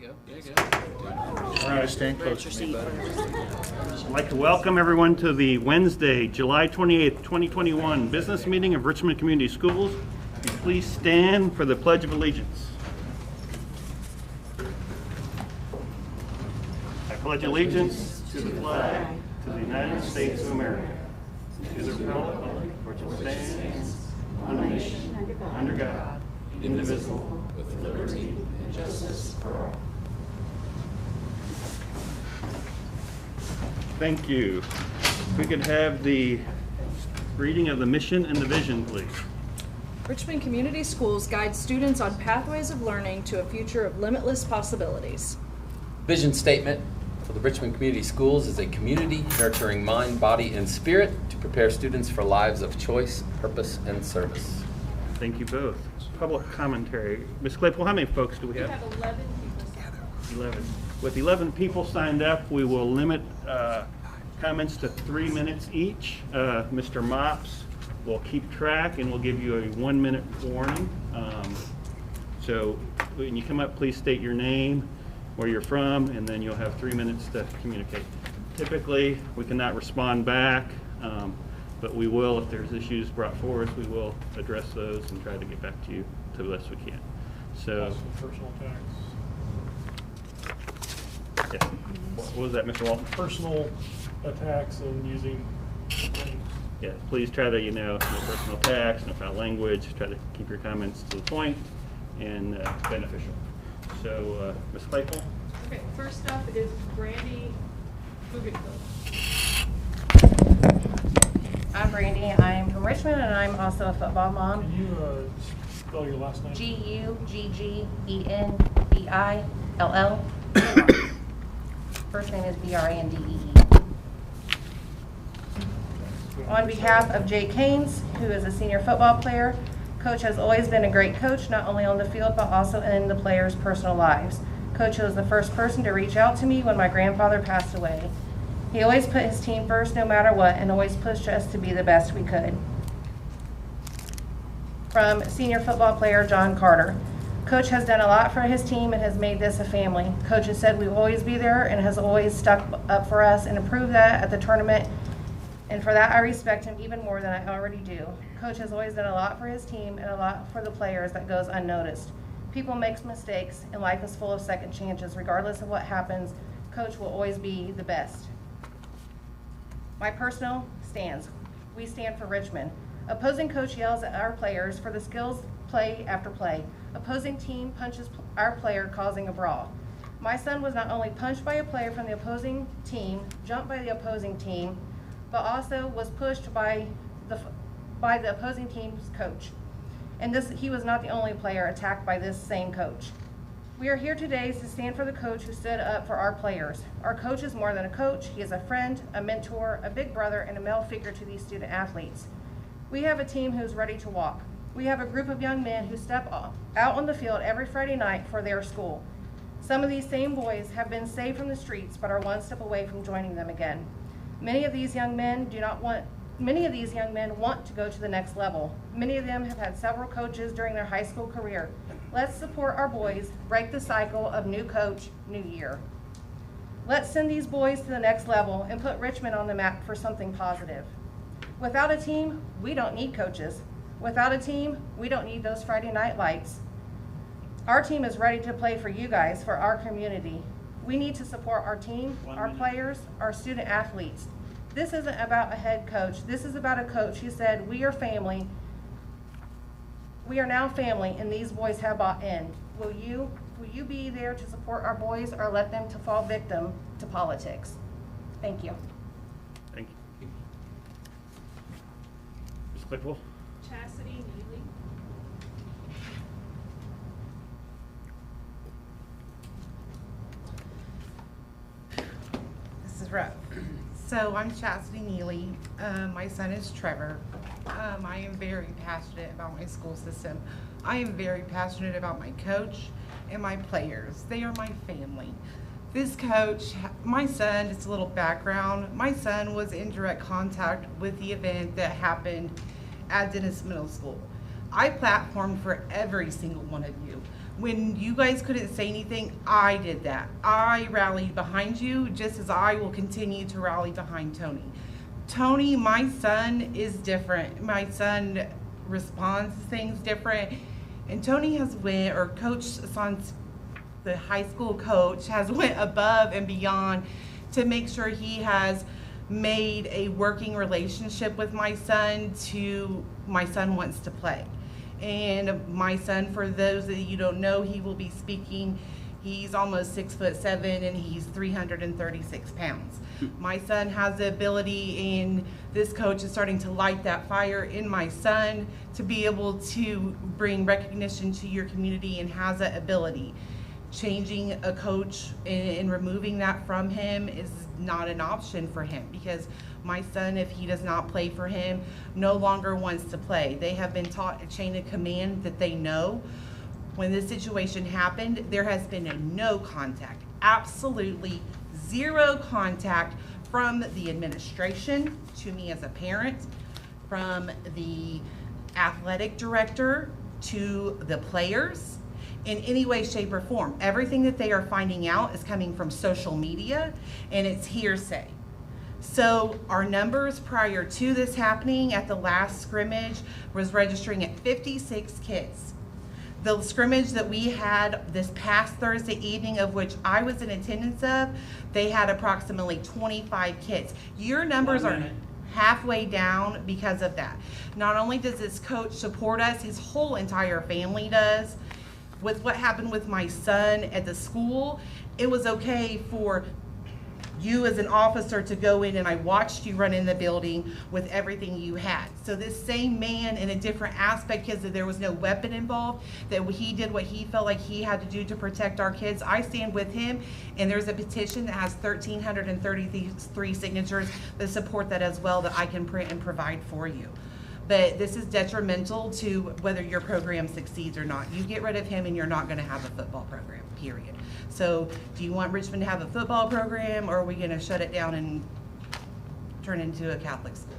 All right, staying close to me, buddy. I'd like to welcome everyone to the Wednesday, July 28th, 2021 business meeting of Richmond Community Schools. Will you please stand for the Pledge of Allegiance. I pledge allegiance to the flag of the United States of America, to the republic for which it stands, one nation, under God, indivisible, with liberty and justice for all. Thank you. If we could have the reading of the mission and the vision, please. Richmond Community Schools guide students on pathways of learning to a future of limitless possibilities. Vision statement for the Richmond Community Schools is a community nurturing mind, body, and spirit to prepare students for lives of choice, purpose, and service. Thank you both. Public commentary. Ms. Claypool, how many folks do we have? We have 11 people. 11. With 11 people signed up, we will limit comments to 3 minutes each. Mr. Mops will keep track and we'll give you a 1-minute warning. So when you come up, please state your name, where you're from, and then you'll have 3 minutes to communicate. Typically, we cannot respond back, but we will, if there's issues brought forth, we will address those and try to get back to you to the best we can. So, personal attacks. Yeah. What was that, Mr. Walton? Personal attacks and using names. Yeah, please try to, no personal attacks, no foul language, try to keep your comments to the point and beneficial. So, Ms. Claypool? Okay, first up is Brandy Fugitko. I'm Brandy. I'm from Richmond, and I'm also a football mom. Can you spell your last name? Guggenbill. First name is Brandee. On behalf of Jay Keynes, who is a senior football player, Coach has always been a great coach, not only on the field, but also in the players' personal lives. Coach was the first person to reach out to me when my grandfather passed away. He always put his team first no matter what, and always pushed us to be the best we could. From senior football player John Carter. Coach has done a lot for his team and has made this a family. Coach has said we will always be there and has always stuck up for us and improved that at the tournament. And for that, I respect him even more than I already do. Coach has always done a lot for his team and a lot for the players that goes unnoticed. People make mistakes, and life is full of second chances. Regardless of what happens, Coach will always be the best. My personal stands. We stand for Richmond. Opposing coach yells at our players for the skills play after play. Opposing team punches our player, causing a brawl. My son was not only punched by a player from the opposing team, jumped by the opposing team, but also was pushed by the opposing team's coach. And he was not the only player attacked by this same coach. We are here today to stand for the coach who stood up for our players. Our coach is more than a coach. He is a friend, a mentor, a big brother, and a male figure to these student athletes. We have a team who's ready to walk. We have a group of young men who step out on the field every Friday night for their school. Some of these same boys have been saved from the streets but are one step away from joining them again. Many of these young men want to go to the next level. Many of them have had several coaches during their high school career. Let's support our boys, break the cycle of new coach, new year. Let's send these boys to the next level and put Richmond on the map for something positive. Without a team, we don't need coaches. Without a team, we don't need those Friday night lights. Our team is ready to play for you guys, for our community. We need to support our team, our players, our student athletes. This isn't about a head coach. This is about a coach who said, we are family. We are now family, and these boys have bought in. Will you be there to support our boys or let them to fall victim to politics? Thank you. Thank you. Ms. Claypool? Chastity Neely. This is rough. So I'm Chastity Neely. My son is Trevor. I am very passionate about my school system. I am very passionate about my coach and my players. They are my family. This coach, my son, just a little background, my son was in direct contact with the event that happened at Dennis Middle School. I platformed for every single one of you. When you guys couldn't say anything, I did that. I rallied behind you, just as I will continue to rally behind Tony. Tony, my son, is different. My son responds to things different. And Tony has went, or Coach Sans, the high school coach, has went above and beyond to make sure he has made a working relationship with my son wants to play. And my son, for those that you don't know, he will be speaking. He's almost 6'7" and he's 336 pounds. My son has the ability, and this coach is starting to light that fire in my son to be able to bring recognition to your community, and has that ability. Changing a coach and removing that from him is not an option for him, because my son, if he does not play for him, no longer wants to play. They have been taught a chain of command that they know. When this situation happened, there has been no contact, absolutely zero contact from the administration to me as a parent, from the athletic director to the players, in any way, shape, or form. Everything that they are finding out is coming from social media, and it's hearsay. So our numbers prior to this happening at the last scrimmage was registering at 56 kids. The scrimmage that we had this past Thursday evening, of which I was in attendance of, they had approximately 25 kids. Your numbers are halfway down because of that. Not only does this coach support us, his whole entire family does. With what happened with my son at the school, it was okay for you as an officer to go in, and I watched you run in the building with everything you had. So this same man, in a different aspect, because there was no weapon involved, that he did what he felt like he had to do to protect our kids. I stand with him, and there's a petition that has 1,333 signatures that support that as well, that I can print and provide for you. But this is detrimental to whether your program succeeds or not. You get rid of him and you're not going to have a football program, period. So do you want Richmond to have a football program, or are we going to shut it down and turn into a Catholic school?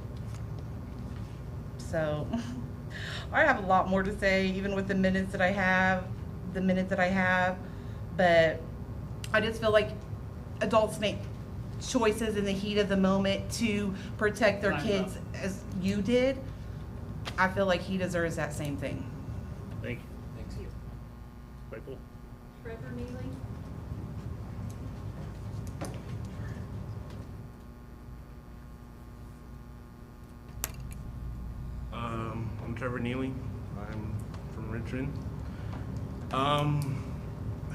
So I have a lot more to say, even with the minute that I have, but I just feel like adults make choices in the heat of the moment to protect their kids as you did. I feel like he deserves that same thing. Thank you. Thanks. Claypool. Trevor Neely. I'm Trevor Neely. I'm from Richmond.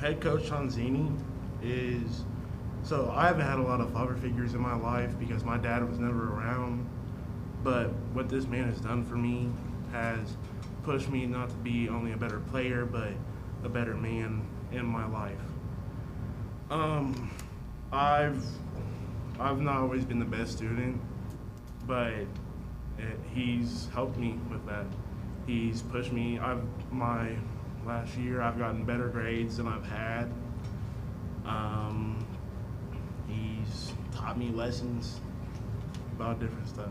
Head coach Shanzini is, so I haven't had a lot of father figures in my life because my dad was never around. But what this man has done for me has pushed me not to be only a better player, but a better man in my life. I've not always been the best student, but he's helped me with that. He's pushed me. My last year, I've gotten better grades than I've had. He's taught me lessons about different stuff,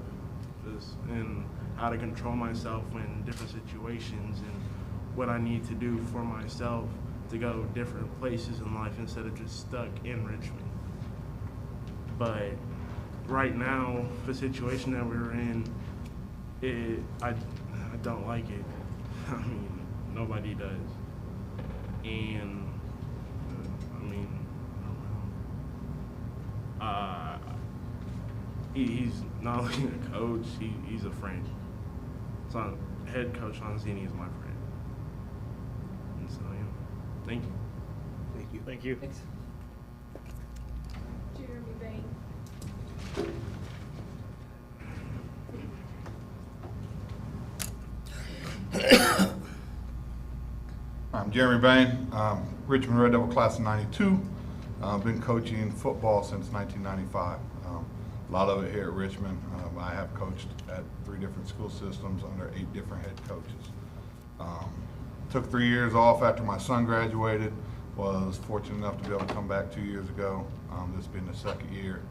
and how to control myself in different situations, and what I need to do for myself to go different places in life instead of just stuck in Richmond. But right now, the situation that we're in, I don't like it. I mean, nobody does. And I mean, I don't know. He's not only a coach, he's a friend. So head coach Anzini is my friend. And so yeah, thank you. Thank you. Thank you. Thanks. Jeremy Bain. I'm Jeremy Bain, Richmond Red Devil class of '92. I've been coaching football since 1995. A lot of it here at Richmond. I have coached at 3 different school systems under 8 different head coaches. Took 3 years off after my son graduated. Was fortunate enough to be able to come back 2 years ago. This being the 2nd year.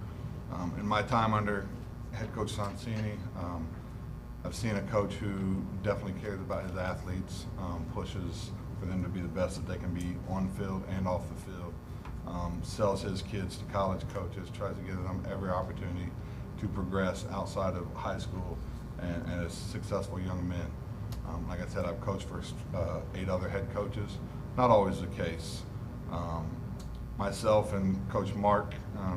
In my time under head coach Sonsini, I've seen a coach who definitely cares about his athletes, pushes for them to be the best that they can be on field and off the field. Sells his kids to college coaches, tries to give them every opportunity to progress outside of high school and as successful young men. Like I said, I've coached for 8 other head coaches. Not always the case. Myself and Coach Mark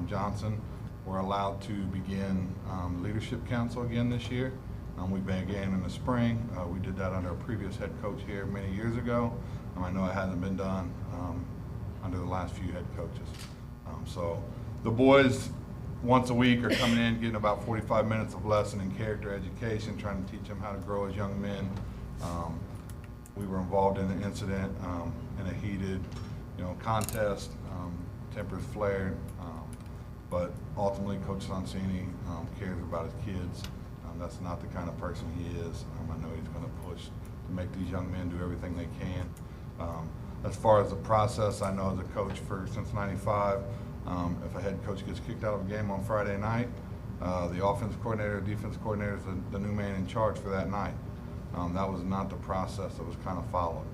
Johnson were allowed to begin Leadership Council again this year. We began in the spring. We did that under a previous head coach here many years ago. I know it hasn't been done under the last few head coaches. So the boys once a week are coming in, getting about 45 minutes of lesson in character education, trying to teach them how to grow as young men. We were involved in an incident in a heated, contest. Tempers flared, but ultimately Coach Sonsini cares about his kids. That's not the kind of person he is. I know he's going to push to make these young men do everything they can. As far as the process, I know as a coach since '95, if a head coach gets kicked out of a game on Friday night, the offensive coordinator, defense coordinator is the new man in charge for that night. That was not the process that was kind of followed.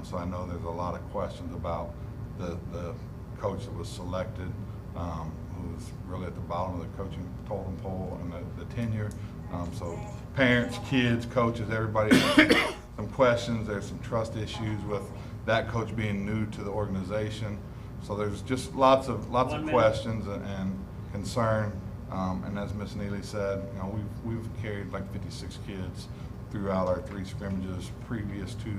So I know there's a lot of questions about the coach that was selected, who's really at the bottom of the coaching totem pole and the tenure. So parents, kids, coaches, everybody has some questions. There's some trust issues with that coach being new to the organization. So there's just lots of questions and concern. And as Ms. Neely said, we've carried like 56 kids throughout our 3 scrimmages previous to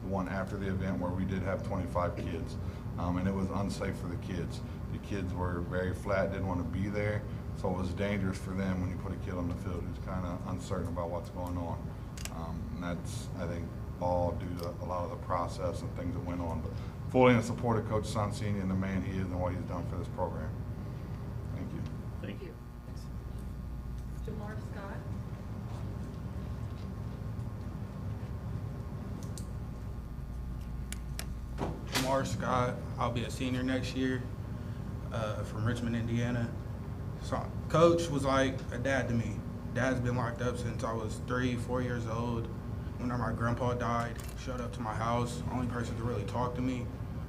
the one after the event where we did have 25 kids. And it was unsafe for the kids. The kids were very flat, didn't want to be there, so it was dangerous for them when you put a kid on the field who's kind of uncertain about what's going on. And that's, I think, all due to a lot of the process and things that went on. But fully in support of Coach Sonsini and the man he is and what he's done for this program. Thank you. Thank you. Jamar Scott. Jamar Scott. I'll be a senior next year from Richmond, Indiana. So Coach was like a dad to me. Dad's been locked up since I was 3-4 years old. Whenever my grandpa died, showed up to my house, only person to really talk to me.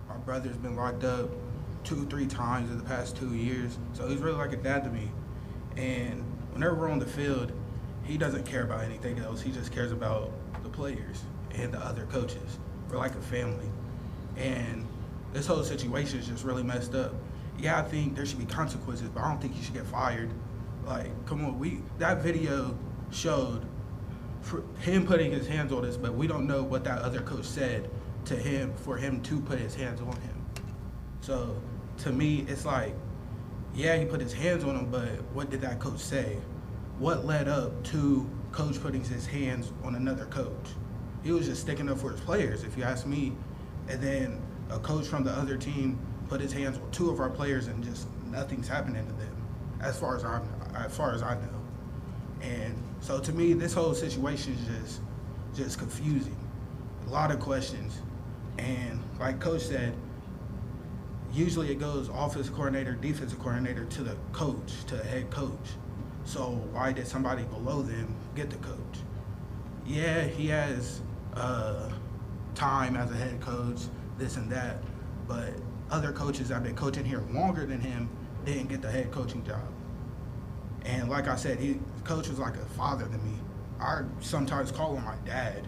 My brother's been locked up 2-3 times in the past 2 years. So he's really like a dad to me. And whenever we're on the field, he doesn't care about anything else. He just cares about the players and the other coaches. We're like a family. And this whole situation is just really messed up. Yeah, I think there should be consequences, but I don't think he should get fired. Like, come on, that video showed for him putting his hands on us, but we don't know what that other coach said to him for him to put his hands on him. So to me, it's like, yeah, he put his hands on him, but what did that coach say? What led up to coach putting his hands on another coach? He was just sticking up for his players, if you ask me. And then a coach from the other team put his hands on 2 of our players, and just nothing's happening to them, as far as I know. And so to me, this whole situation is just confusing. A lot of questions. And like Coach said, usually it goes offensive coordinator, defensive coordinator to the coach, to the head coach. So why did somebody below them get the coach? Yeah, he has time as a head coach, this and that, but other coaches that have been coaching here longer than him didn't get the head coaching job. And like I said, coach was like a father to me. I sometimes call him my dad.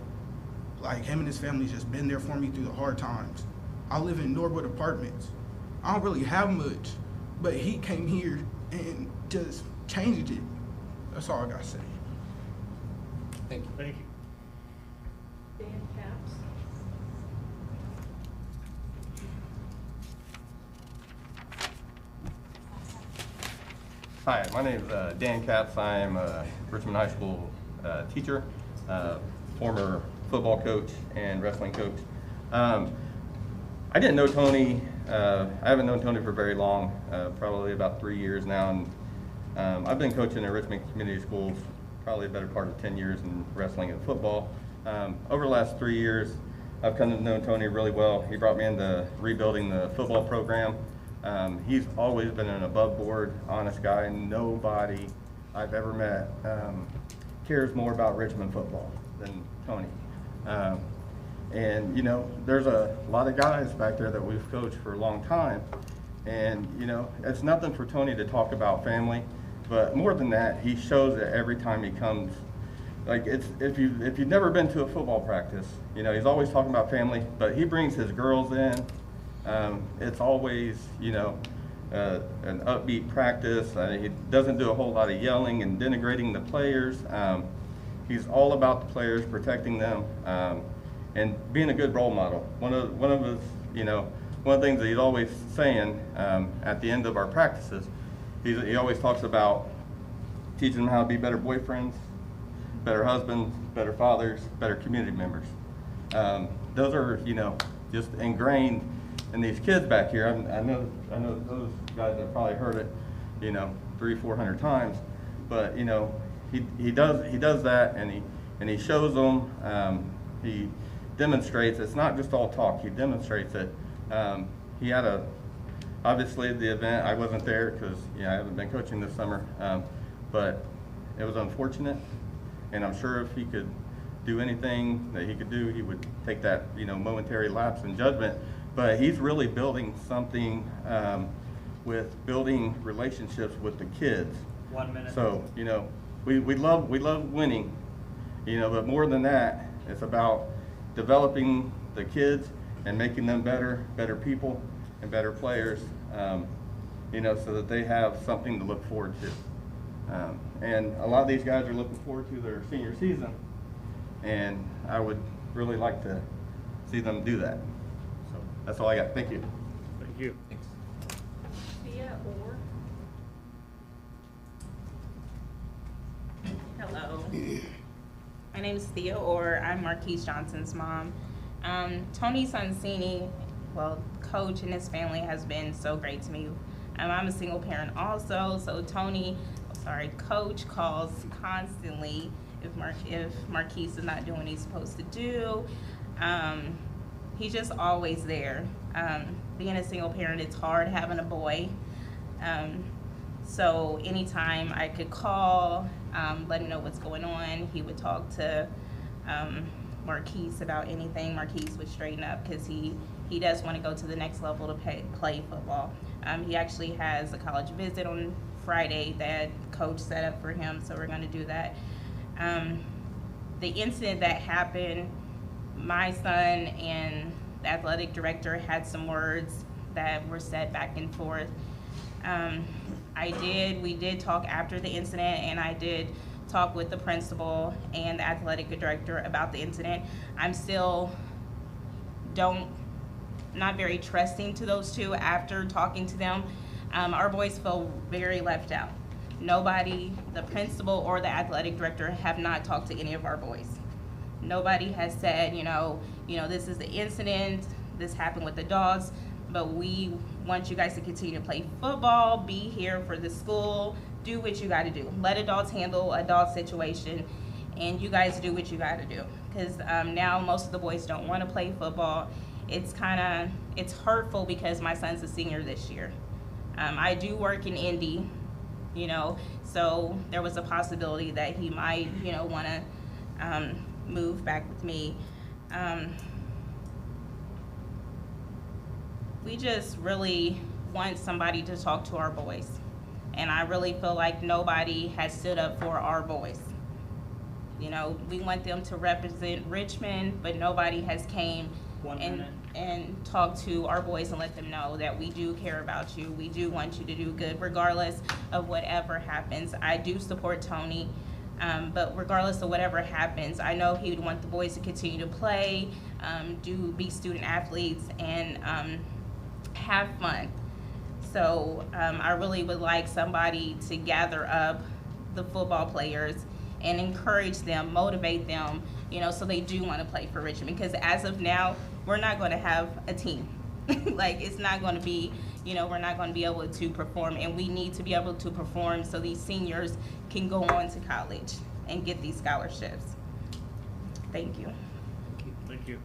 Like, him and his family's just been there for me through the hard times. I live in Norwood Apartments. I don't really have much, but he came here and just changed it. That's all I gotta say. Thank you. Thank you. Dan Katz. Hi, my name is Dan Katz. I am a Richmond High School teacher, former football coach and wrestling coach. I didn't know Tony. I haven't known Tony for very long, probably about 3 years now. And I've been coaching in Richmond Community Schools probably a better part of 10 years in wrestling and football. Over the last 3 years, I've come to know Tony really well. He brought me into rebuilding the football program. He's always been an above board, honest guy. Nobody I've ever met cares more about Richmond football than Tony. And, you know, there's a lot of guys back there that we've coached for a long time. And, you know, it's nothing for Tony to talk about family, but more than that, he shows it every time he comes. Like, if you've never been to a football practice, you know, he's always talking about family, but he brings his girls in. It's always, you know, an upbeat practice. He doesn't do a whole lot of yelling and denigrating the players. He's all about the players, protecting them, and being a good role model. One of his, you know, one of the things that he's always saying at the end of our practices, he always talks about teaching them how to be better boyfriends, better husbands, better fathers, better community members. Those are, you know, just ingrained in these kids back here. I know those guys have probably heard it, you know, 300-400 times, but you know, he does that, and he shows them. He demonstrates. It's not just all talk. He demonstrates it. He had obviously the event. I wasn't there because I haven't been coaching this summer, but it was unfortunate. And I'm sure if he could do anything that he could do, he would take that, you know, momentary lapse in judgment. But he's really building something with building relationships with the kids. 1 minute. So, you know, we love winning, you know, but more than that, it's about developing the kids and making them better people and better players, you know, so that they have something to look forward to. And a lot of these guys are looking forward to their senior season, and I would really like to see them do that. So that's all I got. Thank you. Thank you. Thanks. Thea Orr. Hello. My name is Thea Orr. I'm Marquise Johnson's mom. Tony Sonsini, well, coach and his family has been so great to me. I'm a single parent also, so Coach calls constantly if Marquise is not doing what he's supposed to do. He's just always there. Being a single parent, it's hard having a boy. So anytime I could call, let him know what's going on, he would talk to Marquise about anything. Marquise would straighten up because he does want to go to the next level to play football. He actually has a college visit on Friday that Coach set up for him, so we're going to do that. The incident that happened, my son and the athletic director had some words that were said back and forth. We did talk after the incident, and I did talk with the principal and the athletic director about the incident. I'm still not very trusting to those two after talking to them. Our boys feel very left out. Nobody, the principal or the athletic director, have not talked to any of our boys. Nobody has said, you know, this is the incident, this happened with the dogs, but we want you guys to continue to play football, be here for the school, do what you got to do. Let adults handle a dog situation, and you guys do what you got to do. Because now most of the boys don't want to play football. It's hurtful because my son's a senior this year. I do work in Indy, you know, so there was a possibility that he might, you know, want to move back with me. We just really want somebody to talk to our boys. And I really feel like nobody has stood up for our boys. You know, we want them to represent Richmond, but nobody has came and talked to our boys and let them know that we do care about you. We do want you to do good regardless of whatever happens. I do support Tony, but regardless of whatever happens, I know he would want the boys to continue to play, be student athletes, and have fun. So I really would like somebody to gather up the football players and encourage them, motivate them, you know, so they do want to play for Richmond. Because as of now, we're not going to have a team. Like, it's not going to be, you know, we're not going to be able to perform, and we need to be able to perform so these seniors can go on to college and get these scholarships. Thank you. Thank you.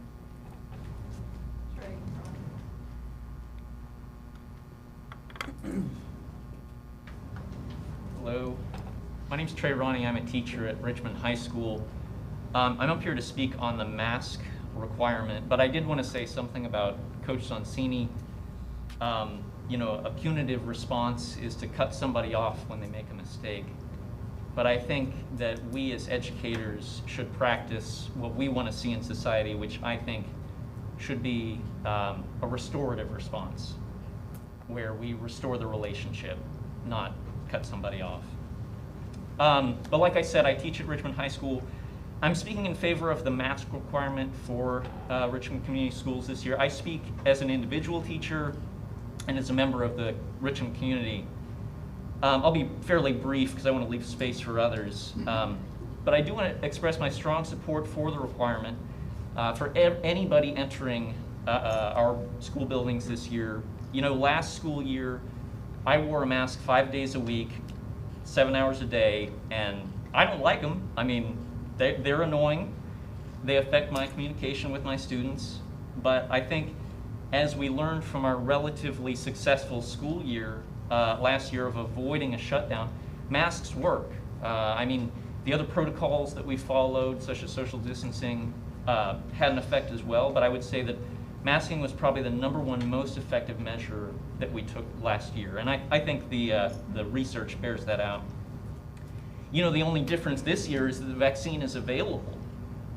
Hello, my name's Trey Ronnie. I'm a teacher at Richmond High School. I'm up here to speak on the mask requirement, but I did want to say something about Coach Sonsini. You know, a punitive response is to cut somebody off when they make a mistake. But I think that we as educators should practice what we want to see in society, which I think should be a restorative response, where we restore the relationship, not cut somebody off. But like I said, I teach at Richmond High School. I'm speaking in favor of the mask requirement for Richmond Community Schools this year. I speak as an individual teacher and as a member of the Richmond community. I'll be fairly brief because I want to leave space for others. But I do want to express my strong support for the requirement for anybody entering our school buildings this year. You know, last school year, I wore a mask 5 days a week, 7 hours a day, and I don't like them. I mean, they're annoying. They affect my communication with my students. But I think as we learned from our relatively successful school year last year of avoiding a shutdown, masks work. I mean, the other protocols that we followed, such as social distancing, had an effect as well, but I would say that masking was probably the #1 most effective measure that we took last year, and I think the research bears that out. You know, the only difference this year is that the vaccine is available,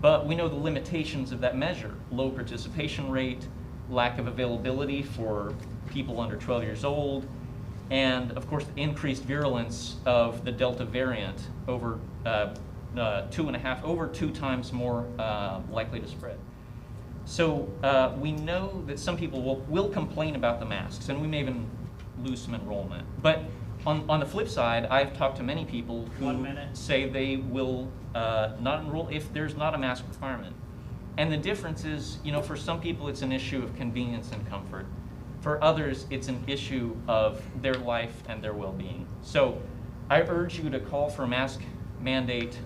but we know the limitations of that measure: low participation rate, lack of availability for people under 12 years old, and of course the increased virulence of the Delta variant, over 2 times more likely to spread. So we know that some people will complain about the masks, and we may even lose some enrollment. But on the flip side, I've talked to many people who say they will not enroll if there's not a mask requirement. And the difference is, you know, for some people it's an issue of convenience and comfort. For others, it's an issue of their life and their well-being. So I urge you to call for a mask mandate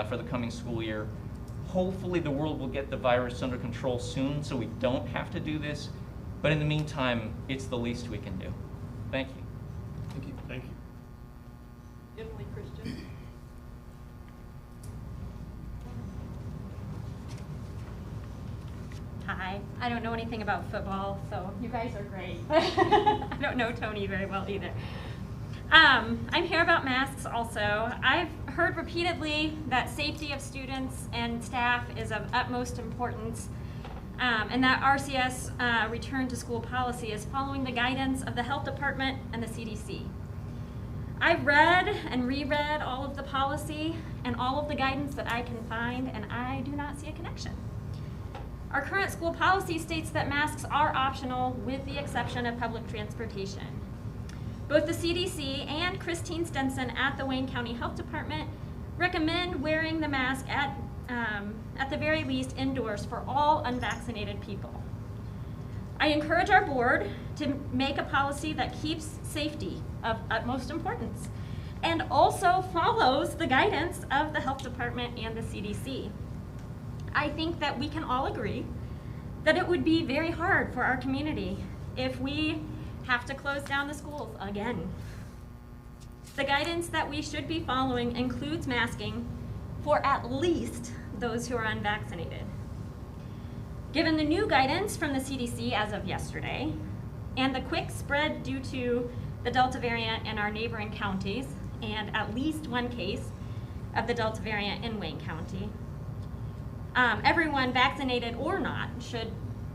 for the coming school year. Hopefully the world will get the virus under control soon so we don't have to do this. But in the meantime, it's the least we can do. Thank you. Thank you. Thank you. Emily Christian. Hi, I don't know anything about football, so you guys are great. I don't know Tony very well either. I'm here about masks also. I've heard repeatedly that safety of students and staff is of utmost importance, and that RCS return to school policy is following the guidance of the health department and the CDC. I've read and reread all of the policy and all of the guidance that I can find, and I do not see a connection. Our current school policy states that masks are optional with the exception of public transportation. Both the CDC and Christine Stenson at the Wayne County Health Department recommend wearing the mask at the very least indoors for all unvaccinated people. I encourage our board to make a policy that keeps safety of utmost importance and also follows the guidance of the health department and the CDC. I think that we can all agree that it would be very hard for our community if we have to close down the schools again. The guidance that we should be following includes masking for at least those who are unvaccinated. Given the new guidance from the CDC as of yesterday, and the quick spread due to the Delta variant in our neighboring counties, and at least one case of the Delta variant in Wayne County, everyone, vaccinated or not, should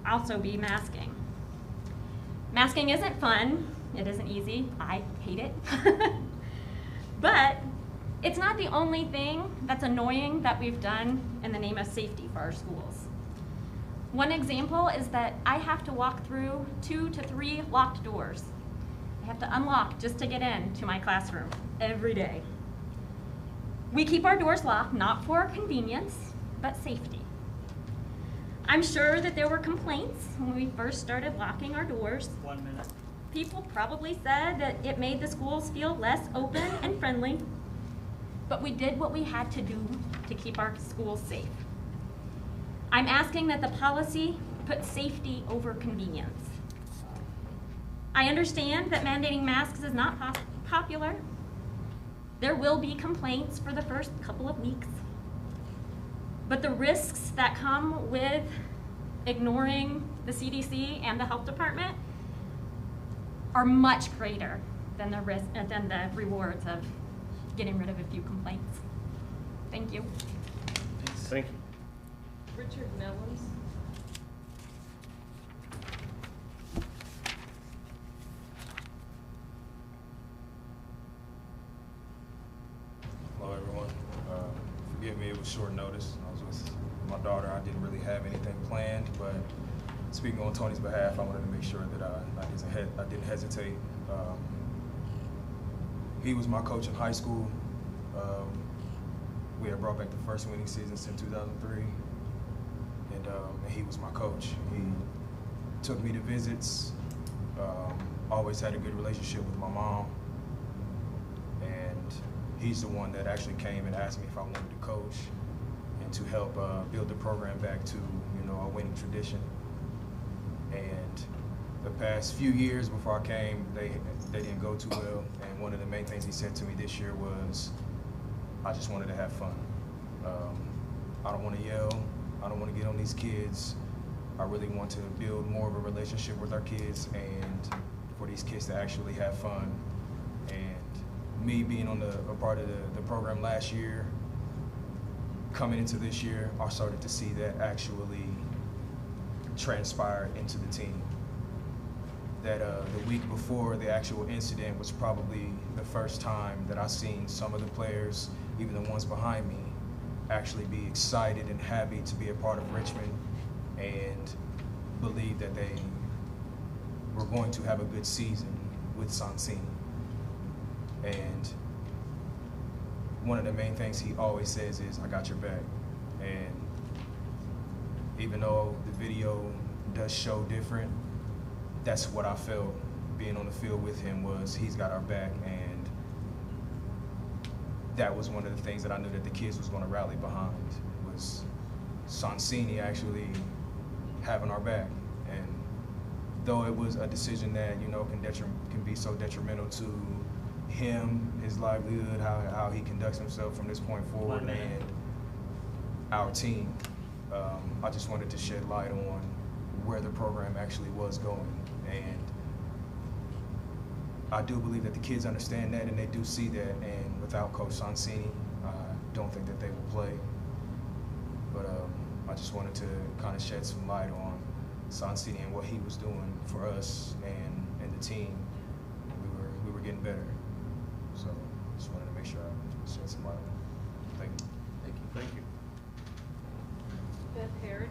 also be masking. Masking isn't fun. It isn't easy. I hate it. But it's not the only thing that's annoying that we've done in the name of safety for our schools. One example is that I have to walk through 2 to 3 locked doors. I have to unlock just to get into my classroom every day. We keep our doors locked not for convenience, but safety. I'm sure that there were complaints when we first started locking our doors. 1 minute. People probably said that it made the schools feel less open and friendly, but we did what we had to do to keep our schools safe. I'm asking that the policy put safety over convenience. I understand that mandating masks is not popular. There will be complaints for the first couple of weeks. But the risks that come with ignoring the CDC and the health department are much greater than the risk, than the rewards of getting rid of a few complaints. Thank you. Thank you. Richard Mellons. Hello, everyone. Forgive me, it was short notice. I was with my daughter. I didn't really have anything planned, but speaking on Tony's behalf, I wanted to make sure that I didn't hesitate. He was my coach in high school. We had brought back the first winning season since 2003, and he was my coach. He took me to visits, always had a good relationship with my mom, and he's the one that actually came and asked me if I wanted to coach and to help build the program back to, you know, a winning tradition. And the past few years before I came, they didn't go too well. And one of the main things he said to me this year was, I just wanted to have fun. I don't want to yell. I don't want to get on these kids. I really want to build more of a relationship with our kids and for these kids to actually have fun. And me being on a part of the program last year, coming into this year, I started to see that actually transpire into the team. That the week before the actual incident was probably the first time that I seen some of the players, even the ones behind me, actually be excited and happy to be a part of Richmond and believe that they were going to have a good season with Sonsini. And one of the main things he always says is, I got your back. And even though the video does show different, that's what I felt being on the field with him was he's got our back, and that was one of the things that I knew that the kids was going to rally behind was Sonsini actually having our back. And though it was a decision that, you know, can be so detrimental to him, his livelihood, how he conducts himself from this point forward, and our team, I just wanted to shed light on where the program actually was going. And I do believe that the kids understand that and they do see that, and without Coach Sonsini, I don't think that they will play. But I just wanted to kind of shed some light on Sonsini and what he was doing for us and the team. We were getting better. So just wanted to make sure I shed some light on it. Thank you. Thank you. Thank you. Beth Herrick.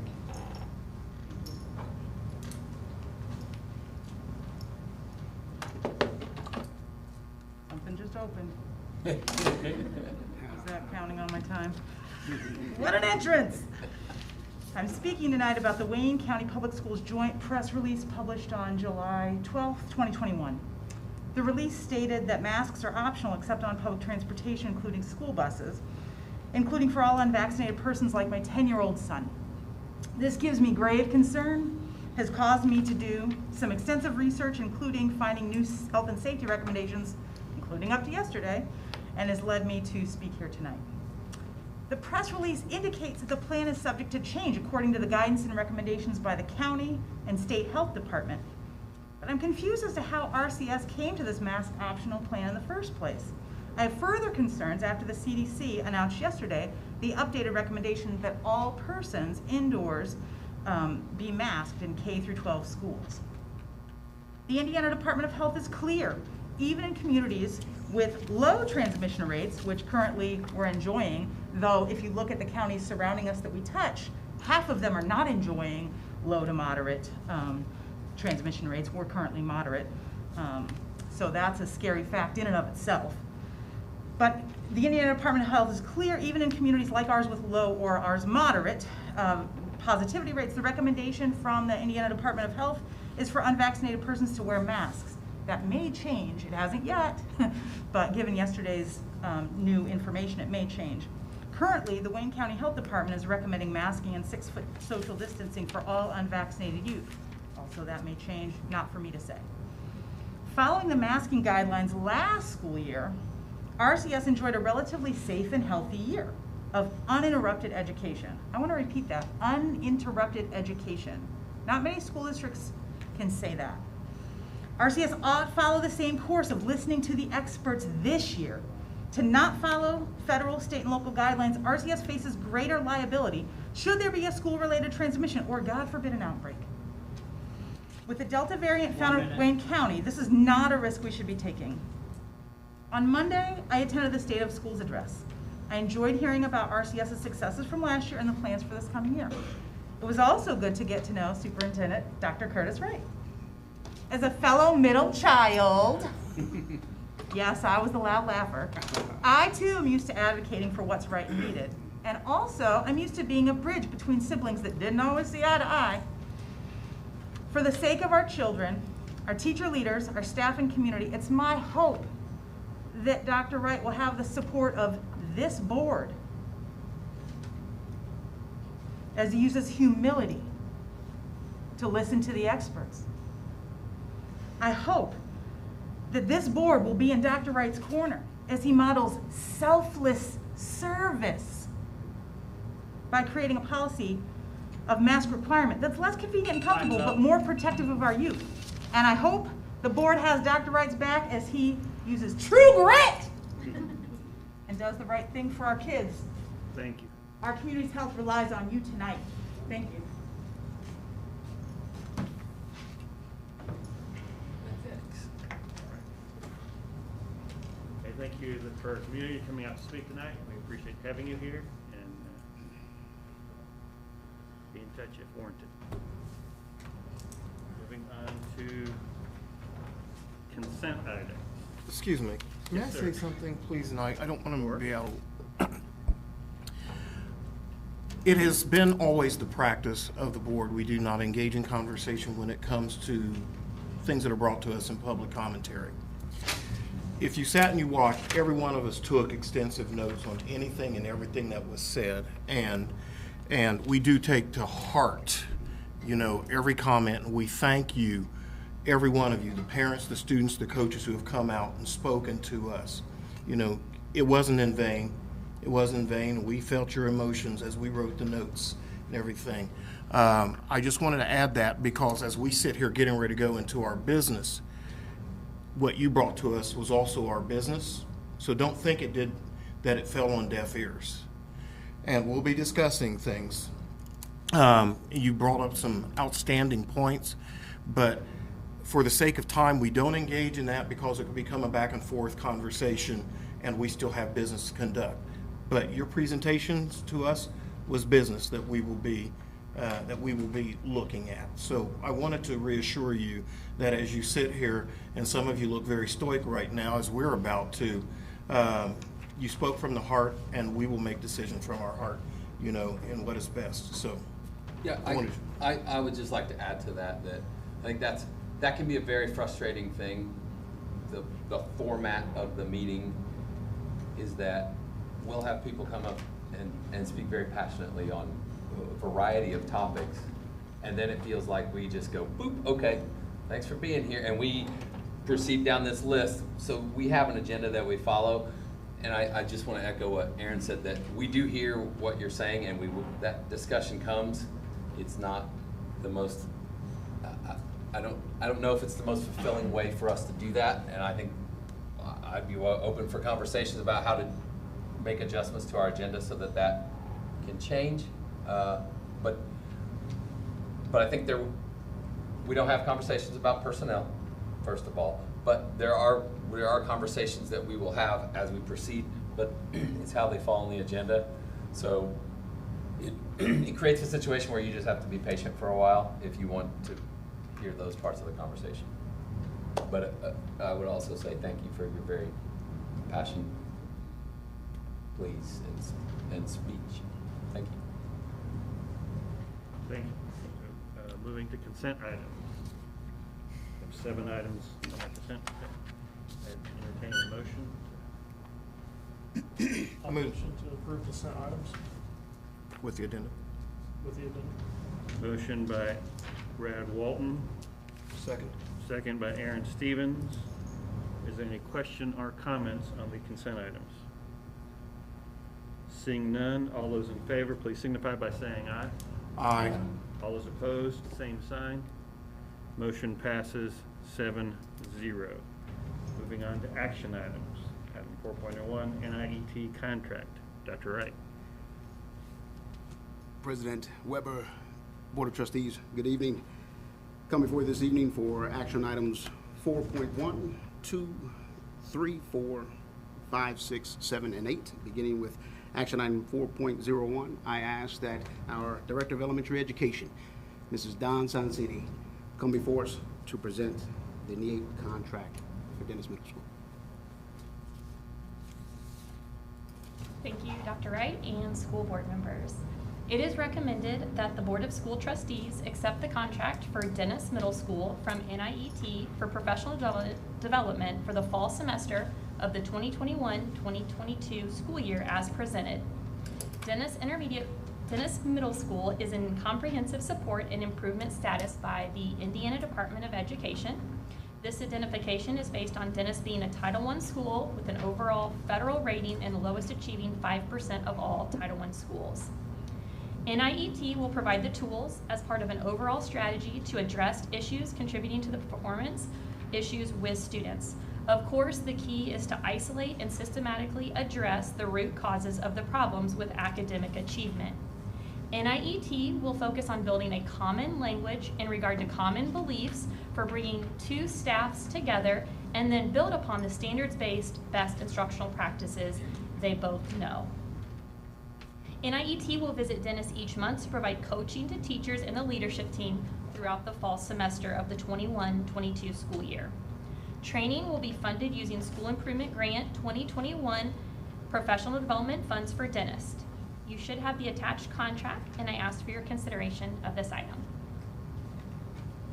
Something just opened. Is that counting on my time? What an entrance! I'm speaking tonight about the Wayne County Public Schools joint press release published on July 12, 2021. The release stated that masks are optional except on public transportation, including school buses, including for all unvaccinated persons like my 10-year-old son. This gives me grave concern, has caused me to do some extensive research, including finding new health and safety recommendations, including up to yesterday, and has led me to speak here tonight. The press release indicates that the plan is subject to change according to the guidance and recommendations by the county and state health department. But I'm confused as to how RCS came to this mask optional plan in the first place. I have further concerns after the CDC announced yesterday the updated recommendation that all persons indoors be masked in K through 12 schools. The Indiana Department of Health is clear, even in communities with low transmission rates, which currently we're enjoying, though if you look at the counties surrounding us that we touch, half of them are not enjoying low to moderate transmission rates. We're currently moderate. So that's a scary fact in and of itself. But the Indiana Department of Health is clear, even in communities like ours with low or ours moderate positivity rates, the recommendation from the Indiana Department of Health is for unvaccinated persons to wear masks. That may change, it hasn't yet, but given yesterday's new information, it may change. Currently, the Wayne County Health Department is recommending masking and 6-foot social distancing for all unvaccinated youth. Also, that may change, not for me to say. Following the masking guidelines last school year, RCS enjoyed a relatively safe and healthy year. of uninterrupted education. I want to repeat that, uninterrupted education. Not many school districts can say that. RCS ought follow the same course of listening to the experts this year. To not follow federal, state, and local guidelines, RCS faces greater liability should there be a school-related transmission or, God forbid, an outbreak. With the Delta variant found in Wayne County, this is not a risk we should be taking. On Monday, I attended the State of Schools address. I enjoyed hearing about RCS's successes from last year and the plans for this coming year. It was also good to get to know Superintendent Dr. Curtis Wright. As a fellow middle child, yes, I was the loud laugher, I too am used to advocating for what's right and needed. And also, I'm used to being a bridge between siblings that didn't always see eye to eye. For the sake of our children, our teacher leaders, our staff and community, it's my hope that Dr. Wright will have the support of this board as he uses humility to listen to the experts. I hope that this board will be in Dr. Wright's corner as he models selfless service by creating a policy of mask requirement that's less convenient and comfortable but more protective of our youth. And I hope the board has Dr. Wright's back as he uses true grit and does the right thing for our kids. Thank you. Our community's health relies on you tonight. Thank you. Okay, thank you for our community coming out to speak tonight. We appreciate having you here, and be in touch if warranted. Moving on to consent items. Excuse me. May Yes, I sir. say something, please? And I don't want to be out. It has been always the practice of the board. We do not engage in conversation when it comes to things that are brought to us in public commentary. If you sat and you watched, every one of us took extensive notes on anything and everything that was said, and we do take to heart, you know, every comment, and we thank you, every one of you, the parents, the students, the coaches who have come out and spoken to us. You know, it wasn't in vain. It wasn't in vain. We felt your emotions as we wrote the notes and everything. I just wanted to add that because as we sit here getting ready to go into our business, what you brought to us was also our business. So don't think that it fell on deaf ears. And we'll be discussing things. You brought up some outstanding points, but for the sake of time, we don't engage in that because it could become a back and forth conversation and we still have business to conduct. But your presentations to us was business that we will be looking at. So I wanted to reassure you that as you sit here, and some of you look very stoic right now as we're about to, you spoke from the heart, and we will make decisions from our heart, you know, in what is best. So yeah, I would just like to add to that I think that can be a very frustrating thing. The format of the meeting is that we'll have people come up and speak very passionately on a variety of topics, and then it feels like we just go, boop, okay, thanks for being here, and we proceed down this list. So we have an agenda that we follow, and I just want to echo what Aaron said, that we do hear what you're saying, and that discussion comes. It's not the most, I don't know if it's the most fulfilling way for us to do that, and I think I'd be open for conversations about how to make adjustments to our agenda so that can change. But I think we don't have conversations about personnel, first of all, but there are conversations that we will have as we proceed, but it's how they fall on the agenda. So it creates a situation where you just have to be patient for a while if you want to hear those parts of the conversation. But I would also say thank you for your very passionate pleas and speech. Thank you. Thank you. Moving to consent items. We have 7 items on the consent. I entertain a motion. I'll motion to approve consent items with the addendum. with the addendum. Motion by Brad Walton. Second. Second by Aaron Stevens. Is there any question or comments on the consent items? Seeing none, all those in favor, please signify by saying aye. Aye. All those opposed, same sign. Motion passes 7-0. Moving on to action items. Item 4.01, NIET contract. Dr. Wright. President Weber, Board of Trustees, good evening. Come before you this evening for action items 4.1, 2, 3, 4, 5, 6, 7, and 8. Beginning with action item 4.01, I ask that our Director of Elementary Education, Mrs. Dawn Sansini, come before us to present the NIET contract for Dennis Middle School. Thank you, Dr. Wright and school board members. It is recommended that the Board of School Trustees accept the contract for Dennis Middle School from NIET for professional development for the fall semester of the 2021-2022 school year as presented. Dennis Middle School is in comprehensive support and improvement status by the Indiana Department of Education. This identification is based on Dennis being a Title I school with an overall federal rating and lowest achieving 5% of all Title I schools. NIET will provide the tools as part of an overall strategy to address issues contributing to the performance issues with students. Of course, the key is to isolate and systematically address the root causes of the problems with academic achievement. NIET will focus on building a common language in regard to common beliefs for bringing two staffs together and then build upon the standards-based best instructional practices they both know. NIET will visit Dennis each month to provide coaching to teachers and the leadership team throughout the fall semester of the 21-22 school year. Training will be funded using School Improvement Grant 2021 Professional Development Funds for Dentists. You should have the attached contract, and I ask for your consideration of this item.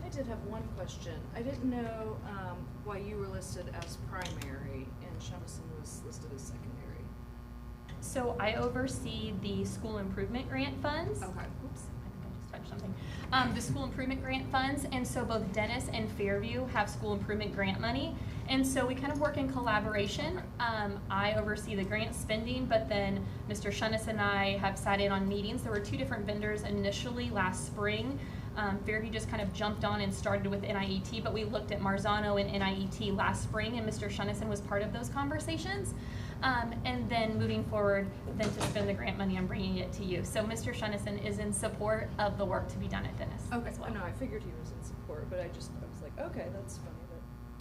I did have one question. I didn't know why you were listed as primary and Shunnison was listed as secondary. So I oversee the School Improvement Grant funds. Okay. Oops, I think I just touched something. The School Improvement Grant funds, and so both Dennis and Fairview have School Improvement Grant money, and so we kind of work in collaboration. I oversee the grant spending, but then Mr. Shunnis and I have sat in on meetings. There were two different vendors initially last spring. Fairview just kind of jumped on and started with NIET, but we looked at Marzano and NIET last spring, and Mr. Shunnison was part of those conversations. And then moving forward, then to spend the grant money, I'm bringing it to you. So Mr. Shunnison is in support of the work to be done at Dennis. Okay, as well. no, I figured he was in support, but I was like, okay, that's funny,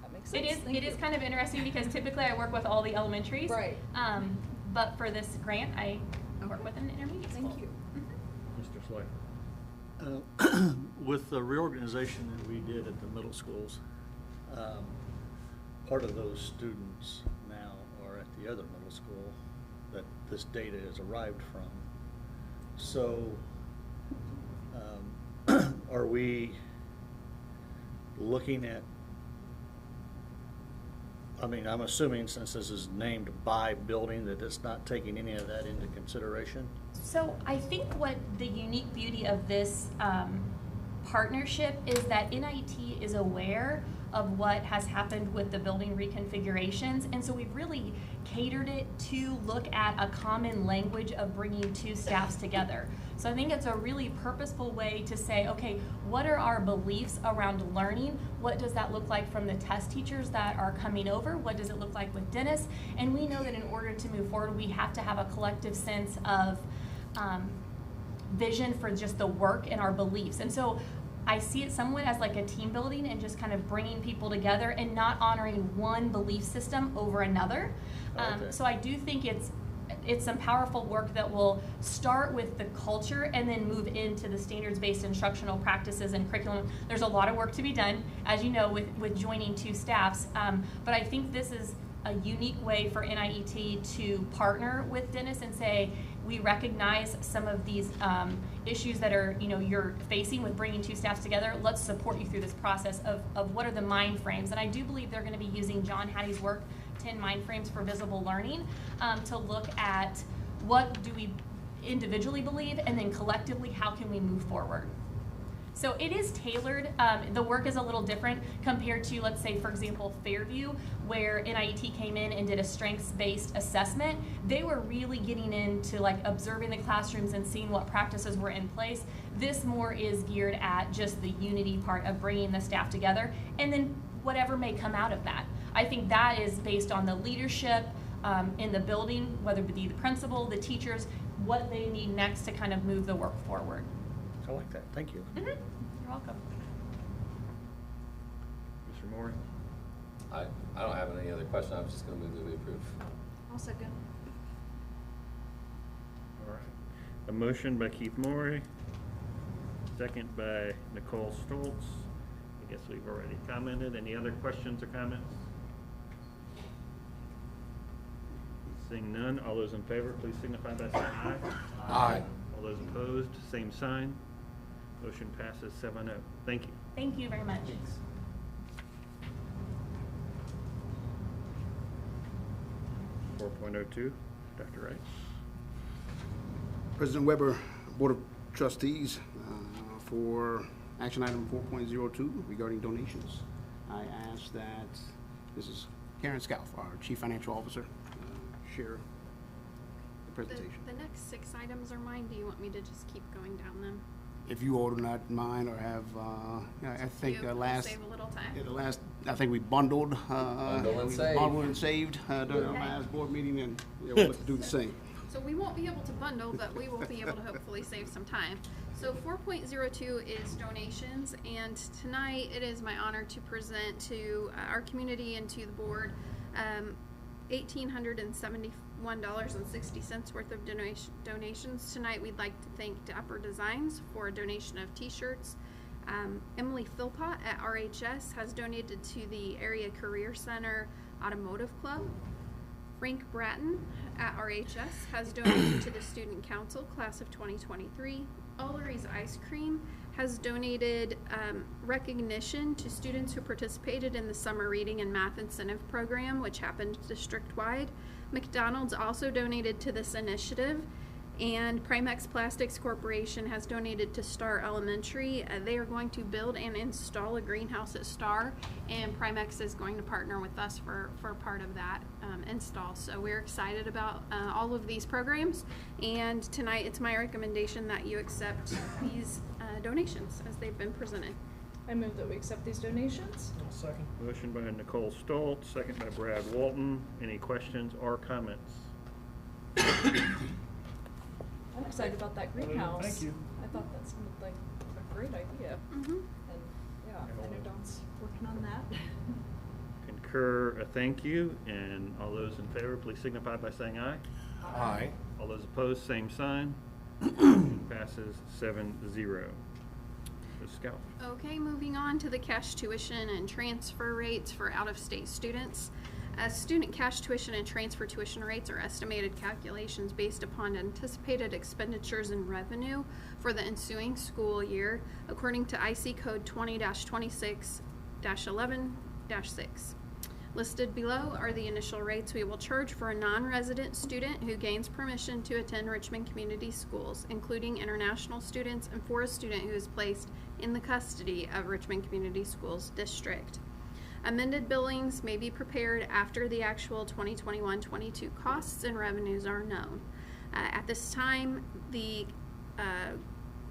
that makes sense. It is kind of interesting because typically I work with all the elementaries. Right. But for this grant, I work with an intermediate school. Thank you. Mr. Slay. With the reorganization that we did at the middle schools, part of those students now are at the other middle school that this data has arrived from. So are we looking at, I mean, I'm assuming since this is named by building that it's not taking any of that into consideration? So I think what the unique beauty of this partnership is that NIET is aware of what has happened with the building reconfigurations, and so we've really catered it to look at a common language of bringing two staffs together. So I think it's a really purposeful way to say, okay, what are our beliefs around learning? What does that look like from the test teachers that are coming over? What does it look like with Dennis? And we know that in order to move forward, we have to have a collective sense of vision for just the work and our beliefs. And so I see it somewhat as like a team building and just kind of bringing people together and not honoring one belief system over another. Okay. So I do think it's some powerful work that will start with the culture and then move into the standards-based instructional practices and curriculum. There's a lot of work to be done, as you know, with joining two staffs. But I think this is a unique way for NIET to partner with Dennis and say, we recognize some of these issues that are, you're facing with bringing two staffs together. Let's support you through this process of what are the mind frames. And I do believe they're going to be using John Hattie's work, 10 Mind Frames for Visible Learning, to look at what do we individually believe and then collectively how can we move forward. So it is tailored. The work is a little different compared to, let's say, for example, Fairview, where NIET came in and did a strengths-based assessment. They were really getting into like observing the classrooms and seeing what practices were in place. This more is geared at just the unity part of bringing the staff together, and then whatever may come out of that. I think that is based on the leadership in the building, whether it be the principal, the teachers, what they need next to kind of move the work forward. I like that. Thank you. Mm-hmm. You're welcome. Mr. Moore? I don't have any other question. I was just going to move that we approve. I'll second. All right. A motion by Keith Morey, second by Nicole Stoltz. I guess we've already commented. Any other questions or comments? Seeing none, all those in favor, please signify by saying aye. Aye. All those opposed, same sign. Motion passes 7-0. Thank you. Thank you very much. 4.02, Dr. Wright. President Weber, Board of Trustees, for action item 4.02 regarding donations. I ask that Mrs. Karen Scalf, our Chief Financial Officer, share the presentation. The next 6 items are mine. Do you want me to just keep going down them? If you all do not mind or have, I think last, save a little time. yeah, the last, I think we bundled. Bundle and we saved. Bundled and saved during our Okay. last board meeting, and yeah, we'll look to do the same. So we won't be able to bundle, but we will be able to hopefully save some time. So 4.02 is donations, and tonight it is my honor to present to our community and to the board $1,871.60 worth of donations. Tonight we'd like to thank Dapper Designs for a donation of t-shirts. Emily Philpott at RHS has donated to the Area Career Center Automotive Club. Frank Bratton at RHS has donated to the Student Council Class of 2023. Ullery's Ice Cream has donated recognition to students who participated in the Summer Reading and Math Incentive Program, which happened district-wide. McDonald's also donated to this initiative, and Primex Plastics Corporation has donated to Star Elementary. They are going to build and install a greenhouse at Star, and Primex is going to partner with us for part of that install. So we're excited about all of these programs, and tonight it's my recommendation that you accept these donations as they've been presented. I move that we accept these donations. I'll second. Motion by Nicole Stoltz, second by Brad Walton. Any questions or comments? I'm excited about that greenhouse. Thank you. I thought that sounded like a great idea. Mm-hmm. And yeah, I know Don's working on that. Concur, a thank you, and all those in favor, please signify by saying aye. Aye. All those opposed, same sign. Passes 7-0. Ms. Scalf. Okay, moving on to the cash tuition and transfer rates for out-of-state students. Student cash tuition and transfer tuition rates are estimated calculations based upon anticipated expenditures and revenue for the ensuing school year, according to IC Code 20-26-11-6. Listed below are the initial rates we will charge for a non-resident student who gains permission to attend Richmond Community Schools, including international students, and for a student who is placed in the custody of Richmond Community Schools District. Amended billings may be prepared after the actual 2021-22 costs and revenues are known. At this time, the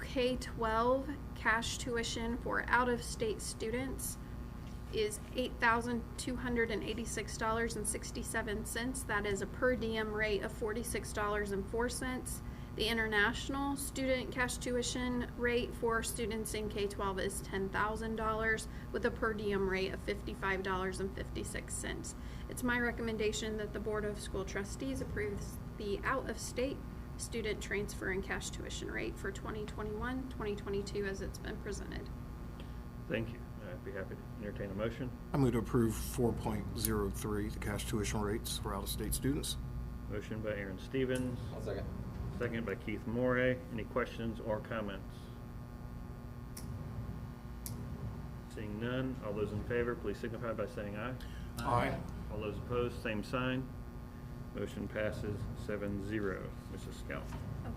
K-12 cash tuition for out-of-state students is $8,286.67. That is a per diem rate of $46.04. The international student cash tuition rate for students in K-12 is $10,000 with a per diem rate of $55.56. It's my recommendation that the Board of School Trustees approves the out-of-state student transfer and cash tuition rate for 2021-2022 as it's been presented. Thank you. I'd be happy to entertain a motion. I move to approve 4.03, the cash tuition rates for out-of-state students. Motion by Aaron Stevens. I'll second. Second by Keith Morey. Any questions or comments? Seeing none, all those in favor, please signify by saying aye. Aye. All those opposed, same sign. Motion passes 7-0. Mrs. Scout.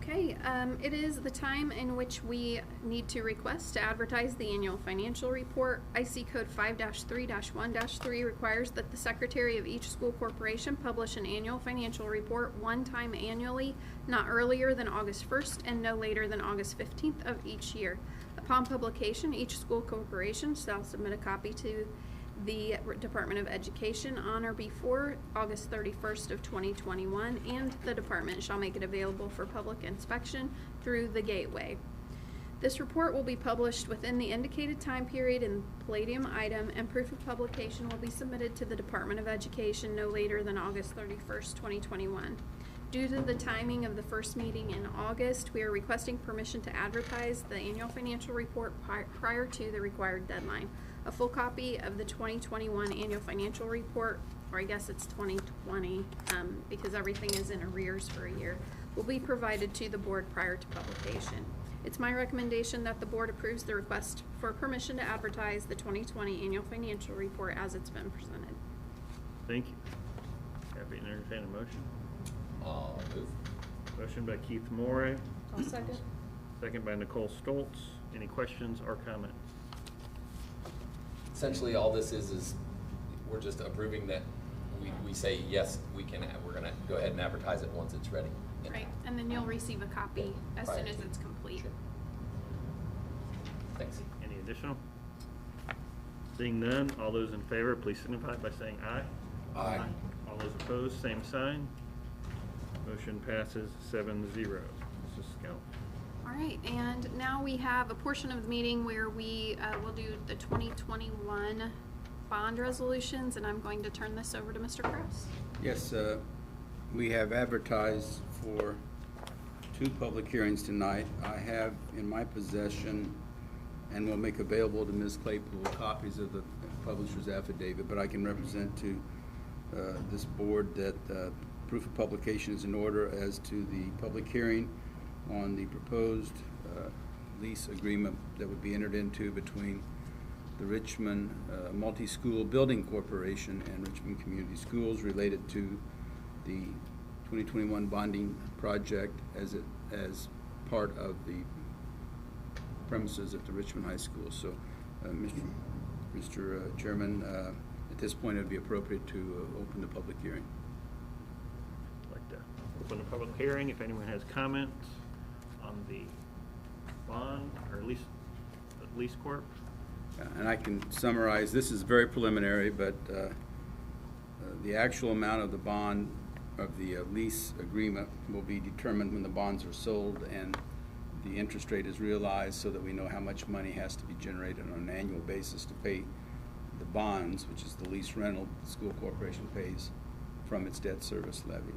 Okay, it is the time in which we need to request to advertise the annual financial report. IC Code 5-3-1-3 requires that the secretary of each school corporation publish an annual financial report one time annually, not earlier than August 1st and no later than August 15th of each year. Upon publication, each school corporation shall submit a copy to the Department of Education on or before August 31st of 2021, and the department shall make it available for public inspection through the gateway. This report will be published within the indicated time period in Palladium item, and proof of publication will be submitted to the Department of Education no later than August 31st, 2021. Due to the timing of the first meeting in August, we are requesting permission to advertise the annual financial report prior to the required deadline. A full copy of the 2021 annual financial report, or I guess it's 2020, because everything is in arrears for a year, will be provided to the board prior to publication. It's my recommendation that the board approves the request for permission to advertise the 2020 annual financial report as it's been presented. Thank you. Happy to entertain a motion. I'll move. Motion by Keith Morey. I'll second. Second by Nicole Stoltz. Any questions or comments? Essentially, all this is we're just approving that we say, yes, we're going to go ahead and advertise it once it's ready. Right, and then you'll receive a copy as soon as it's complete. Sure. Thanks. Any additional? Seeing none, all those in favor, please signify by saying aye. Aye. All those opposed, same sign. Motion passes 7-0. Mrs. Scout. All right, and now we have a portion of the meeting where we will do the 2021 bond resolutions, and I'm going to turn this over to Mr. Krause. Yes, we have advertised for 2 public hearings tonight. I have in my possession, and will make available to Ms. Claypool, copies of the publisher's affidavit, but I can represent to this board that proof of publication is in order as to the public hearing on the proposed lease agreement that would be entered into between the Richmond Multi-School Building Corporation and Richmond Community Schools related to the 2021 bonding project as part of the premises at the Richmond High School. So, Mr. Chairman, at this point it would be appropriate to open the public hearing. I'd like to open the public hearing if anyone has comments on the bond or lease corp. And I can summarize, this is very preliminary, but the actual amount of the bond of the lease agreement will be determined when the bonds are sold and the interest rate is realized, so that we know how much money has to be generated on an annual basis to pay the bonds, which is the lease rental the school corporation pays from its debt service levy.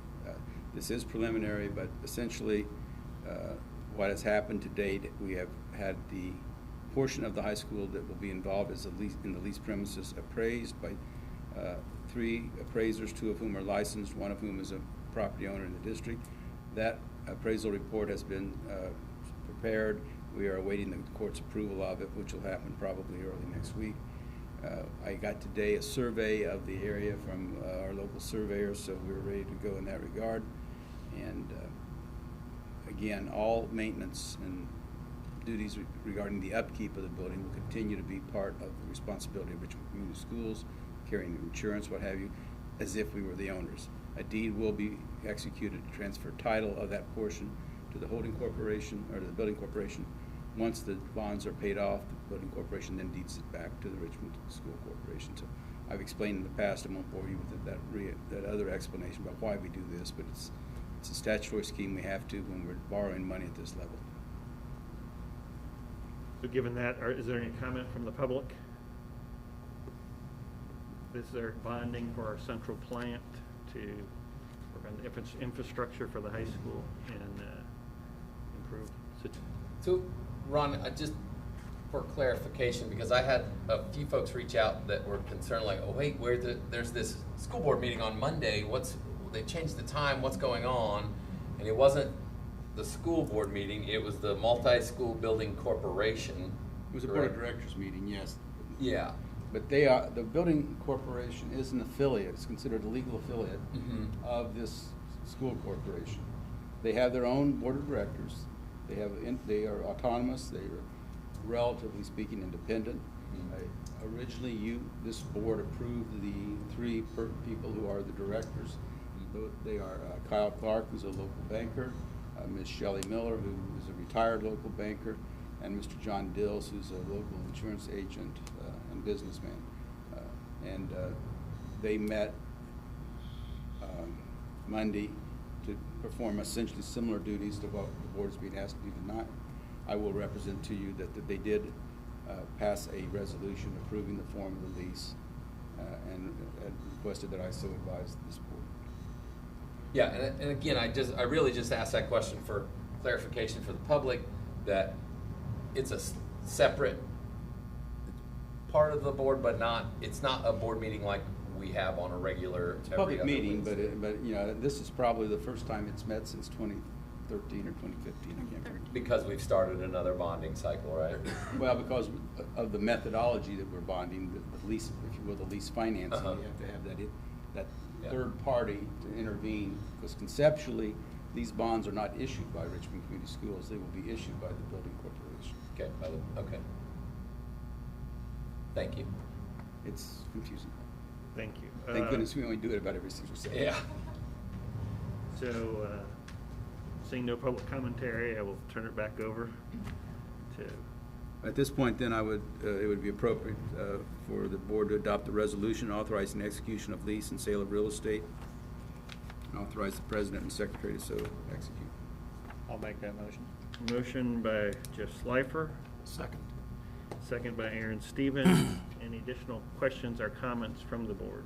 This is preliminary, but essentially what has happened to date, we have had the portion of the high school that will be involved as in the lease premises appraised by 3 appraisers, 2 of whom are licensed, 1 of whom is a property owner in the district. That appraisal report has been prepared. We are awaiting the court's approval of it, which will happen probably early next week. I got today a survey of the area from our local surveyors, so we're ready to go in that regard. And again, all maintenance and duties regarding the upkeep of the building will continue to be part of the responsibility of Richmond Community Schools, carrying insurance, what have you, as if we were the owners. A deed will be executed to transfer title of that portion to the holding corporation, or to the building corporation. Once the bonds are paid off, the building corporation then deeds it back to the Richmond School Corporation. So I've explained in the past, I won't bore you with that other explanation about why we do this, but it's a statutory scheme we have to when we're borrowing money at this level. So given that, is there any comment from the public? Is there bonding for our central plant to work on the infrastructure for the high school and improve situation? So, Ron, just for clarification, because I had a few folks reach out that were concerned, like, oh wait, there's this school board meeting on Monday. They changed the time. What's going on? And it wasn't the school board meeting. It was the Multi-School Building Corporation. It was a board of directors meeting, yes. Yeah. But they are, the building corporation is an affiliate, it's considered a legal affiliate of this school corporation. They have their own board of directors. They are autonomous, they are relatively speaking independent. Originally, this board approved the three people who are the directors. They are Kyle Clark, who's a local banker, Ms. Shelley Miller, who is a retired local banker, and Mr. John Dills, who's a local insurance agent and businessman. They met Monday to perform essentially similar duties to what the board is being asked to do tonight. I will represent to you that they did pass a resolution approving the form of the lease and requested that I so advise this board. Yeah, and again, I really just asked that question for clarification for the public, that it's a separate part of the board, but it's not a board meeting like we have on a regular. It's a public meeting, but you know, this is probably the first time it's met since 2013 or 2015. I can't remember. Because we've started another bonding cycle, right? Well, because of the methodology that we're bonding, the lease, if you will, the lease financing, you have to have that third party to intervene, because conceptually, these bonds are not issued by Richmond Community Schools. They will be issued by the building corporation. Okay, okay. Thank you. It's confusing. Thank you. Thank goodness we only do it about every 6 or 7. Yeah. So, seeing no public commentary, I will turn it back over to. At this point, then, it would be appropriate for the board to adopt the resolution authorizing execution of lease and sale of real estate, and authorize the president and secretary to so execute. I'll make that motion. Motion by Jeff Slifer. Second. Second by Aaron Stevens. Any additional questions or comments from the board?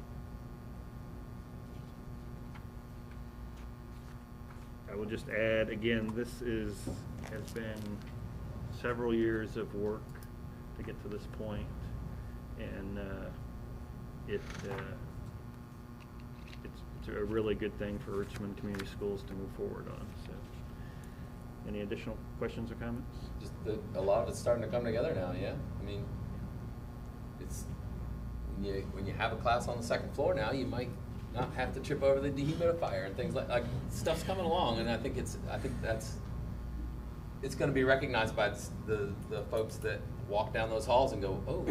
I will just add, again, this has been several years of work to get to this point, and it's a really good thing for Richmond Community Schools to move forward on. So, any additional questions or comments? Just a lot of it's starting to come together now. Yeah, I mean, it's when you have a class on the second floor now, you might not have to trip over the dehumidifier and things like stuff's coming along, and I think it's going to be recognized by the folks that walk down those halls and go, oh,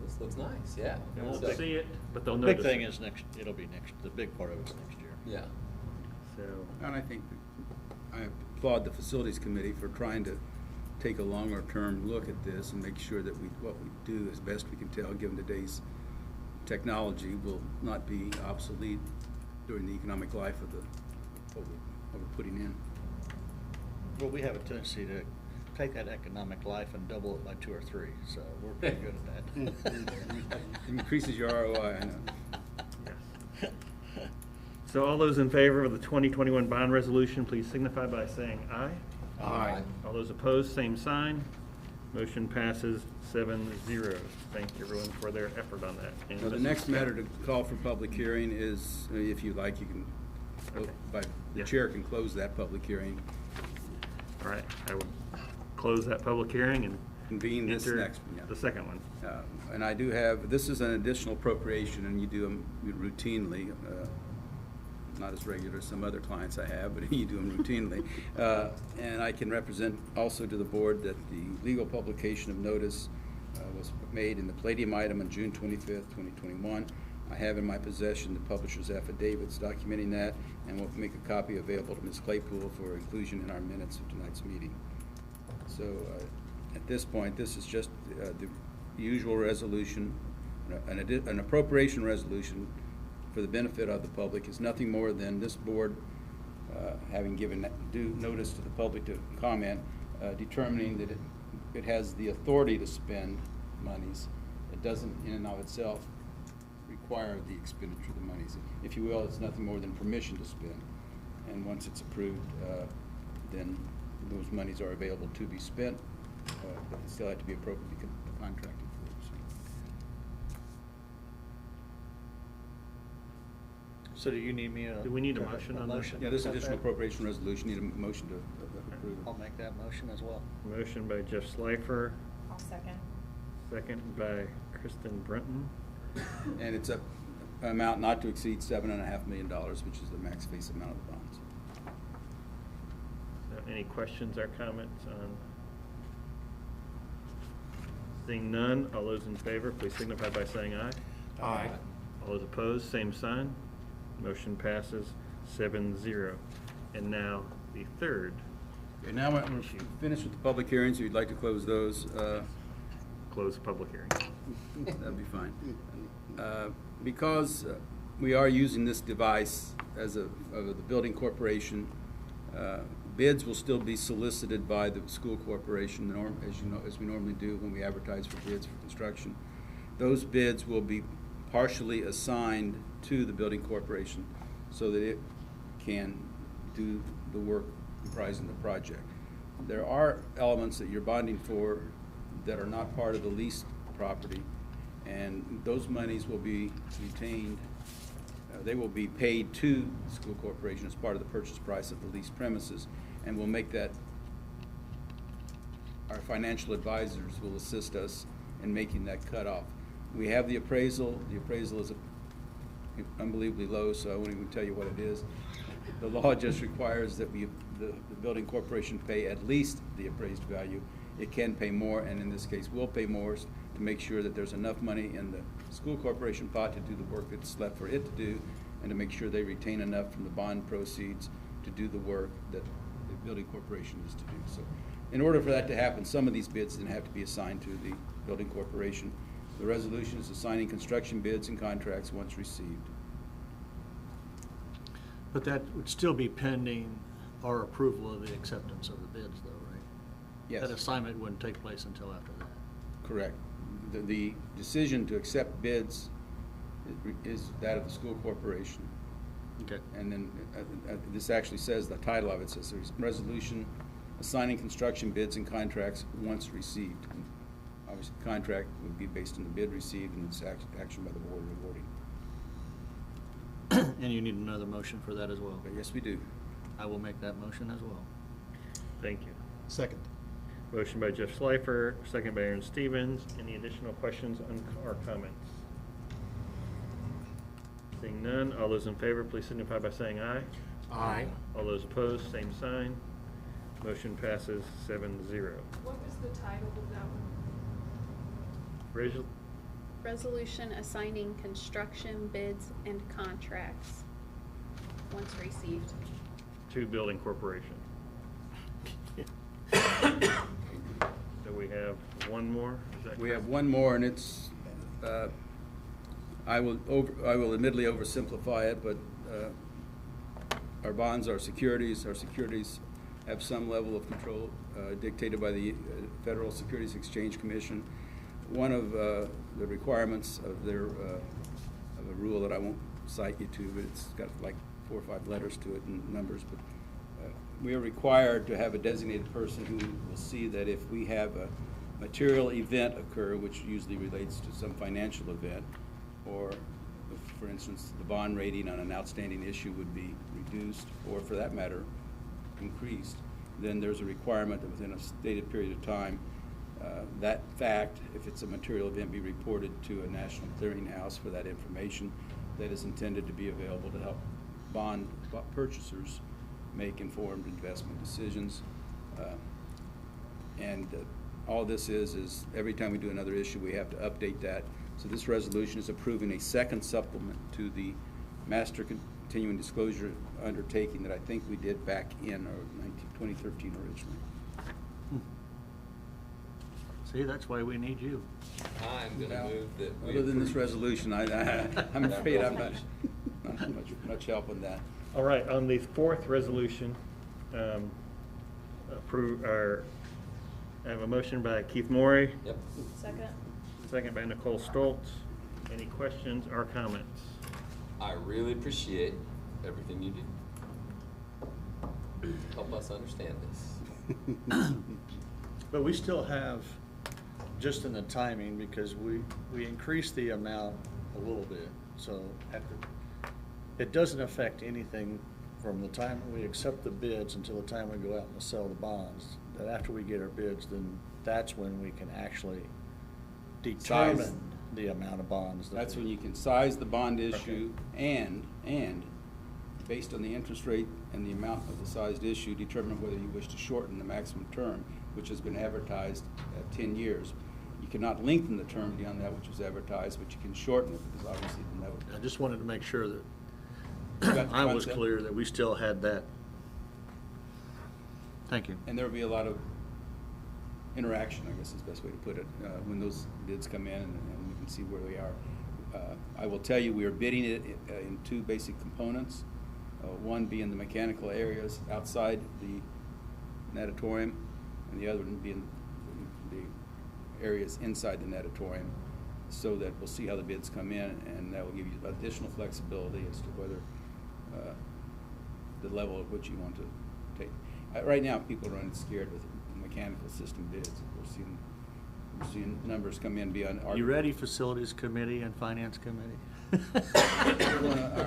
this looks nice. Yeah, they won't see it, but they'll The notice. big thing is it'll be the big part of it's next year. Yeah. So. And I think I applaud the facilities committee for trying to take a longer term look at this and make sure that what we do as best we can tell, given today's technology, will not be obsolete during the economic life of what we're putting in. Well, we have a tendency to take that economic life and double it by 2 or 3, so we're pretty good at that. It increases your ROI, I know. Yes. So all those in favor of the 2021 bond resolution, please signify by saying aye. Aye. All those opposed, same sign. Motion passes 7-0. Thank you everyone for their effort on that. And Well, the Mrs. next matter to call for public hearing is, if you like, you can, the chair can close that public hearing. All right, I will close that public hearing and convene this enter next one. Yeah. the second one. And I do have, this is an additional appropriation, and you do them routinely, not as regular as some other clients I have, but you do them routinely. And I can represent also to the board that the legal publication of notice was made in the Palladium item on June 25th, 2021. I have in my possession the publisher's affidavits documenting that, and will make a copy available to Ms. Claypool for inclusion in our minutes of tonight's meeting. So at this point, this is just the usual resolution, an appropriation resolution for the benefit of the public. Is nothing more than this board, having given due notice to the public to comment, determining that it has the authority to spend monies. It doesn't in and of itself require the expenditure of the monies. If you will, it's nothing more than permission to spend. And once it's approved, then those monies are available to be spent, but they still have to be appropriately contracted for. So do you need me Do we need a motion on that? Yeah, this additional appropriation resolution, need a motion to approve. I'll make that motion as well. Motion by Jeff Slifer, I'll second. second by Kristen Brunton. And it's a amount not to exceed $7.5 million, which is the max face amount of the bonds. Any questions or comments on? Seeing none, all those in favor, please signify by saying aye. Aye. All those opposed, same sign. Motion passes 7-0. And now the third. Okay, now we're finished with the public hearings. If you'd like to close those. Close the public hearing. That'd be fine. Because we are using this device of the building corporation, bids will still be solicited by the school corporation, as we normally do when we advertise for bids for construction. Those bids will be partially assigned to the building corporation so that it can do the work comprising the project. There are elements that you're bonding for that are not part of the leased property, and those monies will be retained. They will be paid to the school corporation as part of the purchase price of the leased premises, and we'll make that, our financial advisors will assist us in making that cutoff. We have the appraisal. The appraisal is unbelievably low, so I won't even tell you what it is. The law just requires that the building corporation pay at least the appraised value. It can pay more, and in this case will pay more to make sure that there's enough money in the school corporation pot to do the work that's left for it to do, and to make sure they retain enough from the bond proceeds to do the work that the building corporation is to do. So in order for that to happen, some of these bids then have to be assigned to the building corporation. The resolution is assigning construction bids and contracts once received. But that would still be pending our approval of the acceptance of the bids, though, right? Yes. That assignment wouldn't take place until after that. Correct. The decision to accept bids is that of the school corporation. Okay. And then this actually says, the title of it says, there's resolution assigning construction bids and contracts once received. And obviously, the contract would be based on the bid received, and it's action by the board rewarding. And you need another motion for that as well? Yes, we do. I will make that motion as well. Thank you. Second. Motion by Jeff Schleifer, second by Aaron Stevens. Any additional questions or comments? Seeing none, all those in favor, please signify by saying aye. Aye. All those opposed, same sign. Motion passes 7-0. What was the title of that one? Resolution assigning construction bids and contracts once received. To building corporation. So we have one more, is that We correct? have one more, and it's, I will admittedly oversimplify it, but our bonds are securities. Our securities have some level of control dictated by the Federal Securities Exchange Commission. One of the requirements of their of a rule that I won't cite you to, but it's got like 4 or 5 letters to it and numbers, but we are required to have a designated person who will see that if we have a material event occur, which usually relates to some financial event, or if, for instance, the bond rating on an outstanding issue would be reduced, or for that matter, increased, then there's a requirement that within a stated period of time, that fact, if it's a material event, be reported to a national clearinghouse for that information that is intended to be available to help bond purchasers make informed investment decisions. All this is every time we do another issue, we have to update that. So this resolution is approving a second supplement to the master continuing disclosure undertaking that I think we did back in 2013 originally. See, that's why we need you. I'm going to move that we Other than this approve. resolution, I'm afraid I'm not much help on that. All right, on the fourth resolution, I have a motion by Keith Morey. Yep. Second. Second by Nicole Stoltz. Any questions or comments? I really appreciate everything you do. Help us understand this. But we still have, just in the timing, because we increased the amount a little bit, so it doesn't affect anything from the time we accept the bids until the time we go out and sell the bonds. That after we get our bids, then that's when we can actually determine the amount of bonds. That's when you can size the bond issue and based on the interest rate and the amount of the sized issue, determine whether you wish to shorten the maximum term, which has been advertised at 10 years. You cannot lengthen the term beyond that which was advertised, but you can shorten it because obviously I just wanted to make sure that got I was concept? clear that we still had that. Thank you. And there will be a lot of interaction, I guess is the best way to put it, when those bids come in and we can see where we are. I will tell you, we are bidding it in two basic components. One being the mechanical areas outside the natatorium, and the other one being the areas inside the natatorium, so that we'll see how the bids come in, and that will give you additional flexibility as to whether the level at which you want to take. Right now, people are running scared with the mechanical system bids. We're seeing numbers come in beyond our. You ready, Facilities Committee and Finance Committee?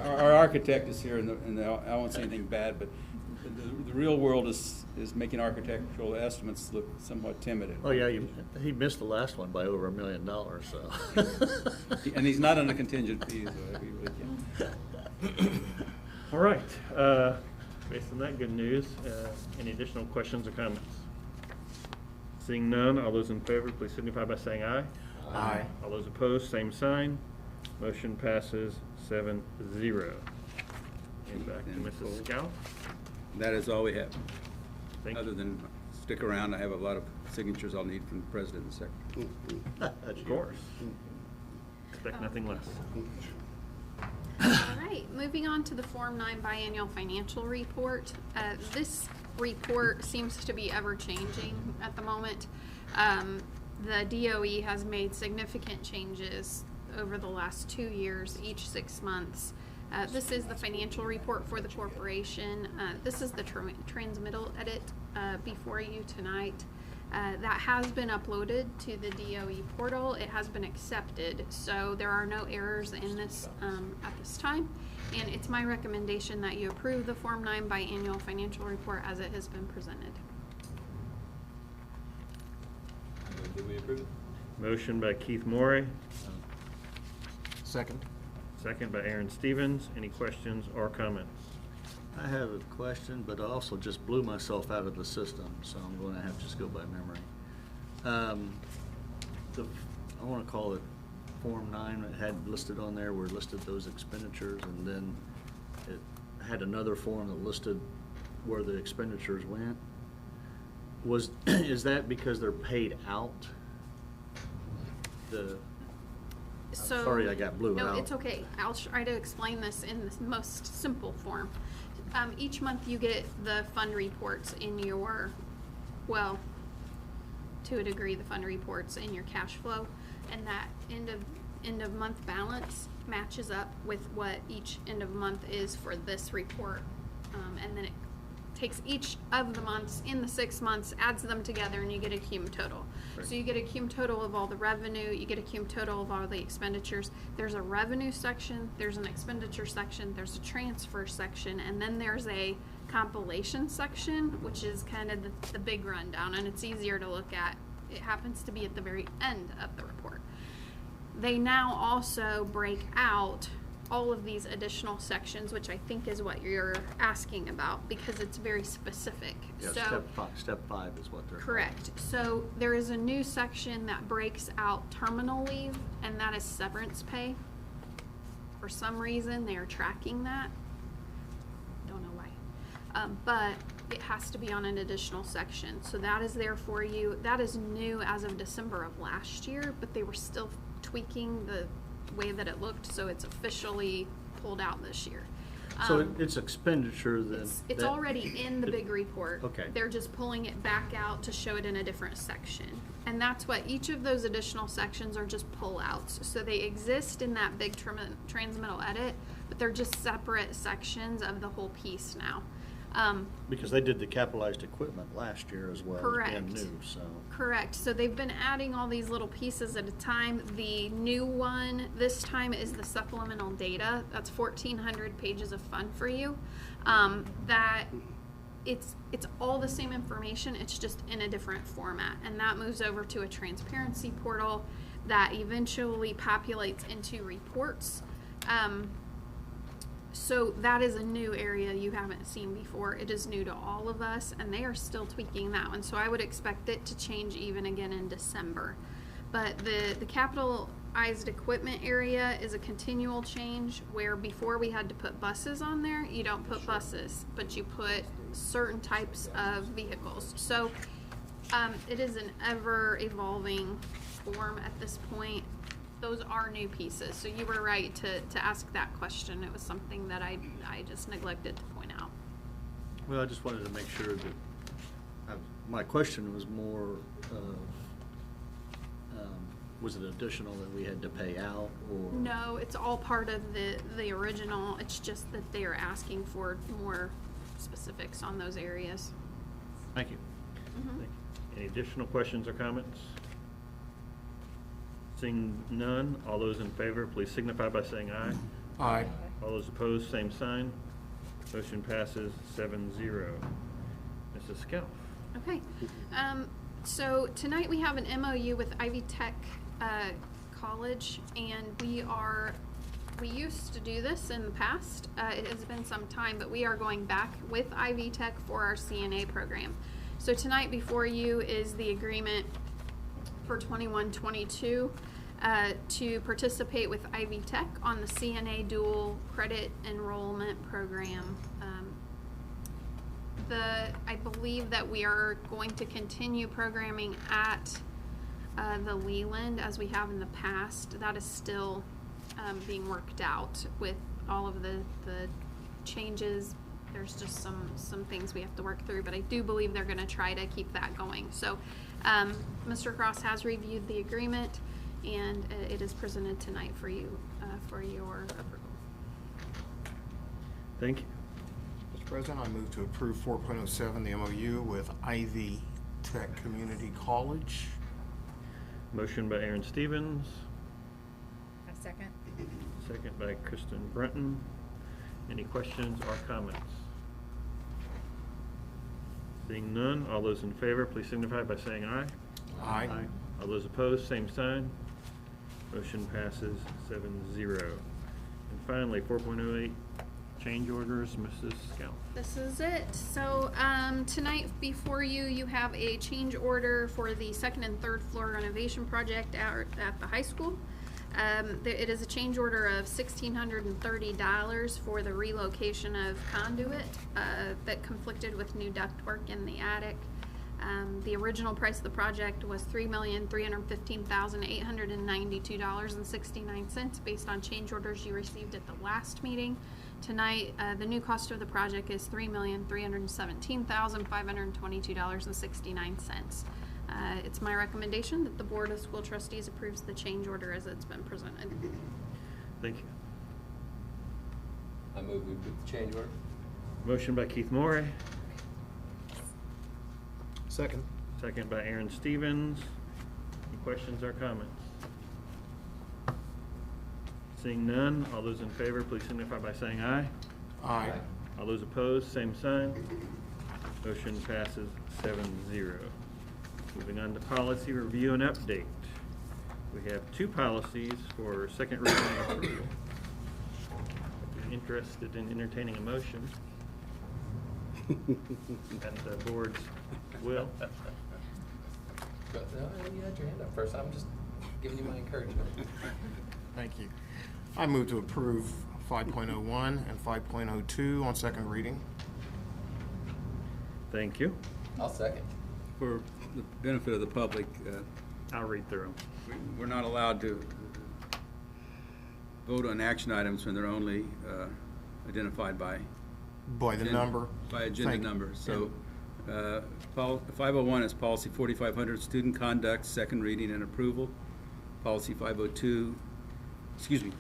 Our architect is here, and I won't say anything bad, but the real world is making architectural estimates look somewhat timid. Oh yeah, he missed the last one by over $1 million. So. And he's not on a contingent fee, so we really can't. All right. Based on that good news, any additional questions or comments? Seeing none, all those in favor, please signify by saying aye. Aye. All those opposed, same sign. Motion passes 7-0. And back to Mrs. Scout. That is all we have. Thank you. Other than stick around, I have a lot of signatures I'll need from the president and secretary. Of course. Expect nothing less. All right, moving on to the Form 9 biannual financial report. This report seems to be ever-changing at the moment. The DOE has made significant changes over the last 2 years, each 6 months. This is the financial report for the corporation. This is the transmittal edit before you tonight. That has been uploaded to the DOE portal. It has been accepted, so there are no errors in this at this time. And it's my recommendation that you approve the Form 9 biannual financial report as it has been presented. Did we approve it? Motion by Keith Morey. Second. Second by Aaron Stevens. Any questions or comments? I have a question, but I also just blew myself out of the system, so I'm going to have to just go by memory. I want to call it Form 9. It had listed on there where it listed those expenditures, and then it had another form that listed where the expenditures went. Is that because they're paid out? So, sorry I got blew out. No, it's okay. I'll try to explain this in the most simple form. Each month you get the fund reports in your, well, to a degree, the fund reports in your cash flow, and that end of month balance matches up with what each end of month is for this report, and then it takes each of the months in the 6 months, adds them together, and you get a cum total. Right. So you get a cum total of all the revenue, you get a cum total of all the expenditures. There's a revenue section, there's an expenditure section, there's a transfer section, and then there's a compilation section, which is kind of the big rundown, and it's easier to look at. It happens to be at the very end of the report. They now also break out all of these additional sections, which I think is what you're asking about, because it's very specific. Yeah, so step five is what they're correct. called. So there is a new section that breaks out terminal leave, and that is severance pay. For some reason, they are tracking that. Don't know why. But it has to be on an additional section. So that is there for you. That is new as of December of last year, but they were still tweaking the way that it looked, so it's officially pulled out this year. So it's expenditure then? It's already in the big report. Okay. They're just pulling it back out to show it in a different section. And that's what each of those additional sections are, just pull-outs. So they exist in that big transmittal edit, but they're just separate sections of the whole piece now. Because they did the capitalized equipment last year as well. Correct. As being new, so. Correct. So they've been adding all these little pieces at a time. The new one this time is the supplemental data. That's 1,400 pages of fun for you. That it's all the same information, it's just in a different format, and that moves over to a transparency portal that eventually populates into reports. So that is a new area you haven't seen before. It is new to all of us, and they are still tweaking that one. So I would expect it to change even again in December. But the capitalized equipment area is a continual change, where before we had to put buses on there. You don't put buses, but you put certain types of vehicles. So it is an ever evolving form at this point. Those are new pieces. So you were right to ask that question. It was something that I just neglected to point out. Well, I just wanted to make sure that, my question was more of, was it additional that we had to pay out, or? No, it's all part of the original. It's just that they are asking for more specifics on those areas. Thank you. Mhm. Thank you. Any additional questions or comments? Seeing none, all those in favor, please signify by saying aye. Aye. All those opposed, same sign. Motion passes 7-0. Mrs. Scout. Okay. So tonight we have an MOU with Ivy Tech College, and we used to do this in the past. It has been some time, but we are going back with Ivy Tech for our CNA program. So tonight before you is the agreement for 21-22 to participate with Ivy Tech on the CNA dual credit enrollment program. I believe that we are going to continue programming at the Leland as we have in the past. That is still being worked out with all of the changes. There's just some things we have to work through, but I do believe they're going to try to keep that going. So Mr. Cross has reviewed the agreement, and it is presented tonight for you for your approval. Thank you. Mr. President, I move to approve 4.07, the MOU with Ivy Tech Community College. Motion by Aaron Stevens, A second. second by Kristen Brunton. Any questions or comments? Seeing none, all those in favor, please signify by saying aye. Aye. All those opposed, same sign. Motion passes 7-0. And finally, 4.08, change orders, Mrs. Scout. This is it. So tonight before you have a change order for the second and third floor renovation project at the high school. It is a change order of $1,630 for the relocation of conduit that conflicted with new ductwork in the attic. The original price of the project was $3,315,892.69 based on change orders you received at the last meeting. Tonight, the new cost of the project is $3,317,522.69. It's my recommendation that the Board of School Trustees approves the change order as it's been presented. Thank you. I move we approve the change order. Motion by Keith Morey, Second. second by Aaron Stevens. Any questions or comments? Seeing none, all those in favor, please signify by saying aye. Aye. All those opposed, same sign. Motion passes 7-0. Moving on to policy review and update. We have two policies for second reading and approval. If you're interested in entertaining a motion at the board's will. But, no, you had your hand up first. I'm just giving you my encouragement. Thank you. I move to approve 5.01 and 5.02 on second reading. Thank you. I'll second. For the benefit of the public, I'll read through them. we're not allowed to vote on action items when they're only identified by By the number. By agenda Thank you. number. So 501 is policy 4500, student conduct, second reading and approval. Policy 502,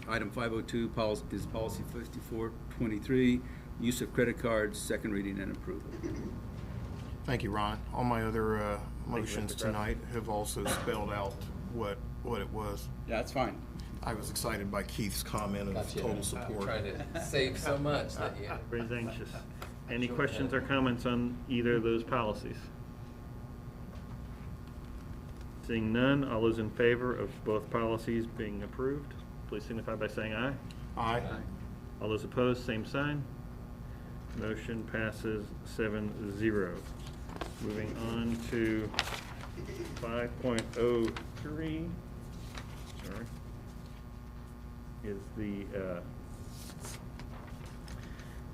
item 502 is policy 5423, use of credit cards, second reading and approval. Thank you, Ron. All my other motions Mr. Kraft. tonight have also spelled out what it was. Yeah, that's fine. I was excited by Keith's comment of Gotcha. total I'm support. trying to save so much that you. Everybody's anxious. Any questions or comments on either of those policies? Seeing none, all those in favor of both policies being approved, please signify by saying aye. Aye. All those opposed, same sign. Motion passes 7-0. Moving on to 5.03, sorry, is the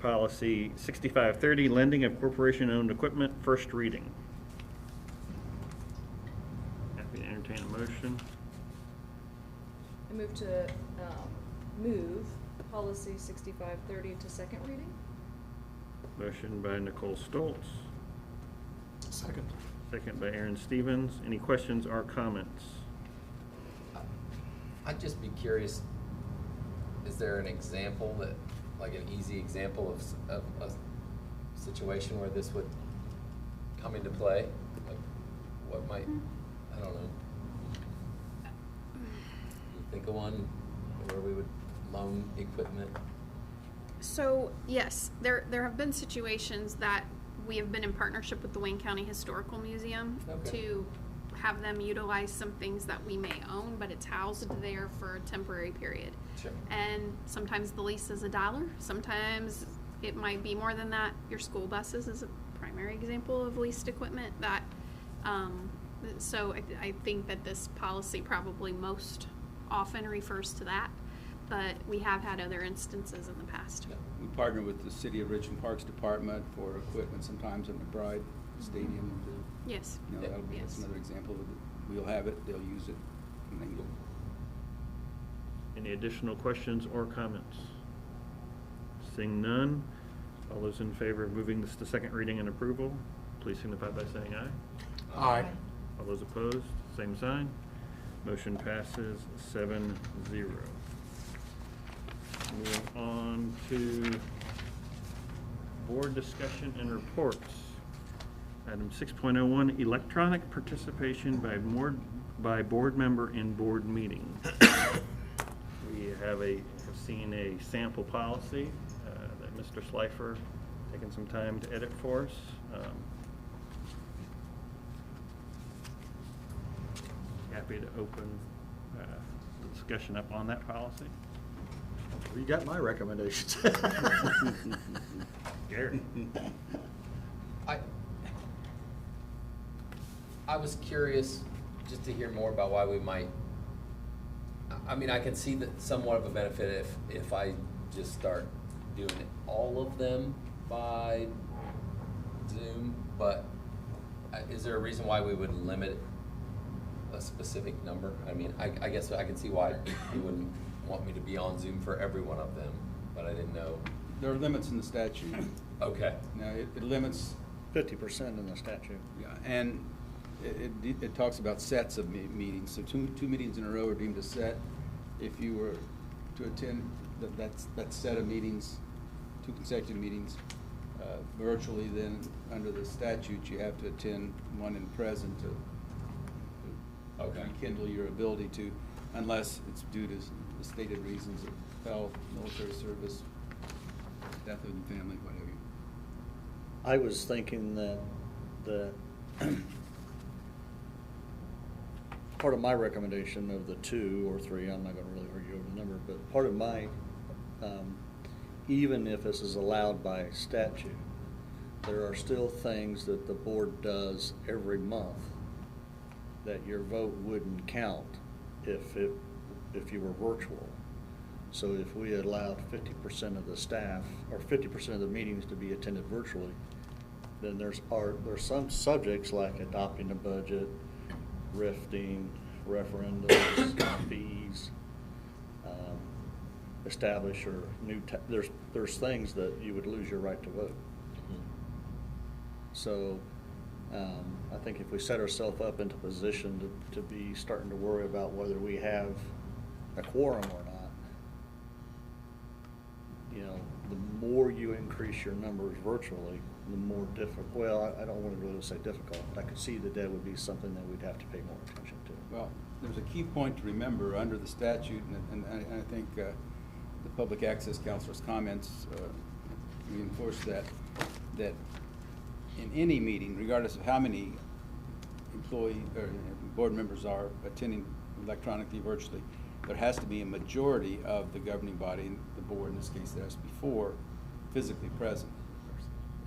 policy 6530, lending of corporation-owned equipment, first reading. Happy to entertain a motion. I move to move policy 6530 to second reading. Motion by Nicole Stoltz. Second. Second by Aaron Stevens. Any questions or comments? I'd just be curious, is there an example that, like an easy example of a situation where this would come into play? Like, what might, I don't know. You think of one where we would loan equipment? So yes, there have been situations that we have been in partnership with the Wayne County Historical Museum to have them utilize some things that we may own, but it's housed there for a temporary period. Sure. And sometimes the lease is $1, sometimes it might be more than that. Your school buses is a primary example of leased equipment that, so I think that this policy probably most often refers to that, but we have had other instances in the past. We partner with the City of Richmond Parks Department for equipment sometimes in McBride Stadium. Yes. You know, that'll be, that's another example of it. We'll have it, they'll use it, and then go. Any additional questions or comments? Seeing none, all those in favor of moving this to second reading and approval, please signify by saying aye. Aye. All those opposed, same sign. Motion passes 7-0. Move on to board discussion and reports. Item 6.01, electronic participation by board member in board meeting. We have seen a sample policy that Mr. Slifer taken some time to edit for us. Happy to open the discussion up on that policy. You got my recommendations. Gary. I was curious just to hear more about why we might, I mean, I can see that somewhat of a benefit if I just start doing all of them by Zoom, but is there a reason why we would limit a specific number? I mean, I guess I can see why you wouldn't want me to be on Zoom for every one of them, but I didn't know. There are limits in the statute. Okay. Now, it limits 50% in the statute. Yeah, and it talks about sets of meetings. So two meetings in a row are deemed a set. If you were to attend that set of meetings, 2 consecutive meetings, virtually, then under the statute you have to attend one in present to rekindle your ability to, unless it's due to the stated reasons of health, military service, death of the family, whatever. I was thinking that part of my recommendation of the 2 or 3, I'm not going to really argue over the number, but part of my, even if this is allowed by statute, there are still things that the board does every month that your vote wouldn't count if you were virtual. So if we allowed 50% of the staff or 50% of the meetings to be attended virtually, then there's some subjects like adopting a budget, rifting, referendums, fees, establish or new. There's things that you would lose your right to vote. So I think if we set ourselves up into position to be starting to worry about whether we have a quorum or not, you know, the more you increase your numbers virtually, the more difficult. Well, I don't want to really say difficult, but I could see that would be something that we'd have to pay more attention to. Well, there's a key point to remember under the statute, and I think the Public Access Counselor's comments reinforce that that in any meeting, regardless of how many employee or board members are attending electronically, virtually, there has to be a majority of the governing body, the board in this case, that has to be 4 physically present.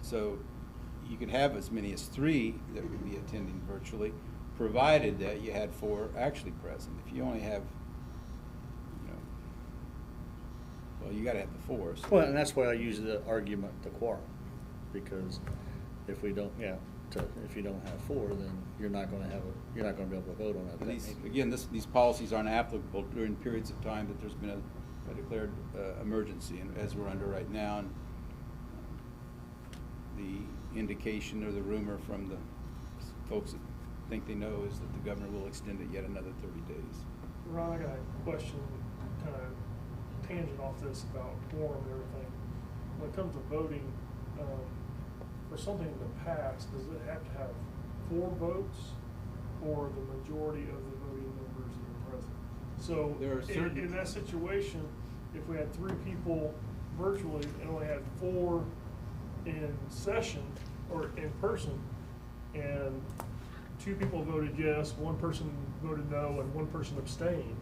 So you could have as many as 3 that would be attending virtually, provided that you had 4 actually present. If you only have, well, you gotta have the 4. So. Well, and that's why I use the argument, the quorum, because if we don't, if you don't have 4, then you're not gonna be able to vote on it. Again, these policies aren't applicable during periods of time that there's been a declared emergency, and as we're under right now, and the indication or the rumor from the folks that think they know is that the governor will extend it yet another 30 days. Ron, I got a question, kind of tangent off this about quorum and everything. When it comes to voting, for something to pass, does it have to have 4 votes or the majority of the voting members that are present? So there are certain in that situation, if we had 3 people virtually and only had 4 in session or in person, and 2 people voted yes, 1 person voted no, and 1 person abstained,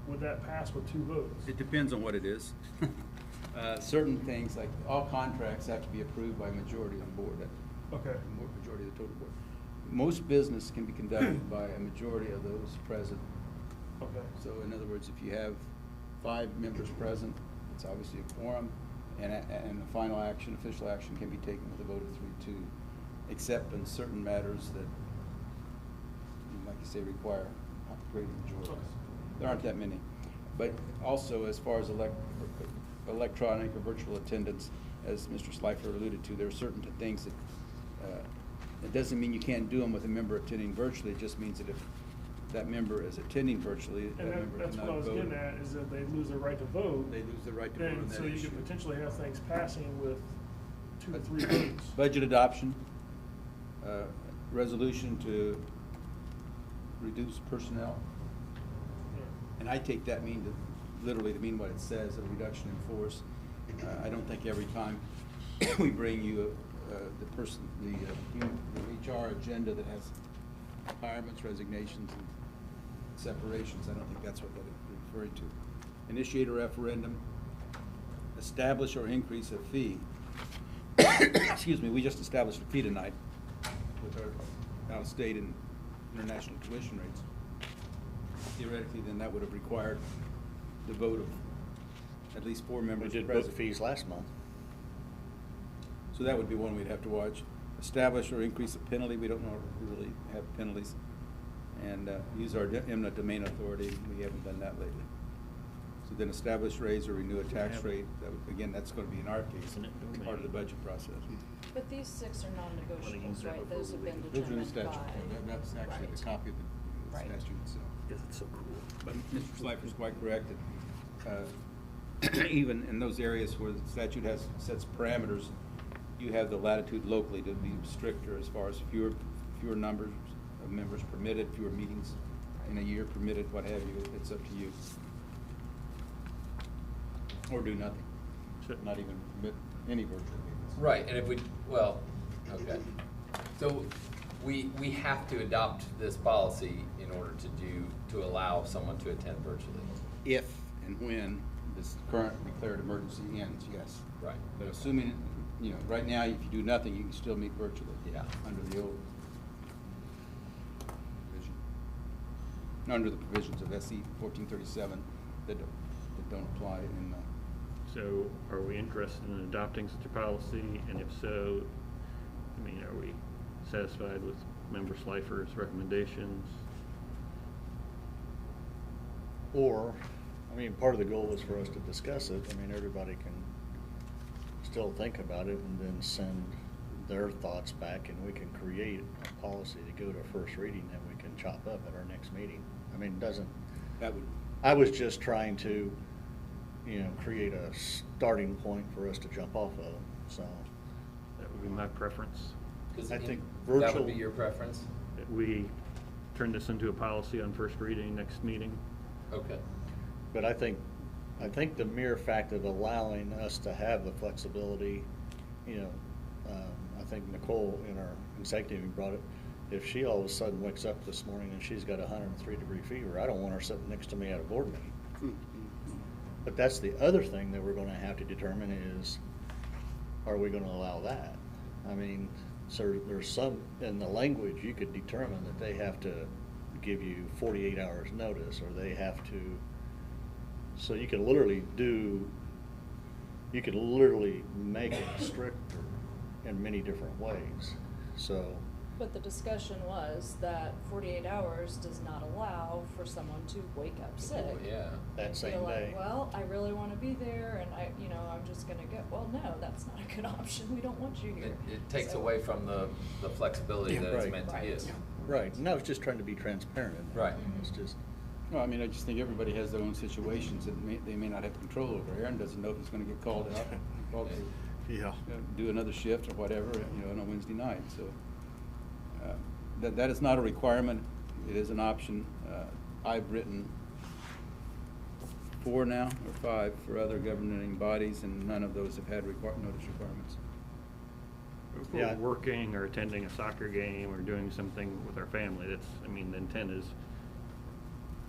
would that pass with 2 votes? It depends on what it is. Certain things, like all contracts, have to be approved by a majority on board. Okay. Majority of the total board. Most business can be conducted by a majority of those present. Okay. So in other words, if you have 5 members present, it's obviously a quorum, and the final action, official action, can be taken with a vote of 3-2, except in certain matters that, like you say, require greater majorities. Okay. There aren't that many. But also, as far as electronic or virtual attendance, as Mr. Slifer alluded to, there are certain things that, it doesn't mean you can't do them with a member attending virtually. It just means that if that member is attending virtually, And that member that's cannot what I was vote. getting at, is that they lose their right to vote. They lose their right to vote on And that so you issue. could potentially have things passing with 2 to 3 votes. Budget adoption, resolution to reduce personnel. And I take that literally to mean what it says, a reduction in force. I don't think every time we bring you the HR agenda that has retirements, resignations, and separations, I don't think that's what that is referring to. Initiate a referendum, establish or increase a fee. Excuse me, we just established a fee tonight with our out-of-state and international tuition rates. Theoretically, then that would have required the vote of at least 4 members We did present. book fees last month. So that would be one we'd have to watch. Establish or increase a penalty. We don't know if we really have penalties. And use our eminent domain authority. We haven't done that lately. So then establish, raise, or renew a tax rate. Again, that's going to be in our case part of the budget process. But these 6 are non-negotiables, right? Those have been Those are in the determined statute. by. That's actually the copy of the Right. statute itself. Because it's so cool. But Mr. Slifer's quite correct that even in those areas where the statute sets parameters, you have the latitude locally to be stricter as far as fewer numbers of members permitted, fewer meetings in a year permitted, what have you. It's up to you. Or do nothing. Should not even permit any virtual meetings. Right, and if okay. So we have to adopt this policy in order to allow someone to attend virtually. If and when this current declared emergency ends, yes. Right. But assuming, right now, if you do nothing, you can still meet virtually. Yeah. Under the old provision. Under the provisions of SC 1437 that don't apply in. So are we interested in adopting such a policy? And if so, are we satisfied with Member Slifer's recommendations? Or, part of the goal is for us to discuss it. Everybody can still think about it and then send their thoughts back, and we can create a policy to go to first reading that we can chop up at our next meeting. I was just trying to, create a starting point for us to jump off of, so. That would be my preference. I think That would be your preference? That we turn this into a policy on first reading next meeting. Okay. But I think the mere fact of allowing us to have the flexibility you know, I think Nicole in our executive brought it, if she all of a sudden wakes up this morning and she's got a 103-degree fever, I don't want her sitting next to me at a board meeting. But that's the other thing that we're gonna have to determine is, are we gonna allow that? I mean, so there's some, in the language, you could determine that they have to give you 48 hours notice, or they have to, so you can literally make it stricter in many different ways, so. But the discussion was that 48 hours does not allow for someone to wake up sick. Yeah. That same They're like, day. well, I really want to be there, and I'm just gonna go. Well, no, that's not a good option. We don't want you here. It takes So- away from the flexibility that it's meant to give. Right, and I was just trying to be transparent in that. Right. It's just. Well, I mean, I just think everybody has their own situations that they may not have control over. Aaron doesn't know if he's gonna get called out, called to, Yeah. do another shift or whatever, on a Wednesday night, so. That is not a requirement, it is an option. I've written 4 now, or 5, for other governing bodies, and none of those have had notice requirements. If we're working or attending a soccer game or doing something with our family, that's, I mean, the intent is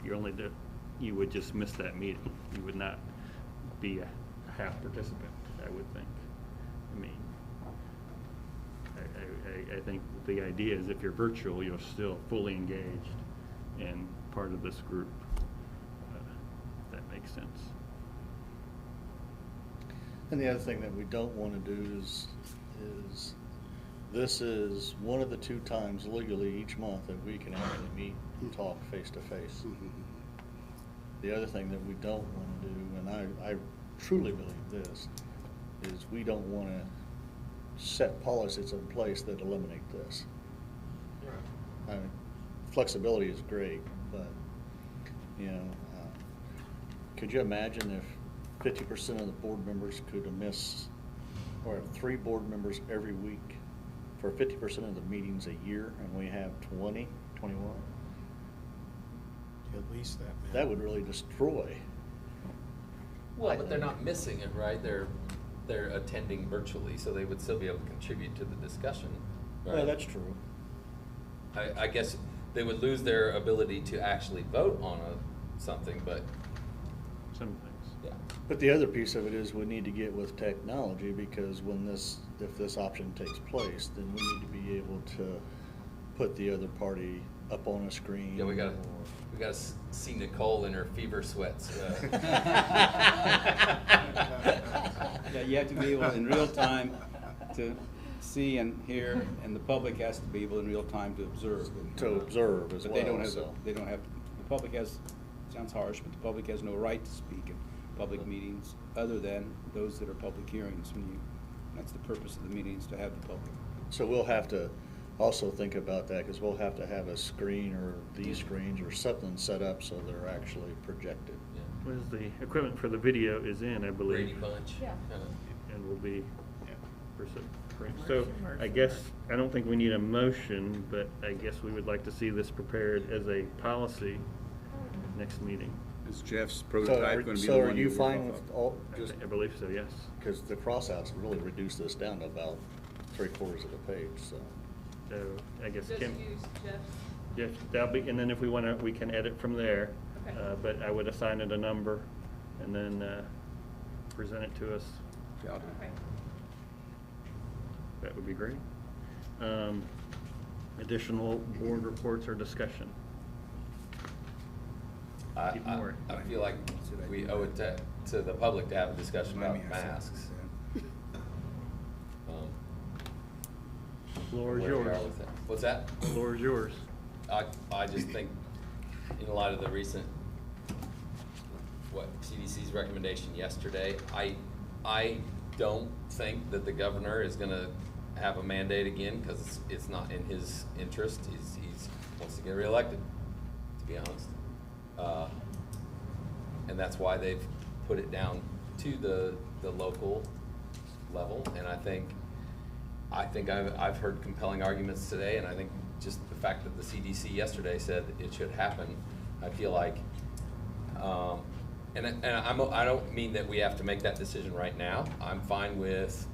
you would just miss that meeting. You would not be a half participant, I would think. I mean, I think the idea is if you're virtual, you're still fully engaged and part of this group. If that makes sense. And the other thing that we don't want to do is this is one of the 2 times legally each month that we can actually meet and talk face to face. The other thing that we don't want to do, and I truly believe this, is we don't want to set policies in place that eliminate this. I mean, flexibility is great, but, could you imagine if 50% of the board members could miss, or have 3 board members every week for 50% of the meetings a year, and we have 20, 21? At least that many. That would really destroy. Well, but they're not missing it, right? They're attending virtually, so they would still be able to contribute to the discussion. Right? Well, that's true. I guess they would lose their ability to actually vote on something, but. Some things. Yeah. But the other piece of it is we need to get with technology, because if this option takes place, then we need to be able to put the other party up on a screen. Yeah, we gotta see Nicole in her fever sweats. Yeah, you have to be able in real time to see and hear, and the public has to be able in real time to observe. To observe as But well. they don't have, so. the public has, sounds harsh, but the public has no right to speak in public meetings other than those that are public hearings. That's the purpose of the meetings, to have the public. So we'll have to also think about that, because we'll have to have a screen or these screens or something set up so they're actually projected. What is the equipment for the video is in, I believe. Brady Bunch. Yeah. And will be, so I guess, I don't think we need a motion, but I guess we would like to see this prepared as a policy next meeting. Is Jeff's prototype going to be the one? So are you fine with all? I believe so, yes. Because the crossouts really reduce this down to about 3/4 of the page, so. So I guess Just Kim. use Jeff's. Yes, that'll be, and then if we want to, we can edit from there. Okay. But I would assign it a number and then present it to us. Yeah, I'll do it. Okay. That would be great. Additional board reports or discussion? I feel like we owe it to the public to have a discussion about masks. Floor is Where we yours. are with that. What's that? Floor is yours. I just think, in light of the recent, CDC's recommendation yesterday, I don't think that the governor is gonna have a mandate again, because it's not in his interest. He's wants to get reelected, to be honest. And that's why they've put it down to the local level, and I think I've heard compelling arguments today, and I think just the fact that the CDC yesterday said it should happen, I feel like, and I don't mean that we have to make that decision right now. I'm fine with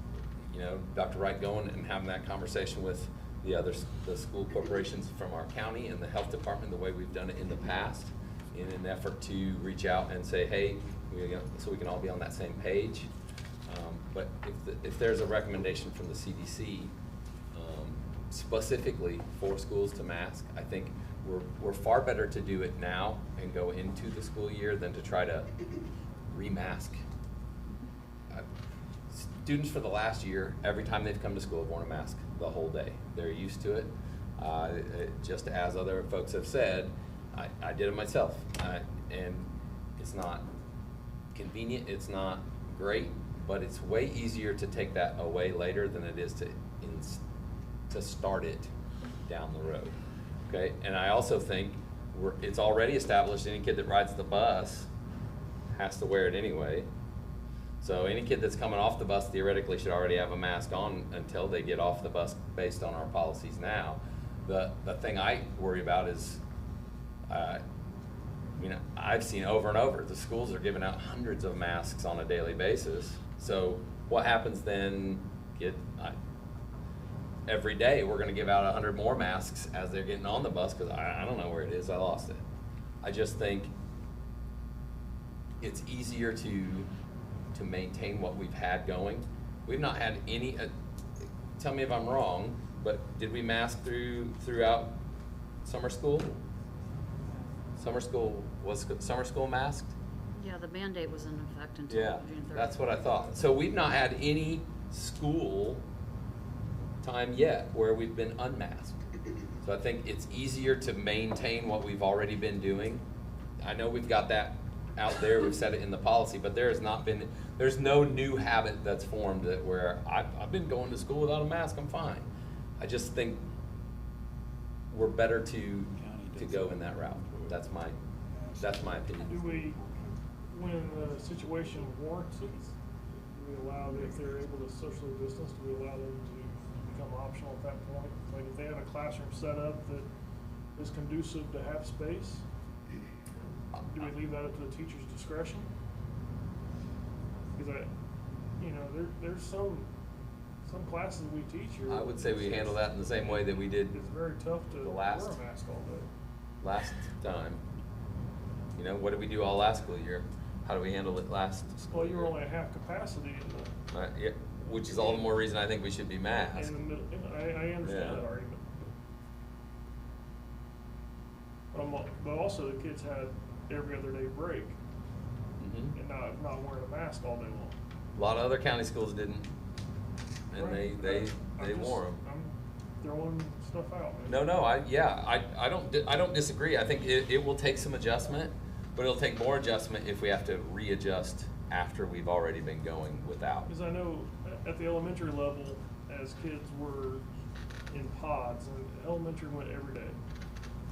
you know, Dr. Wright going and having that conversation with the school corporations from our county and the health department, the way we've done it in the past, in an effort to reach out and say, hey, so we can all be on that same page. But if there's a recommendation from the CDC specifically for schools to mask, I think we're far better to do it now and go into the school year than to try to remask. Students for the last year, every time they've come to school, have worn a mask the whole day. They're used to it. Just as other folks have said, I did it myself. And it's not convenient, it's not great, but it's way easier to take that away later than it is to start it down the road. Okay, and I also think it's already established any kid that rides the bus has to wear it anyway. So any kid that's coming off the bus theoretically should already have a mask on until they get off the bus based on our policies now. The thing I worry about is, I've seen over and over, the schools are giving out hundreds of masks on a daily basis. So what happens then? Every day we're going to give out 100 more masks as they're getting on the bus because I don't know where it is. I lost it. I just think it's easier to maintain what we've had going. We've not had any, tell me if I'm wrong, but did we mask throughout summer school? Was summer school masked? Yeah, the mandate was in effect until June 30th. That's what I thought. So we've not had any school time yet where we've been unmasked. So I think it's easier to maintain what we've already been doing. I know we've got that out there, we've said it in the policy, but there's no new habit that's formed where I've been going to school without a mask, I'm fine. I just think we're better to go in that route. That's my opinion. Do we, when the situation warrants it, do we allow, if they're able to socially distance, do we allow them to become optional at that point? Like if they have a classroom set up that is conducive to have space, do we leave that up to the teacher's discretion? Because there's some classes we teach. I would say we handle that in the same way that we did. It's very tough to wear a mask all day. Last time. What did we do all last school year? How do we handle it last school year? Well, you were only at half capacity in the. Yeah, which is all the more reason I think we should be masked. In the middle, I understand that argument. But also the kids had every other day break, and not wearing a mask all day long. A lot of other county schools didn't, and right. they wore them. I'm throwing stuff out, man. No, I don't disagree. I think it will take some adjustment, but it'll take more adjustment if we have to readjust after we've already been going without. Because I know at the elementary level, as kids were in pods, and elementary went every day.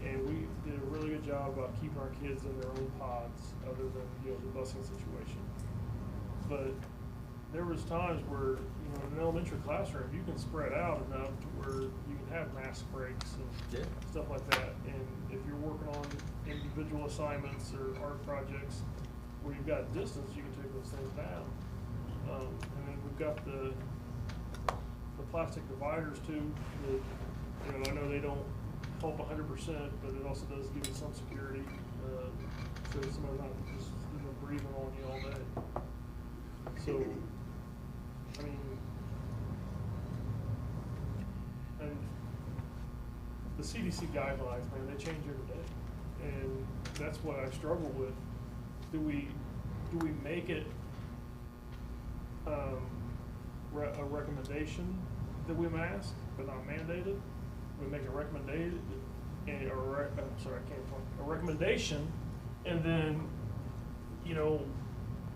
And we did a really good job about keeping our kids in their own pods, other than the busing situation. But there was times where in an elementary classroom you can spread out enough to where you can have mask breaks and stuff like that. And if you're working on individual assignments or art projects where you've got distance, you can take those things down. And then we've got the plastic dividers too. That, I know they don't help 100%, but it also does give you some security, so somebody's not just breathing on you all day. So, I mean, and the CDC guidelines, man, they change every day, and that's what I struggle with. Do we make it a recommendation that we mask, but not mandated? We make a recommendation, a recommendation, and then,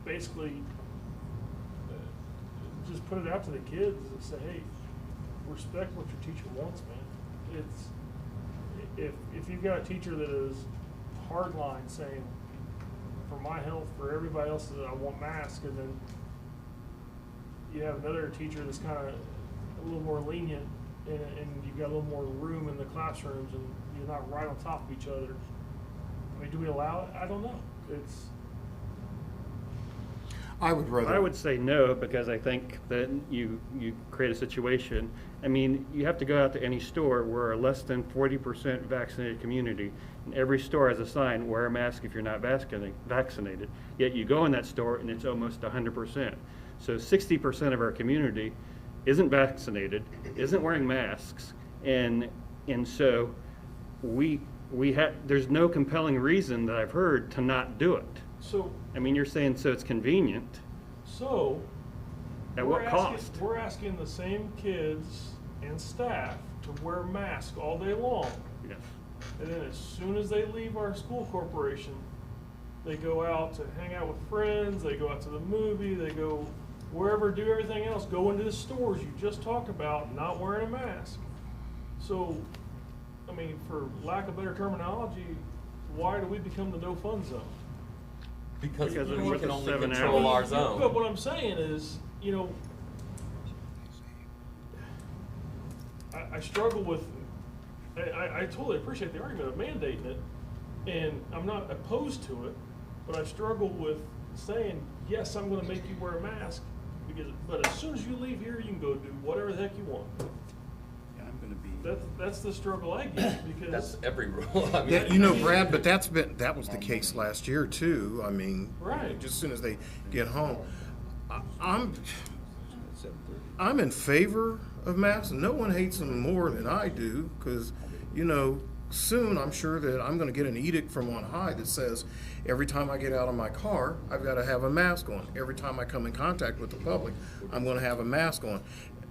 basically just put it out to the kids and say, hey, respect what your teacher wants, man. If you've got a teacher that is hardline saying, for my health, for everybody else, that I want masks, and then you have another teacher that's kind of a little more lenient, and you've got a little more room in the classrooms, and you're not right on top of each other. I mean, do we allow it? I don't know. I would rather. I would say no, because I think that you create a situation. I mean, you have to go out to any store where a less than 40% vaccinated community, and every store has a sign, wear a mask if you're not vaccinated. Yet you go in that store and it's almost 100%. So 60% of our community isn't vaccinated, isn't wearing masks, and so there's no compelling reason that I've heard to not do it. So, I mean, you're saying so it's convenient. So, At what cost? We're asking the same kids and staff to wear masks all day long. Yes. And then as soon as they leave our school corporation, they go out to hang out with friends, they go out to the movie, they go wherever, do everything else, go into the stores you just talked about, not wearing a mask. So, I mean, for lack of better terminology, why do we become the no-fun zone? Because we with can the only 7 control hours. our zone. But what I'm saying is, you know, I struggle with, I totally appreciate the argument of mandating it, and I'm not opposed to it, but I struggle with saying, yes, I'm gonna make you wear a mask, but as soon as you leave here, you can go do whatever the heck you want. I'm gonna be. That's the struggle I get, because. That's every rule. I mean, Yeah, you know, Brad, but that was the case last year too. I mean, Right. just as soon as they get home, I'm in favor of masks. No one hates them more than I do, because, you know, soon I'm sure that I'm going to get an edict from on high that says every time I get out of my car, I've got to have a mask on. Every time I come in contact with the public, I'm going to have a mask on.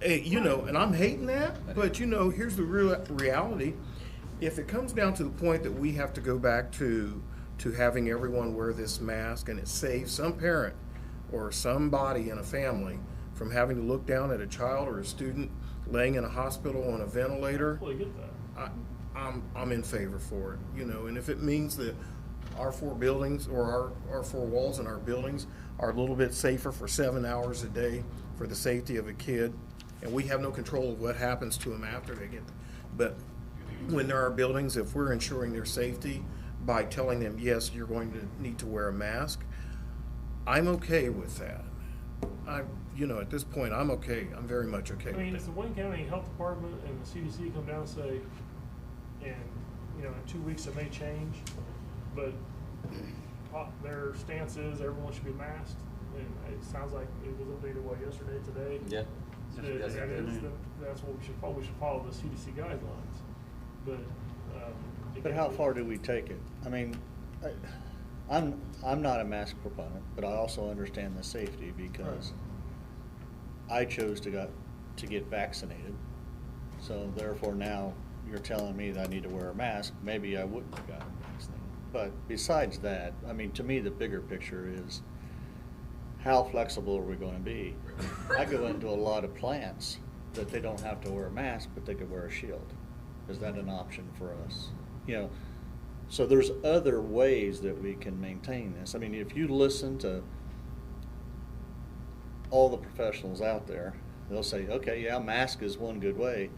Hey, you know, and I'm hating that, but you know, here's the real reality. If it comes down to the point that we have to go back to having everyone wear this mask, and it saves some parent or somebody in a family from having to look down at a child or a student laying in a hospital on a ventilator, I get that. I'm in favor for it, you know. And if it means that our 4 buildings or our 4 walls in our buildings are a little bit safer for 7 hours a day for the safety of a kid, and we have no control of what happens to them after they get, but when there are buildings, if we're ensuring their safety by telling them, yes, you're going to need to wear a mask, I'm okay with that. You know, at this point, I'm okay. I'm very much okay I mean, with if that. the Wayne County Health Department and the CDC come down and say, and, you know, in 2 weeks it may change, but their stance is everyone should be masked, and it sounds like it was updated, yesterday, today? Yeah. That's what we should follow the CDC guidelines, but. But how far do we take it? I mean, I'm not a mask proponent, but I also understand the safety, because I chose to get vaccinated. So therefore now you're telling me that I need to wear a mask. Maybe I wouldn't have gotten vaccinated. But besides that, I mean, to me, the bigger picture is how flexible are we going to be? I go into a lot of plants that they don't have to wear a mask, but they could wear a shield. Is that an option for us? You know, so there's other ways that we can maintain this. I mean, if you listen to all the professionals out there, they'll say, okay, yeah, mask is one good way,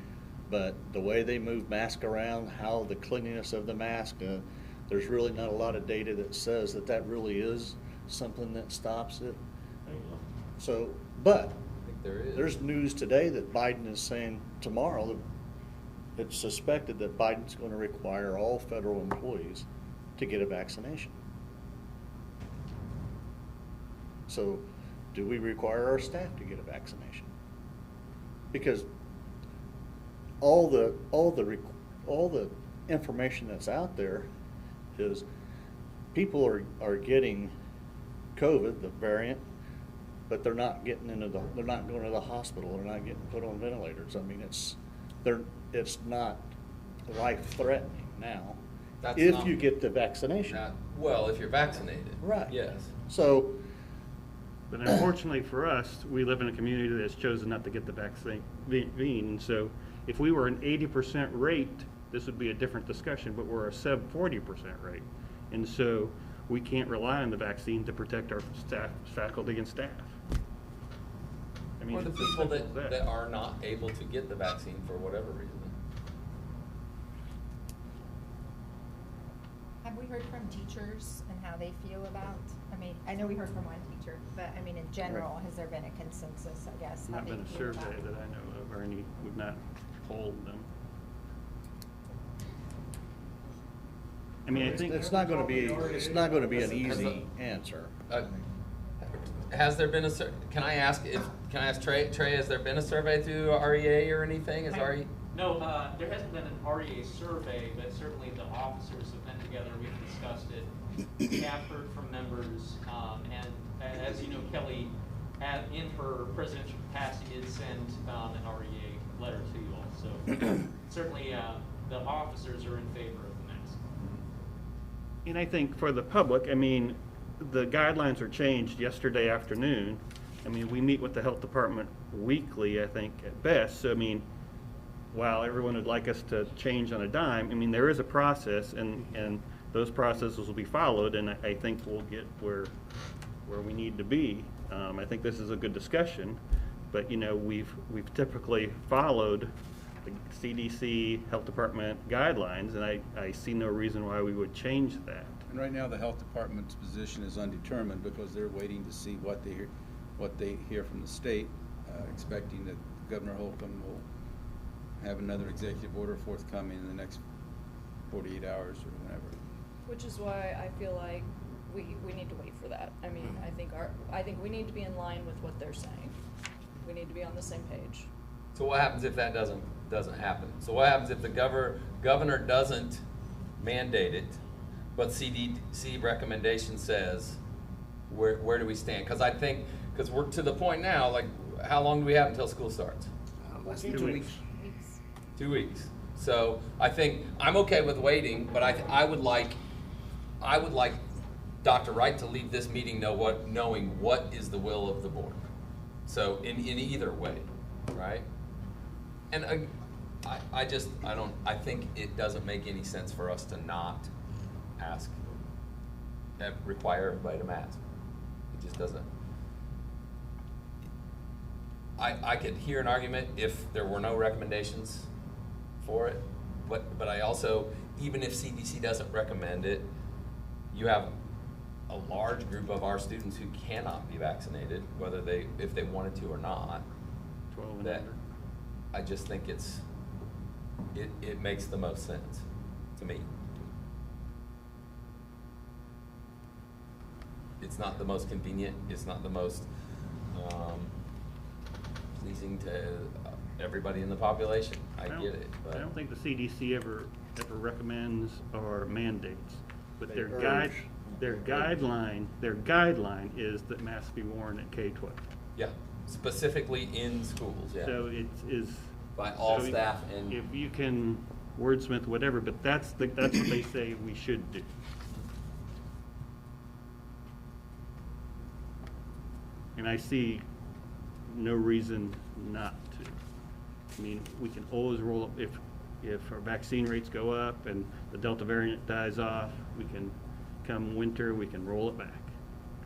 but the way they move mask around, how the cleanliness of the mask, there's really not a lot of data that says that really is something that stops it. So, but there's news today that Biden is saying tomorrow that it's suspected that Biden's going to require all federal employees to get a vaccination. So, do we require our staff to get a vaccination? Because all the information that's out there is people are getting COVID, the variant, but they're not getting they're not going to the hospital, they're not getting put on ventilators. I mean, it's not life-threatening now. If you get the vaccination. Well, if you're vaccinated. Right. Yes. So. But unfortunately for us, we live in a community that's chosen not to get the vaccine. And so if we were an 80% rate, this would be a different discussion, but we're a sub 40% rate. And so we can't rely on the vaccine to protect our staff, faculty, and staff. I mean, Or the it's as people simple as that are not able to get the vaccine for whatever reason. I'm Have we heard from teachers and how they feel about, I mean, I know we heard from one teacher, but I mean, in general, has there been a consensus, I guess? how Not they been a feel survey about it? that I know of, or any, we've not polled them. I mean, I think. It's not gonna be an easy answer. Has there been a can I ask Trey, has there been a survey through REA or anything? No, there hasn't been an REA survey, but certainly the officers have been together, we've discussed it. We have heard from members, and as you know, Kelly, in her presidential capacity, did send an REA letter to you all. So certainly the officers are in favor of the mask. And I think for the public, I mean, the guidelines are changed yesterday afternoon. I mean, we meet with the health department weekly, I think, at best. So, I mean, while everyone would like us to change on a dime, I mean, there is a process, and those processes will be followed, and I think we'll get where we need to be. I think this is a good discussion, but, you know, we've typically followed the CDC, health department guidelines, and I see no reason why we would change that. And right now, the health department's position is undetermined because they're waiting to see what they hear from the state, expecting that Governor Holcomb will have another executive order forthcoming in the next 48 hours or whenever. Which is why I feel like we need to wait for that. I mean, I think we need to be in line with what they're saying. We need to be on the same page. So what happens if that doesn't happen? So what happens if the governor doesn't mandate it, but CDC recommendation says, where do we stand? Because we're to the point now, like, how long do we have until school starts? Less than 2 weeks. 2 weeks. So I think I'm okay with waiting, but I would like Dr. Wright to leave this meeting knowing what is the will of the board. So in either way, right? And I think it doesn't make any sense for us to not require everybody to mask. It just doesn't. I could hear an argument if there were no recommendations for it, but I also, even if CDC doesn't recommend it, you have a large group of our students who cannot be vaccinated, whether if they wanted to or not. 12 and under. I just think it makes the most sense to me. It's not the most convenient. It's not the most pleasing to everybody in the population. I get it. But I don't think the CDC ever recommends or mandates, but They their guideline is that masks be worn at K-12. Yeah, specifically in schools. Yeah. So it is by all staff and. If you can wordsmith whatever, but that's what they say we should do. And I see no reason not to. I mean, we can always roll up, if our vaccine rates go up and the Delta variant dies off, we can, come winter, we can roll it back.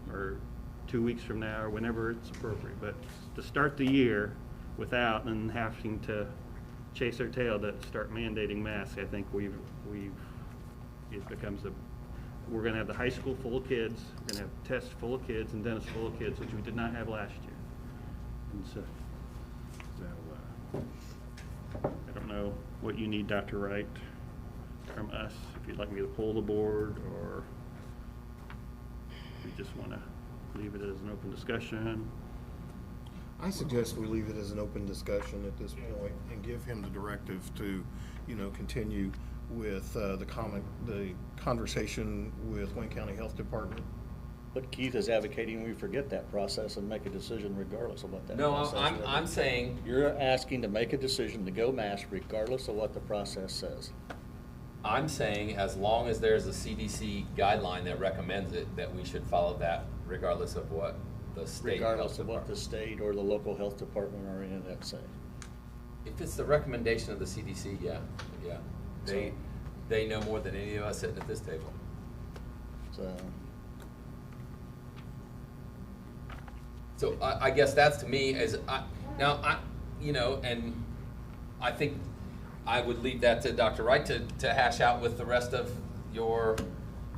Or 2 weeks from now, or whenever it's appropriate. But to start the year without and having to chase our tail to start mandating masks, I think it becomes we're gonna have the high school full of kids, we're gonna have tests full of kids and dentists full of kids, which we did not have last year. And so I don't know what you need, Dr. Wright, from us, if you'd like me to pull the board, or if you just wanna leave it as an open discussion. I suggest we leave it as an open discussion at this point and give him the directive to, continue with the conversation with Wayne County Health Department. But Keith is advocating we forget that process and make a decision regardless of what that process is. No, I'm saying. You're asking to make a decision to go mask regardless of what the process says. I'm saying as long as there's a CDC guideline that recommends it, that we should follow that regardless of what the state regardless of what the state or the local health department or any of that say. If it's the recommendation of the CDC, yeah. They know more than any of us sitting at this table. So I guess that's to me and I think I would leave that to Dr. Wright to hash out with the rest of your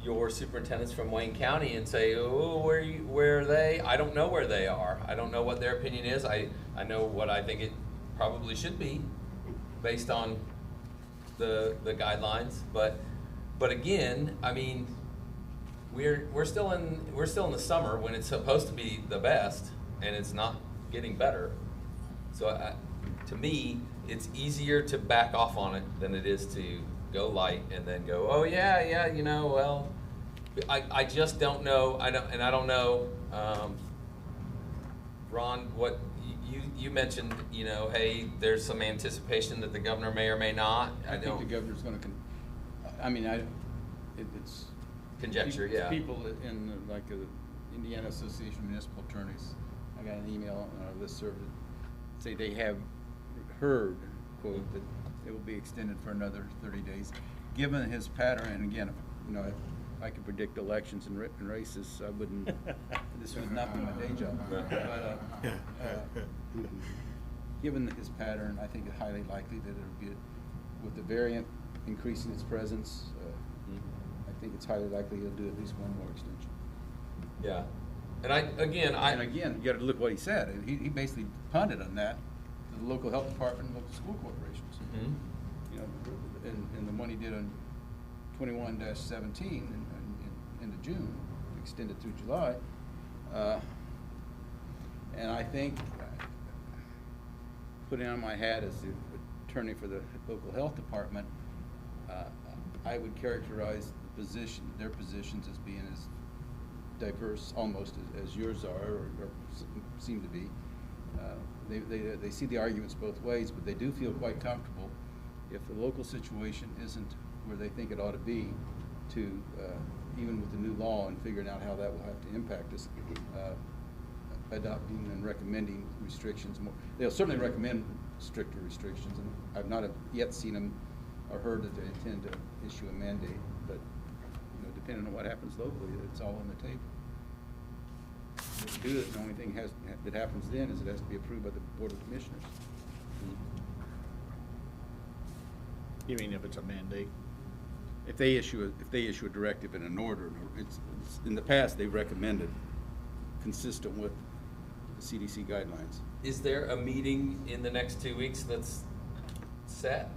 your superintendents from Wayne County and say, oh, where are they? I don't know where they are. I don't know what their opinion is. I know what I think it probably should be based on the guidelines. But again, I mean, we're still in the summer when it's supposed to be the best, and it's not getting better. So to me, it's easier to back off on it than it is to go light and then go, oh yeah, you know, well, I just don't know. I don't know, Ron, what you mentioned, you know, hey, there's some anticipation that the governor may or may not. I think the governor's going to, it's conjecture, it's yeah. people in like the Indiana Association of Municipal Attorneys. I got an email on our listserv that say they have heard, quote, that it will be extended for another 30 days. Given his pattern, and again, you know, if I could predict elections and races, I wouldn't, this would not be my day job. But, given his pattern, I think it's highly likely that it'll be, with the variant increasing its presence, I think it's highly likely he'll do at least one more extension. Yeah. And again, you got to look what he said. He basically punted on that to the local health department and local school corporations. Mm-hmm. You know, and the one he did on 21-17 in June, extended through July. And I think, putting on my hat as the attorney for the local health department, I would characterize their positions as being as diverse almost as yours are, or seem to be. They see the arguments both ways, but they do feel quite comfortable if the local situation isn't where they think it ought to be, to even with the new law and figuring out how that will have to impact us, adopting and recommending restrictions more. They'll certainly recommend stricter restrictions, and I've not yet seen them or heard that they intend to issue a mandate, but you know, depending on what happens locally, it's all on the table. To do it, the only thing that happens then is it has to be approved by the Board of Commissioners. You mean if it's a mandate? If they issue a directive and an order, it's in the past they've recommended consistent with the CDC guidelines. Is there a meeting in the next 2 weeks that's set,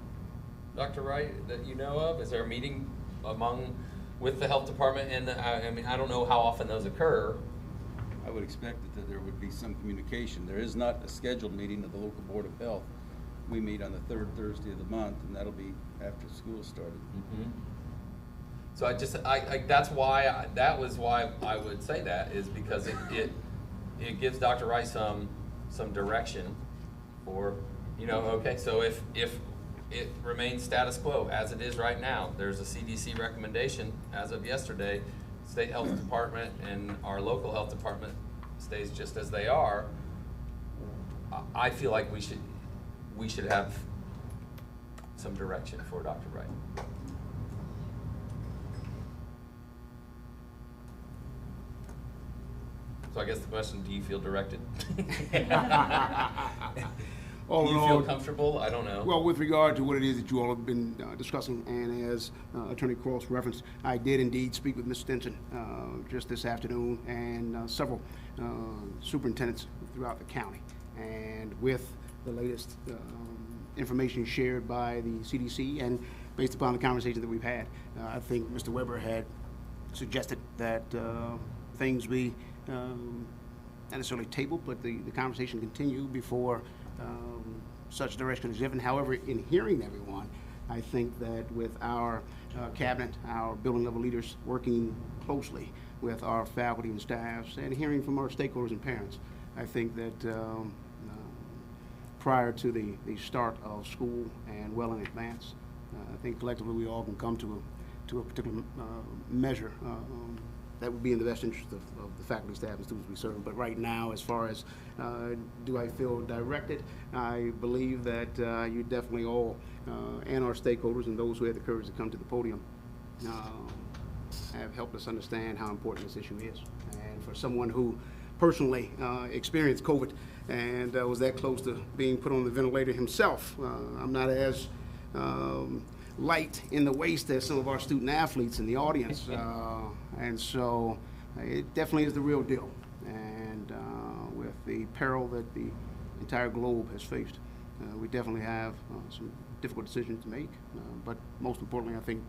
Dr. Wright, that you know of? Is there a meeting with the health department? And I mean, I don't know how often those occur. I would expect that there would be some communication. There is not a scheduled meeting of the local Board of Health. We meet on the third Thursday of the month, and that'll be after school started. Mm-hmm. So that was why I would say that, is because it gives Dr. Wright some direction for, you know, okay, so if it remains status quo as it is right now, there's a CDC recommendation as of yesterday, state health department and our local health department stays just as they are. I feel like we should have some direction for Dr. Wright. So I guess the question, do you feel directed? Do you feel comfortable? I don't know. Well, with regard to what it is that you all have been discussing, and as Attorney Cross referenced, I did indeed speak with Ms. Stinson just this afternoon, and several superintendents throughout the county. And with the latest information shared by the CDC, and based upon the conversation that we've had, I think Mr. Weber had suggested that things be not necessarily tabled, but the conversation continue before such direction is given. However, in hearing everyone, I think that with our cabinet, our building level leaders working closely with our faculty and staffs, and hearing from our stakeholders and parents, I think that prior to the start of school and well in advance, I think collectively we all can come to a particular measure that would be in the best interest of the faculty, staff, and students we serve. But right now, as far as do I feel directed, I believe that you definitely all, and our stakeholders and those who had the courage to come to the podium, have helped us understand how important this issue is. And for someone who personally experienced COVID and was that close to being put on the ventilator himself, I'm not as light in the waist as some of our student athletes in the audience. And so it definitely is the real deal. And with the peril that the entire globe has faced, we definitely have some difficult decisions to make. But most importantly, I think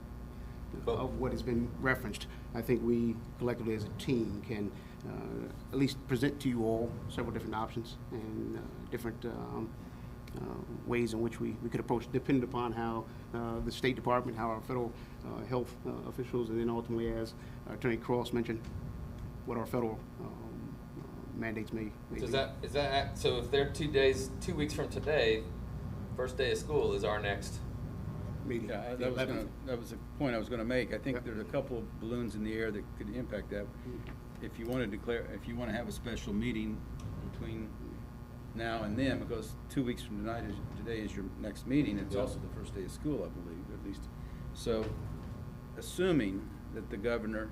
of what has been referenced, I think we collectively as a team can at least present to you all several different options and different ways in which we could approach, depending upon how the State Department, how our federal health officials, and then ultimately, as Attorney Cross mentioned, what our federal mandates may be. Is that so? If they're 2 weeks from today, first day of school is our next meeting. Yeah, that was the point I was going to make. I think there's a couple of balloons in the air that could impact that. If you want to declare, if you want to have a special meeting between now and then, because 2 weeks from today is your next meeting. It's also the first day of school, I believe, at least. So, assuming that the governor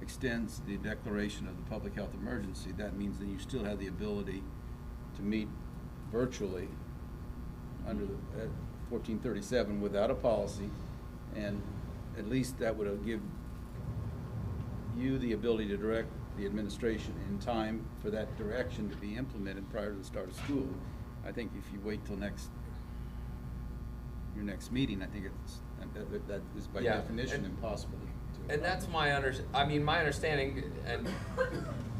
extends the declaration of the public health emergency, that means that you still have the ability to meet virtually under the 1437 without a policy, and at least that would give you the ability to direct the administration in time for that direction to be implemented prior to the start of school. I think if you wait till your next meeting, I think that is by definition impossible to And that's my understanding. And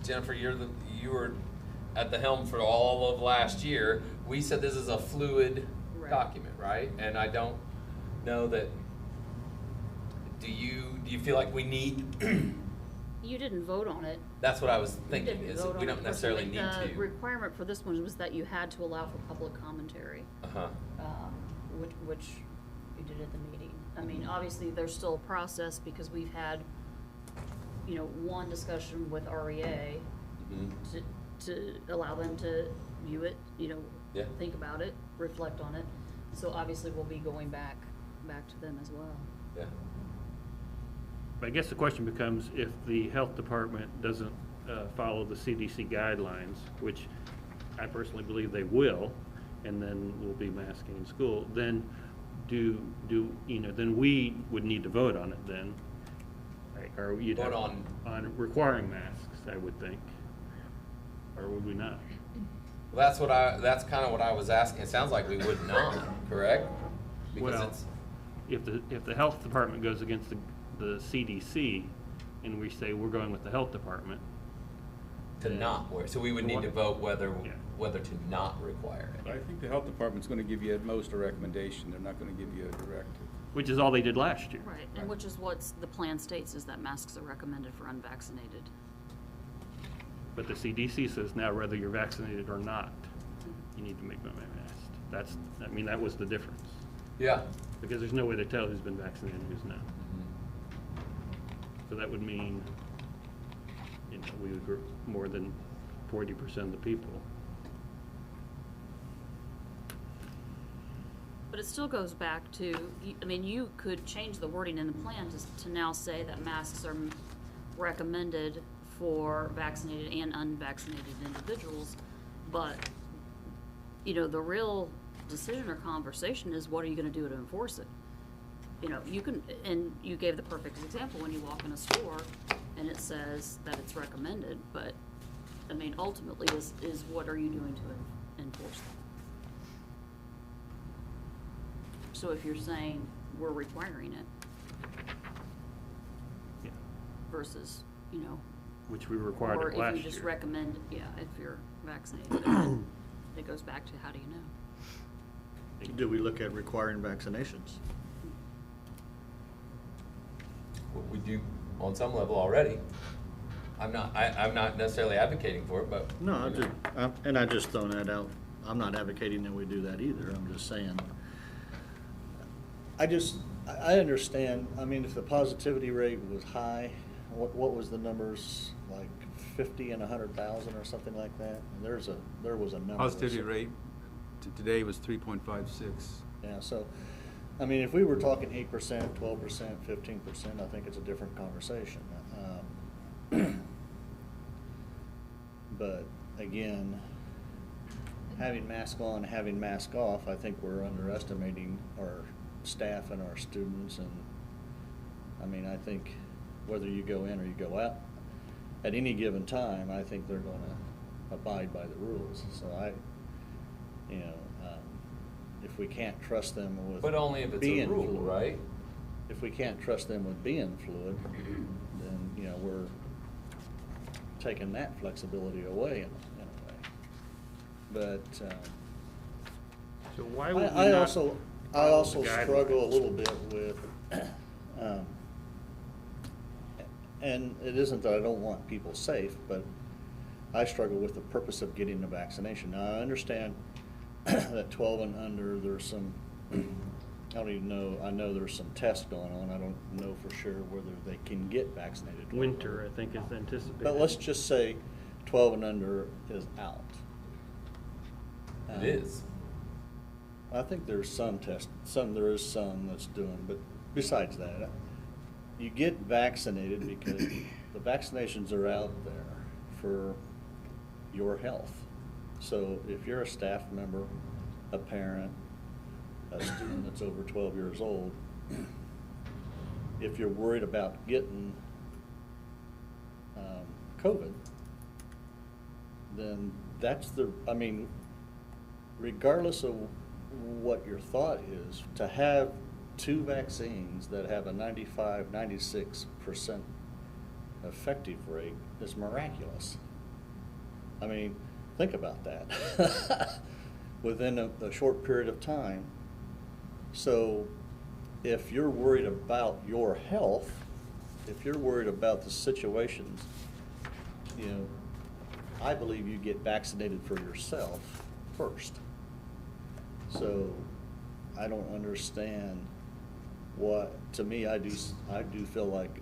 Jennifer, you were at the helm for all of last year. We said this is a fluid document, right? And I don't know that. Do you feel like we need? You didn't vote on it. That's what I was thinking. Is we don't necessarily need The to. requirement for this one was that you had to allow for public commentary. Which you did at the meeting. I mean, obviously, there's still a process because we've had, one discussion with REA to allow them to view it, think about it, reflect on it. So obviously, we'll be going back to them as well. Yeah. I guess the question becomes, if the health department doesn't follow the CDC guidelines, which I personally believe they will, and then we'll be masking in school, then then we would need to vote on it then, right? Or you'd vote on requiring masks, I would think, or would we not? Well, that's kind of what I was asking. It sounds like we would not, correct? Because if the health department goes against the CDC, and we say we're going with the health department to not wear, so we would need to vote whether to not require it. I think the health department's going to give you at most a recommendation. They're not going to give you a directive. Which is all they did last year. Right, and which is what the plan states, is that masks are recommended for unvaccinated. But the CDC says now whether you're vaccinated or not, you need to make them masked. That was the difference. Yeah. Because there's no way to tell who's been vaccinated and who's not. So that would mean, we would group more than 40% of the people. But it still goes back to, you could change the wording in the plan to now say that masks are recommended for vaccinated and unvaccinated individuals, but, the real decision or conversation is, what are you going to do to enforce it? You can, and you gave the perfect example when you walk in a store and it says that it's recommended, but, ultimately is what are you doing to enforce that? So if you're saying we're requiring it versus, which we required or it last if you just year. recommend, if you're vaccinated, it goes back to how do you know? Do we look at requiring vaccinations? Well, we do on some level already. I'm not necessarily advocating for it, but No, I just throwing that out. I'm not advocating that we do that either. I'm just saying. I understand. If the positivity rate was high, what was the numbers, like 50 and 100,000 or something like that? There was a number. Positivity rate today was 3.56. Yeah, so, if we were talking 8%, 12%, 15%, I think it's a different conversation. But again, having mask on, having mask off, I think we're underestimating or staff and our students, and I mean, I think whether you go in or you go out, at any given time, I think they're gonna abide by the rules. So you know, if we can't trust them with But only if it's a being rule, fluid, right? If we can't trust them with being fluid, then, you know, we're taking that flexibility away in a way. But, So why would we I not also follow the struggle a guidelines? little bit with, and it isn't that I don't want people safe, but I struggle with the purpose of getting the vaccination. Now, I understand that 12 and under, there's some, I don't even know, I know there's some tests going on. I don't know for sure whether they can get vaccinated. Winter, I think, is anticipated. But let's just say 12 and under is out. It is. I think there's some there is some that's doing, but besides that, you get vaccinated because the vaccinations are out there for your health. So if you're a staff member, a parent, a student that's over 12 years old, if you're worried about getting COVID, then that's I mean, regardless of what your thought is, to have 2 vaccines that have a 95-96% effective rate is miraculous. I mean, think about that. Within a short period of time. So if you're worried about your health, if you're worried about the situations, you know, I believe you get vaccinated for yourself first. So I don't understand to me, I do feel like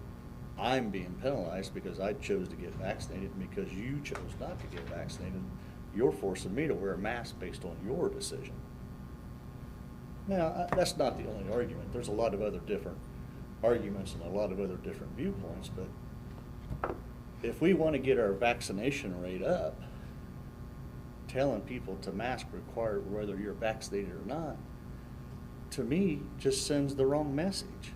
I'm being penalized because I chose to get vaccinated, and because you chose not to get vaccinated, you're forcing me to wear a mask based on your decision. Now, that's not the only argument. There's a lot of other different arguments and a lot of other different viewpoints, but if we want to get our vaccination rate up, telling people to mask required whether you're vaccinated or not, to me, just sends the wrong message.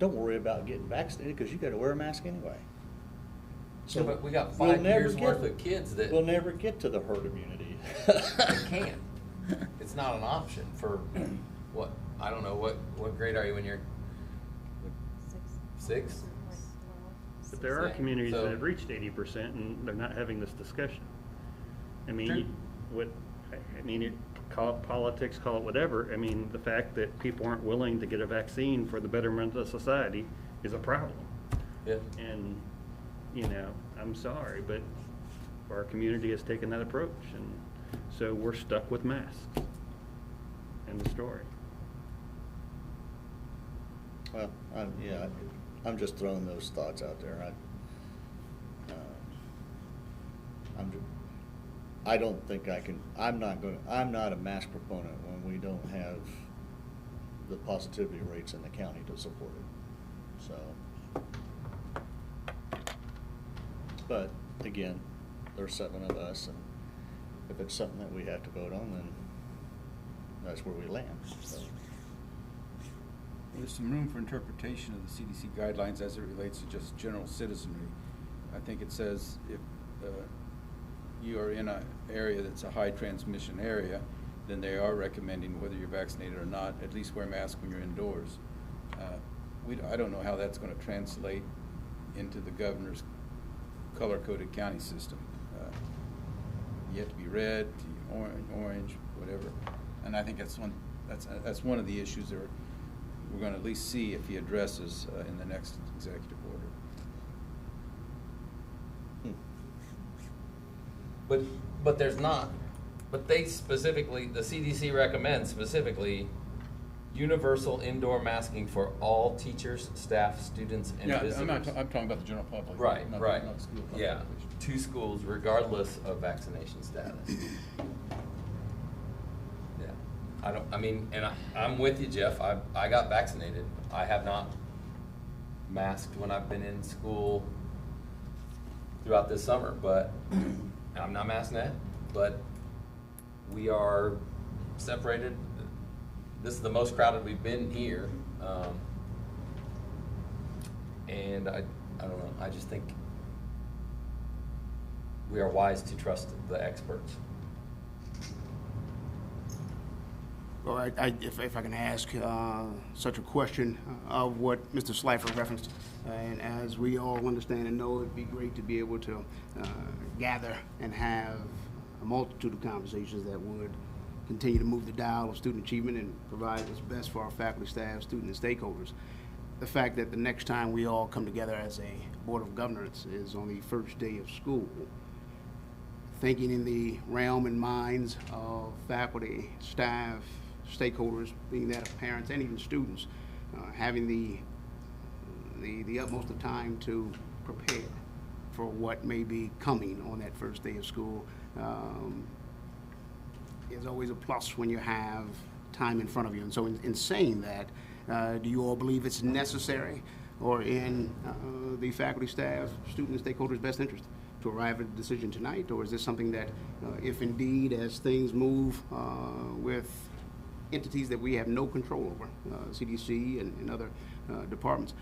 Don't worry about getting vaccinated because you got to wear a mask anyway. So, but we got 5 years worth of kids that we'll never get to the herd immunity. They can't. It's not an option for what? I don't know what grade are you when you're 6? But there are Yeah. communities So- that have reached 80% and they're not having this discussion. I mean, call it politics, call it whatever. I mean, the fact that people aren't willing to get a vaccine for the betterment of society is a problem. Yeah. And, you know, I'm sorry, but our community has taken that approach, and so we're stuck with masks. End of story. Well, I'm just throwing those thoughts out there. I don't think I can. I'm not a mask proponent when we don't have the positivity rates in the county to support it. So, but again, there's 7 of us, and if it's something that we have to vote on, then that's where we land. So. There's some room for interpretation of the CDC guidelines as it relates to just general citizenry. I think it says if you are in an area that's a high transmission area, then they are recommending, whether you're vaccinated or not, at least wear a mask when you're indoors. I don't know how that's going to translate into the governor's color-coded county system. You have to be red, orange, whatever. And I think that's one of the issues that we're going to at least see if he addresses in the next executive order. But there's not. But they specifically, the CDC recommends specifically universal indoor masking for all teachers, staff, students, and visitors. I'm talking about the general public. Right, right. Not school Yeah, population. 2 schools regardless of vaccination status. Yeah, I'm with you, Jeff. I got vaccinated. I have not masked when I've been in school throughout this summer, but I'm not masking that. But we are separated. this is the most crowded we've been here. And I don't know, I just think we are wise to trust the experts. Well, if I can ask such a question of what Mr. Slifer referenced, and as we all understand and know, it'd be great to be able to gather and have a multitude of conversations that would continue to move the dial of student achievement and provide what's best for our faculty, staff, students, and stakeholders. The fact that the next time we all come together as a Board of Governors is on the first day of school, thinking in the realm and minds of faculty, staff, stakeholders, being that of parents and even students, having the utmost of time to prepare for what may be coming on that first day of school is always a plus when you have time in front of you. And so in saying that, do you all believe it's necessary or in the faculty, staff, student, and stakeholders' best interest to arrive at a decision tonight? Or is this something that, if indeed as things move with entities that we have no control over, CDC and other departments,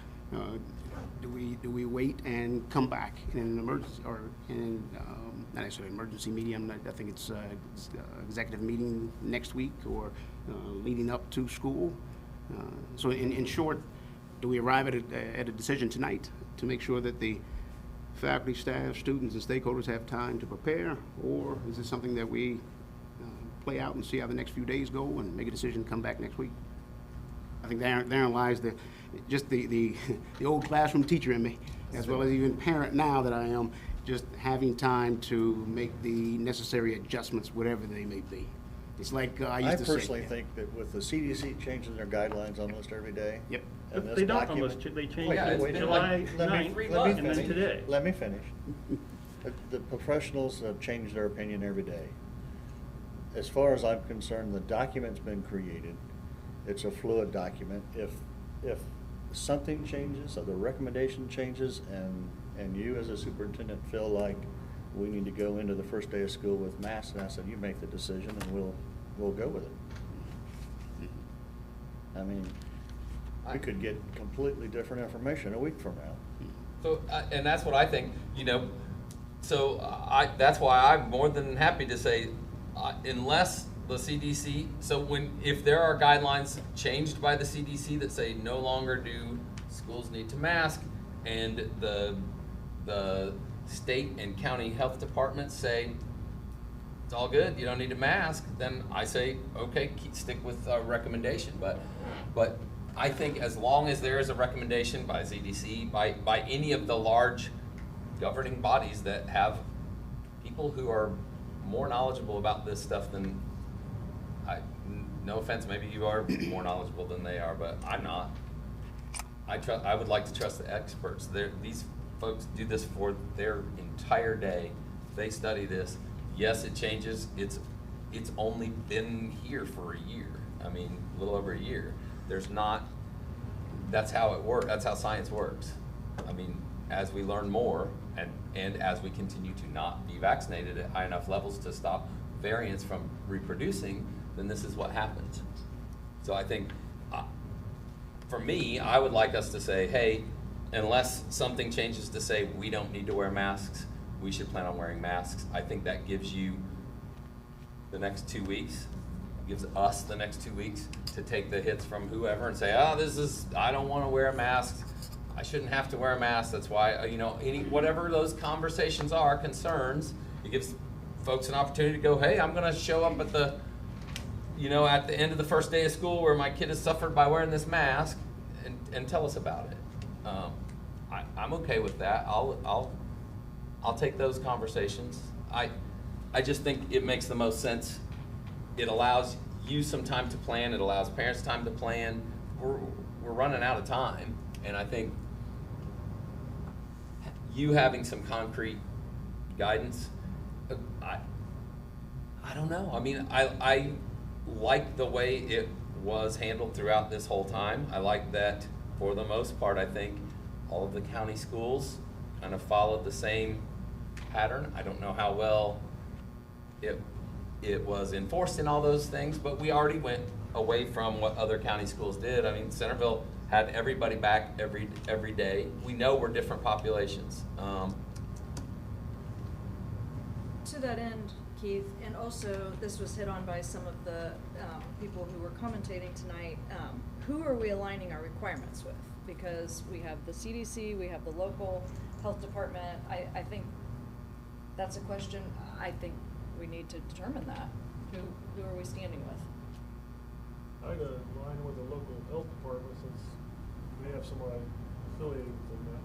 do we wait and come back in an emergency, or in not necessarily an emergency meeting? I think it's executive meeting next week or leading up to school. So in short, do we arrive at a decision tonight to make sure that the faculty, staff, students, and stakeholders have time to prepare, or is this something that we play out and see how the next few days go and make a decision and come back next week? I think therein lies the old classroom teacher in me, as well as even parent now that I am, just having time to make the necessary adjustments, whatever they may be. It's like I used to say. I personally think that with the CDC changing their guidelines almost every day. Yep. And this They don't document. almost, they changed Wait, it wait, July let me 9th, and then finish. today. Let me finish. The professionals have changed their opinion every day. As far as I'm concerned, the document's been created. It's a fluid document. If something changes or the recommendation changes and you as a superintendent feel like we need to go into the first day of school with masks, and I said, you make the decision and we'll go with it. I mean, we could get completely different information a week from now. So, and that's what I think, so that's why I'm more than happy to say, unless the CDC, if there are guidelines changed by the CDC that say no longer do schools need to mask, and the state and county health departments say it's all good, you don't need to mask, then I say, okay, stick with our recommendation. But I think as long as there is a recommendation by CDC, by any of the large governing bodies that have people who are more knowledgeable about this stuff than no offense, maybe you are more knowledgeable than they are, but I'm not. I would like to trust the experts. These folks do this for their entire day. They study this. Yes, it changes. It's only been here for a year. I mean, a little over a year. That's how it works. That's how science works. I mean, as we learn more and as we continue to not be vaccinated at high enough levels to stop variants from reproducing, then this is what happens. So I think, for me, I would like us to say, hey, unless something changes to say we don't need to wear masks, we should plan on wearing masks. I think that gives you the next 2 weeks, gives us the next 2 weeks to take the hits from whoever and say, I don't want to wear a mask. I shouldn't have to wear a mask. That's why, whatever those conversations are, concerns, it gives folks an opportunity to go, hey, I'm going to show up at the end of the first day of school where my kid has suffered by wearing this mask and tell us about it. I'm okay with that. I'll take those conversations. I just think it makes the most sense. It allows you some time to plan. It allows parents time to plan. We're running out of time, and I think you having some concrete guidance, I don't know. I mean, I like the way it was handled throughout this whole time. I like that for the most part. I think all of the county schools kind of followed the same pattern. I don't know how well it was enforced in all those things, but we already went away from what other county schools did. I mean, Centerville had everybody back every day. We know we're different populations. To that end, Keith, and also this was hit on by some of the people who were commentating tonight, who are we aligning our requirements with? Because we have the CDC, we have the local health department. I think that's a question I think we need to determine that. Who are we standing with? I'd align with the local health department since they have somebody affiliated with them now.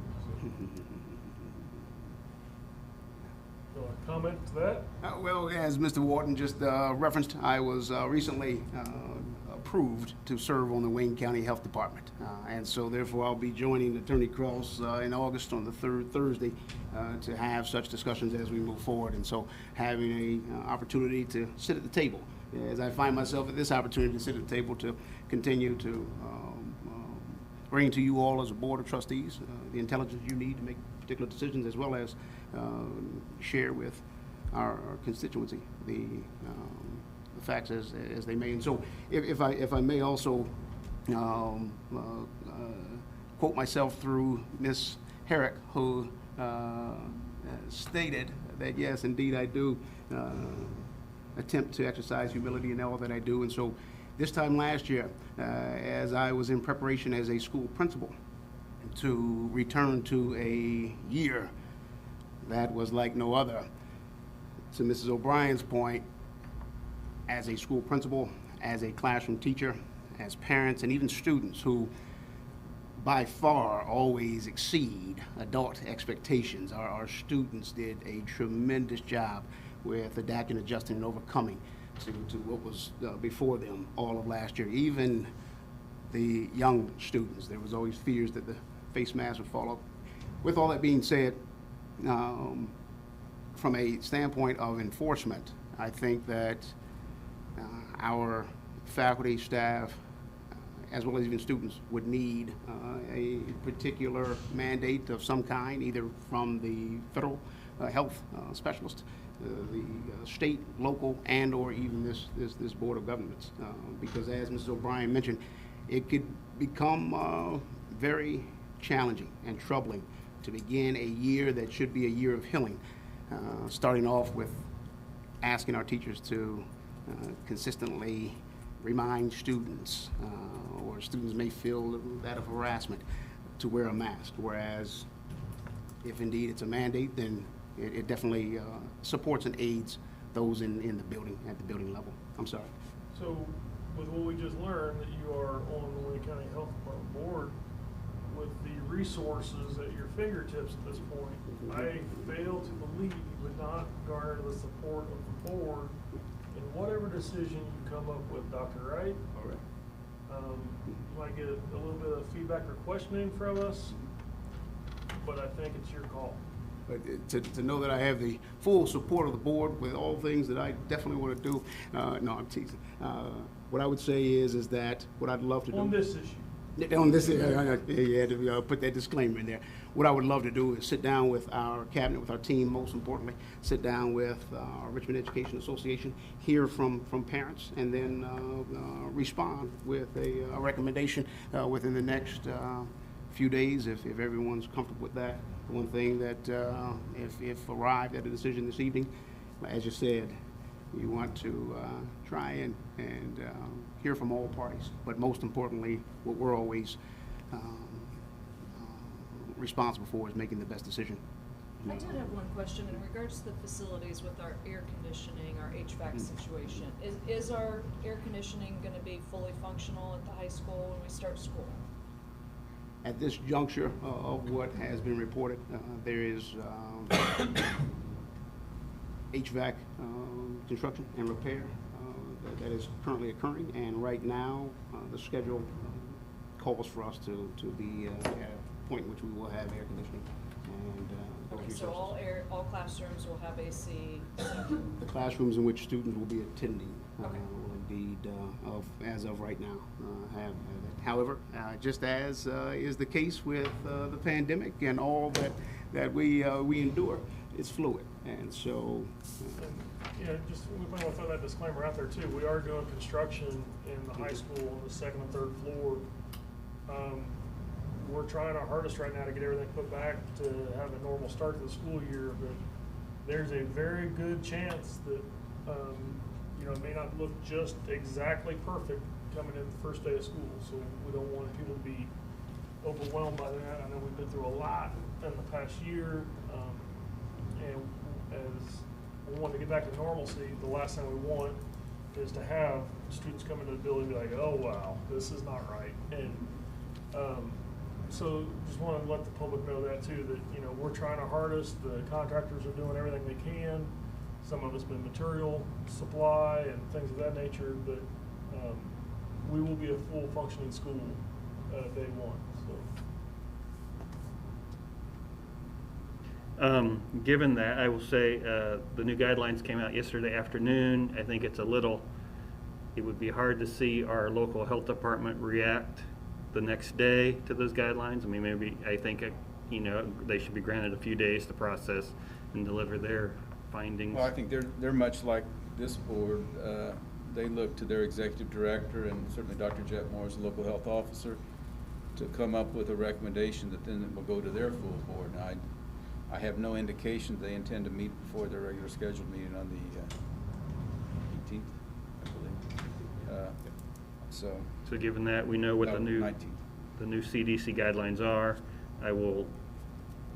So a comment to that? Well, as Mr. Wharton just referenced, I was recently approved to serve on the Wayne County Health Department. And so therefore I'll be joining Attorney Cross in August on the third Thursday to have such discussions as we move forward. And so having an opportunity to sit at the table, as I find myself at this opportunity to sit at the table to continue to bring to you all as a board of trustees the intelligence you need to make particular decisions, as well as share with our constituency the facts as they may. And so if I may also quote myself through Ms. Herrick, who stated that yes, indeed I do attempt to exercise humility in all that I do. And so this time last year, as I was in preparation as a school principal to return to a year that was like no other, to Mrs. O'Brien's point, as a school principal, as a classroom teacher, as parents, and even students who by far always exceed adult expectations. Our students did a tremendous job with adapting, adjusting, and overcoming to what was before them all of last year. Even the young students, there was always fears that the face mask would fall off. With all that being said, from a standpoint of enforcement, I think that our faculty, staff, as well as even students would need a particular mandate of some kind, either from the federal health specialist, the state, local, and or even this Board of Governments. Because as Mrs. O'Brien mentioned, it could become very challenging and troubling to begin a year that should be a year of healing, starting off with asking our teachers to consistently remind students, or students may feel that of harassment, to wear a mask, whereas if indeed it's a mandate, then it definitely supports and aids those in the building, at the building level. I'm sorry. So with what we just learned, that you are on the Wayne County Health Department board, with the resources at your fingertips at this point, I fail to believe you would not garner the support of the board in whatever decision you come up with, Dr. Wright. All right. You might get a little bit of feedback or questioning from us, but I think it's your call. But to know that I have the full support of the board with all things that I definitely want to do, no, I'm teasing. What I would say is that what I'd love to do. On this issue. On this, yeah, to put that disclaimer in there. What I would love to do is sit down with our cabinet, with our team, most importantly, sit down with our Richmond Education Association, hear from parents, and then respond with a recommendation within the next few days, if everyone's comfortable with that. One thing that, if arrived at a decision this evening, as you said, we want to try and hear from all parties, but most importantly, what we're always responsible for is making the best decision. I did have one question in regards to the facilities with our air conditioning, our HVAC situation. Is our air conditioning going to be fully functional at the high school when we start school? At this juncture of what has been reported, there is HVAC construction and repair that is currently occurring, and right now the schedule calls for us to be at a point in which we will have air conditioning. And okay, so all classrooms will have AC. The classrooms in which students will be attending okay. Will indeed, as of right now, have that. However, just as is the case with the pandemic and all that we endure, it's fluid. And so, You know, just, we might want to throw that disclaimer out there too. We are doing construction in the high school on the second and third floor. We're trying our hardest right now to get everything put back to have a normal start to the school year, but there's a very good chance that, you know, it may not look just exactly perfect coming in the first day of school. So we don't want people to be overwhelmed by that. I know we've been through a lot in the past year, and as we want to get back to normalcy, the last thing we want is to have students come into the building and be like, oh wow, this is not right. And so just want to let the public know that too, that, you know, we're trying our hardest. The contractors are doing everything they can. Some of it's been material supply and things of that nature, but we will be a full functioning school day one. So. Given that, I will say the new guidelines came out yesterday afternoon. I think it would be hard to see our local health department react the next day to those guidelines. I mean, I think, you know, they should be granted a few days to process and deliver their findings. Well, I think they're much like this board. They look to their executive director and certainly Dr. Jetmore as the local health officer to come up with a recommendation that then will go to their full board. Now, I have no indication they intend to meet before their regular scheduled meeting on the 18th, I believe. So given that we know what the new 19th. CDC guidelines are, I will,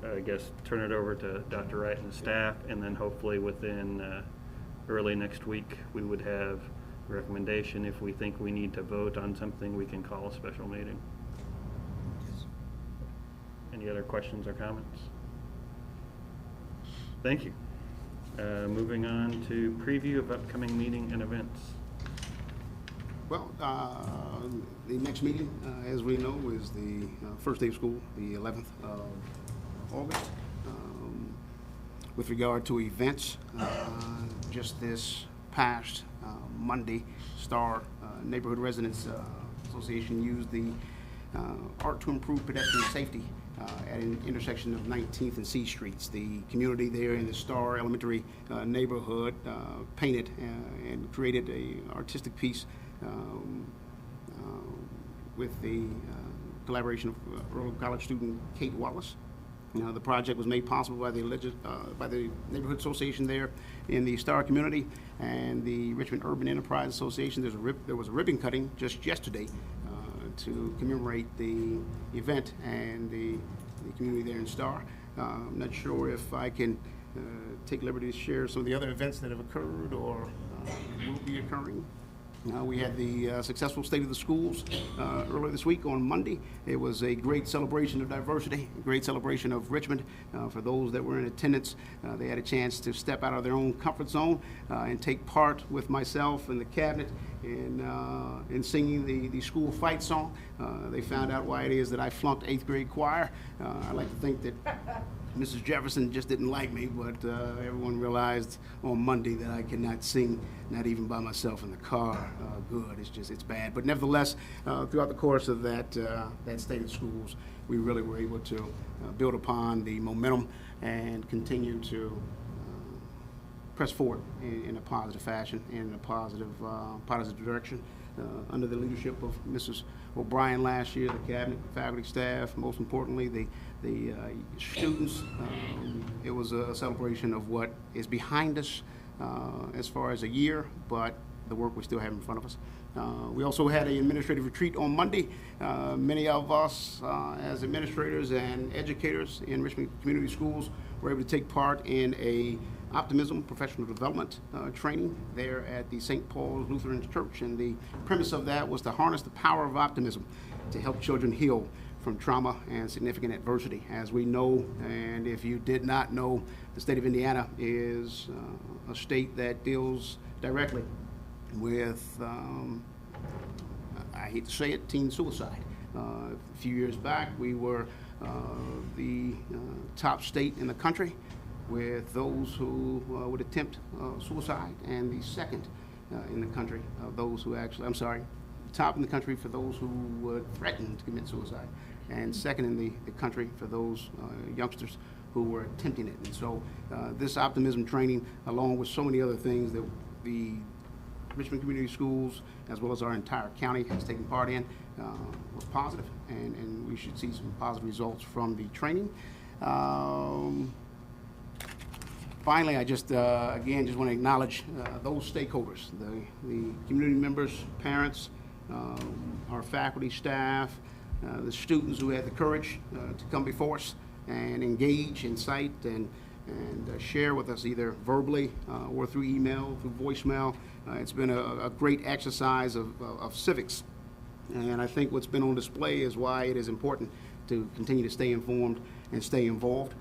I guess, turn it over to Dr. Wright and the staff, and then hopefully within early next week we would have a recommendation. If we think we need to vote on something, we can call a special meeting. Any other questions or comments? Thank you. Moving on to preview of upcoming meeting and events. Well, the next meeting, as we know, is the first day of school, the 11th of August. With regard to events, just this past Monday, Star Neighborhood Residents Association used the Art to Improve Pedestrian Safety at an intersection of 19th and C Streets. The community there in the Star Elementary neighborhood painted and created an artistic piece with the collaboration of Earl College student Kate Wallace. The project was made possible by the Neighborhood Association there in the Star community and the Richmond Urban Enterprise Association. There was a ribbon cutting just yesterday to commemorate the event and the community there in Star. I'm not sure if I can take liberty to share some of the other events that have occurred or will be occurring. We had the successful State of the Schools earlier this week on Monday. It was a great celebration of diversity, a great celebration of Richmond. For those that were in attendance, they had a chance to step out of their own comfort zone and take part with myself and the cabinet in singing the school fight song. They found out why it is that I flunked 8th grade choir. I like to think that Mrs. Jefferson just didn't like me, but everyone realized on Monday that I cannot sing, not even by myself in the car. Good, it's bad. But nevertheless, throughout the course of that State of Schools, we really were able to build upon the momentum and continue to press forward in a positive fashion, in a positive direction. Under the leadership of Mrs. O'Brien last year, the cabinet, faculty, staff, most importantly, the students. It was a celebration of what is behind us as far as a year, but the work we still have in front of us. We also had an administrative retreat on Monday. Many of us as administrators and educators in Richmond Community Schools were able to take part in a optimism professional development training there at the St. Paul's Lutheran Church, and the premise of that was to harness the power of optimism to help children heal from trauma and significant adversity. As we know, and if you did not know, the state of Indiana is a state that deals directly with, I hate to say it, teen suicide. A few years back, we were the top state in the country with those who would attempt suicide, and the second in the country of those who actually, top in the country for those who would threaten to commit suicide, and second in the country for those youngsters who were attempting it. And so this optimism training, along with so many other things that the Richmond Community Schools, as well as our entire county, has taken part in, was positive, and we should see some positive results from the training. Finally, I just, again, just want to acknowledge those stakeholders, the community members, parents, our faculty, staff, the students who had the courage to come before us and engage, incite, and share with us either verbally or through email, through voicemail. It's been a great exercise of civics. And I think what's been on display is why it is important to continue to stay informed and stay involved.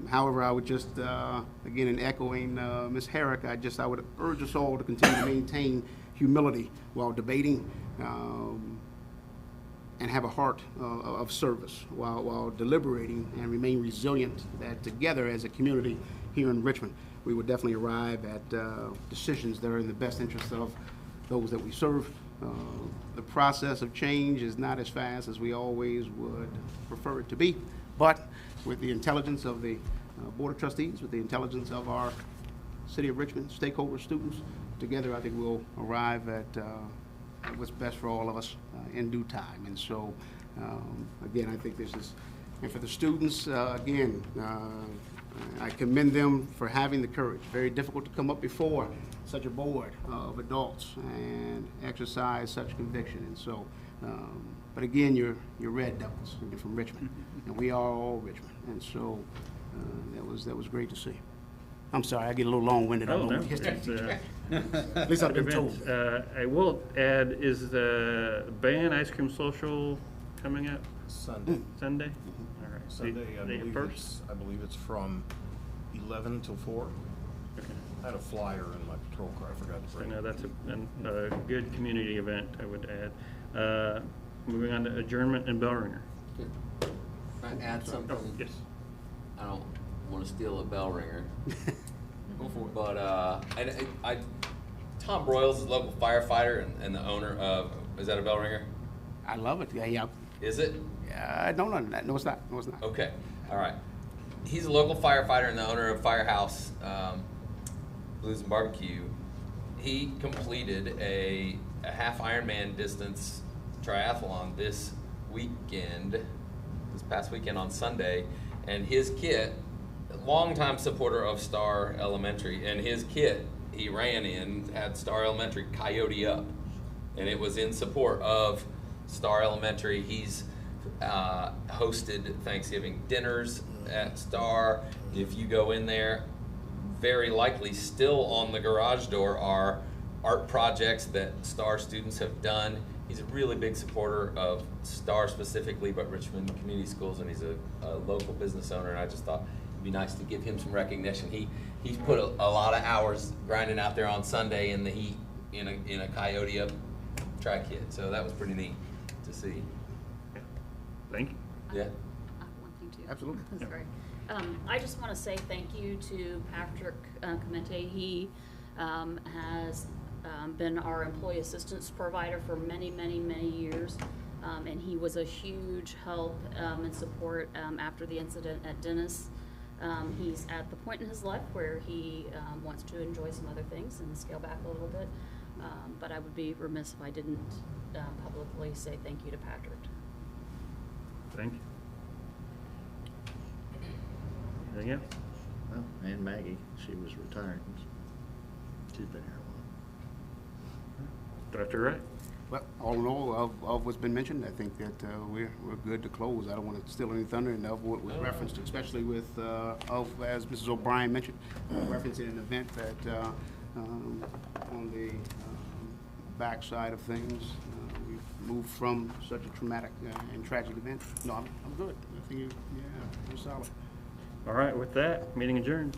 However, I would just, again, in echoing Ms. Herrick, I would urge us all to continue to maintain humility while debating and have a heart of service while deliberating and remain resilient, that together as a community here in Richmond, we would definitely arrive at decisions that are in the best interest of those that we serve. The process of change is not as fast as we always would prefer it to be, but with the intelligence of the Board of Trustees, with the intelligence of our City of Richmond stakeholders, students, together I think we'll arrive at what's best for all of us in due time. And so, again, I think this is, and for the students, again, I commend them for having the courage. Very difficult to come up before such a board of adults and exercise such conviction. And so, but again, you're Red Devils, and you're from Richmond, and we are all Richmond. And so that was great to see. I'm sorry, I get a little long-winded. Oh, no, At least I've been told. I will add, is the Bain Ice Cream Social coming up? Sunday. Sunday? Mm-hmm. All right. Sunday, I believe it's from 11 till 4. Okay. I had a flyer in my patrol car. I forgot to So bring no, it. that's a good community event, I would add. Moving on to adjournment and bell ringer. Can I add something? Oh, yes. I don't want to steal a bell ringer. Go for it. But Tom Broyles is a local firefighter and the owner of, is that a bell ringer? I love it. Yeah. Is it? Yeah, no, it's not. No, it's not. Okay, all right. He's a local firefighter and the owner of Firehouse Blues and Barbecue. He completed a half Ironman distance triathlon this past weekend on Sunday, and his kit, longtime supporter of Star Elementary, and his kit he ran in had Star Elementary Coyote Up, and it was in support of Star Elementary. He's hosted Thanksgiving dinners at Star. If you go in there, very likely still on the garage door are art projects that Star students have done. He's a really big supporter of Star specifically, but Richmond Community Schools, and he's a local business owner, and I just thought it'd be nice to give him some recognition. He's put a lot of hours grinding out there on Sunday in the heat in a Coyote Up track kit, so that was pretty neat to see. Thank you. Yeah. I have one thing too. Absolutely. Sorry. I just want to say thank you to Patrick Clemente. He has been our employee assistance provider for many, many, many years. And he was a huge help and support after the incident at Dennis. He's at the point in his life where he wants to enjoy some other things and scale back a little bit. But I would be remiss if I didn't publicly say thank you to Patrick. Thank you. Anything else? Well, and Maggie, she was retiring. She's been here a while. Dr. Wright? Well, all in all, of what's been mentioned, I think that we're good to close. I don't want to steal any thunder, and of what was referenced, especially with, as Mrs. O'Brien mentioned, referencing an event that on the backside of things, we've moved from such a traumatic and tragic event. No, I'm good. I think you're solid. All right, with that, meeting adjourned.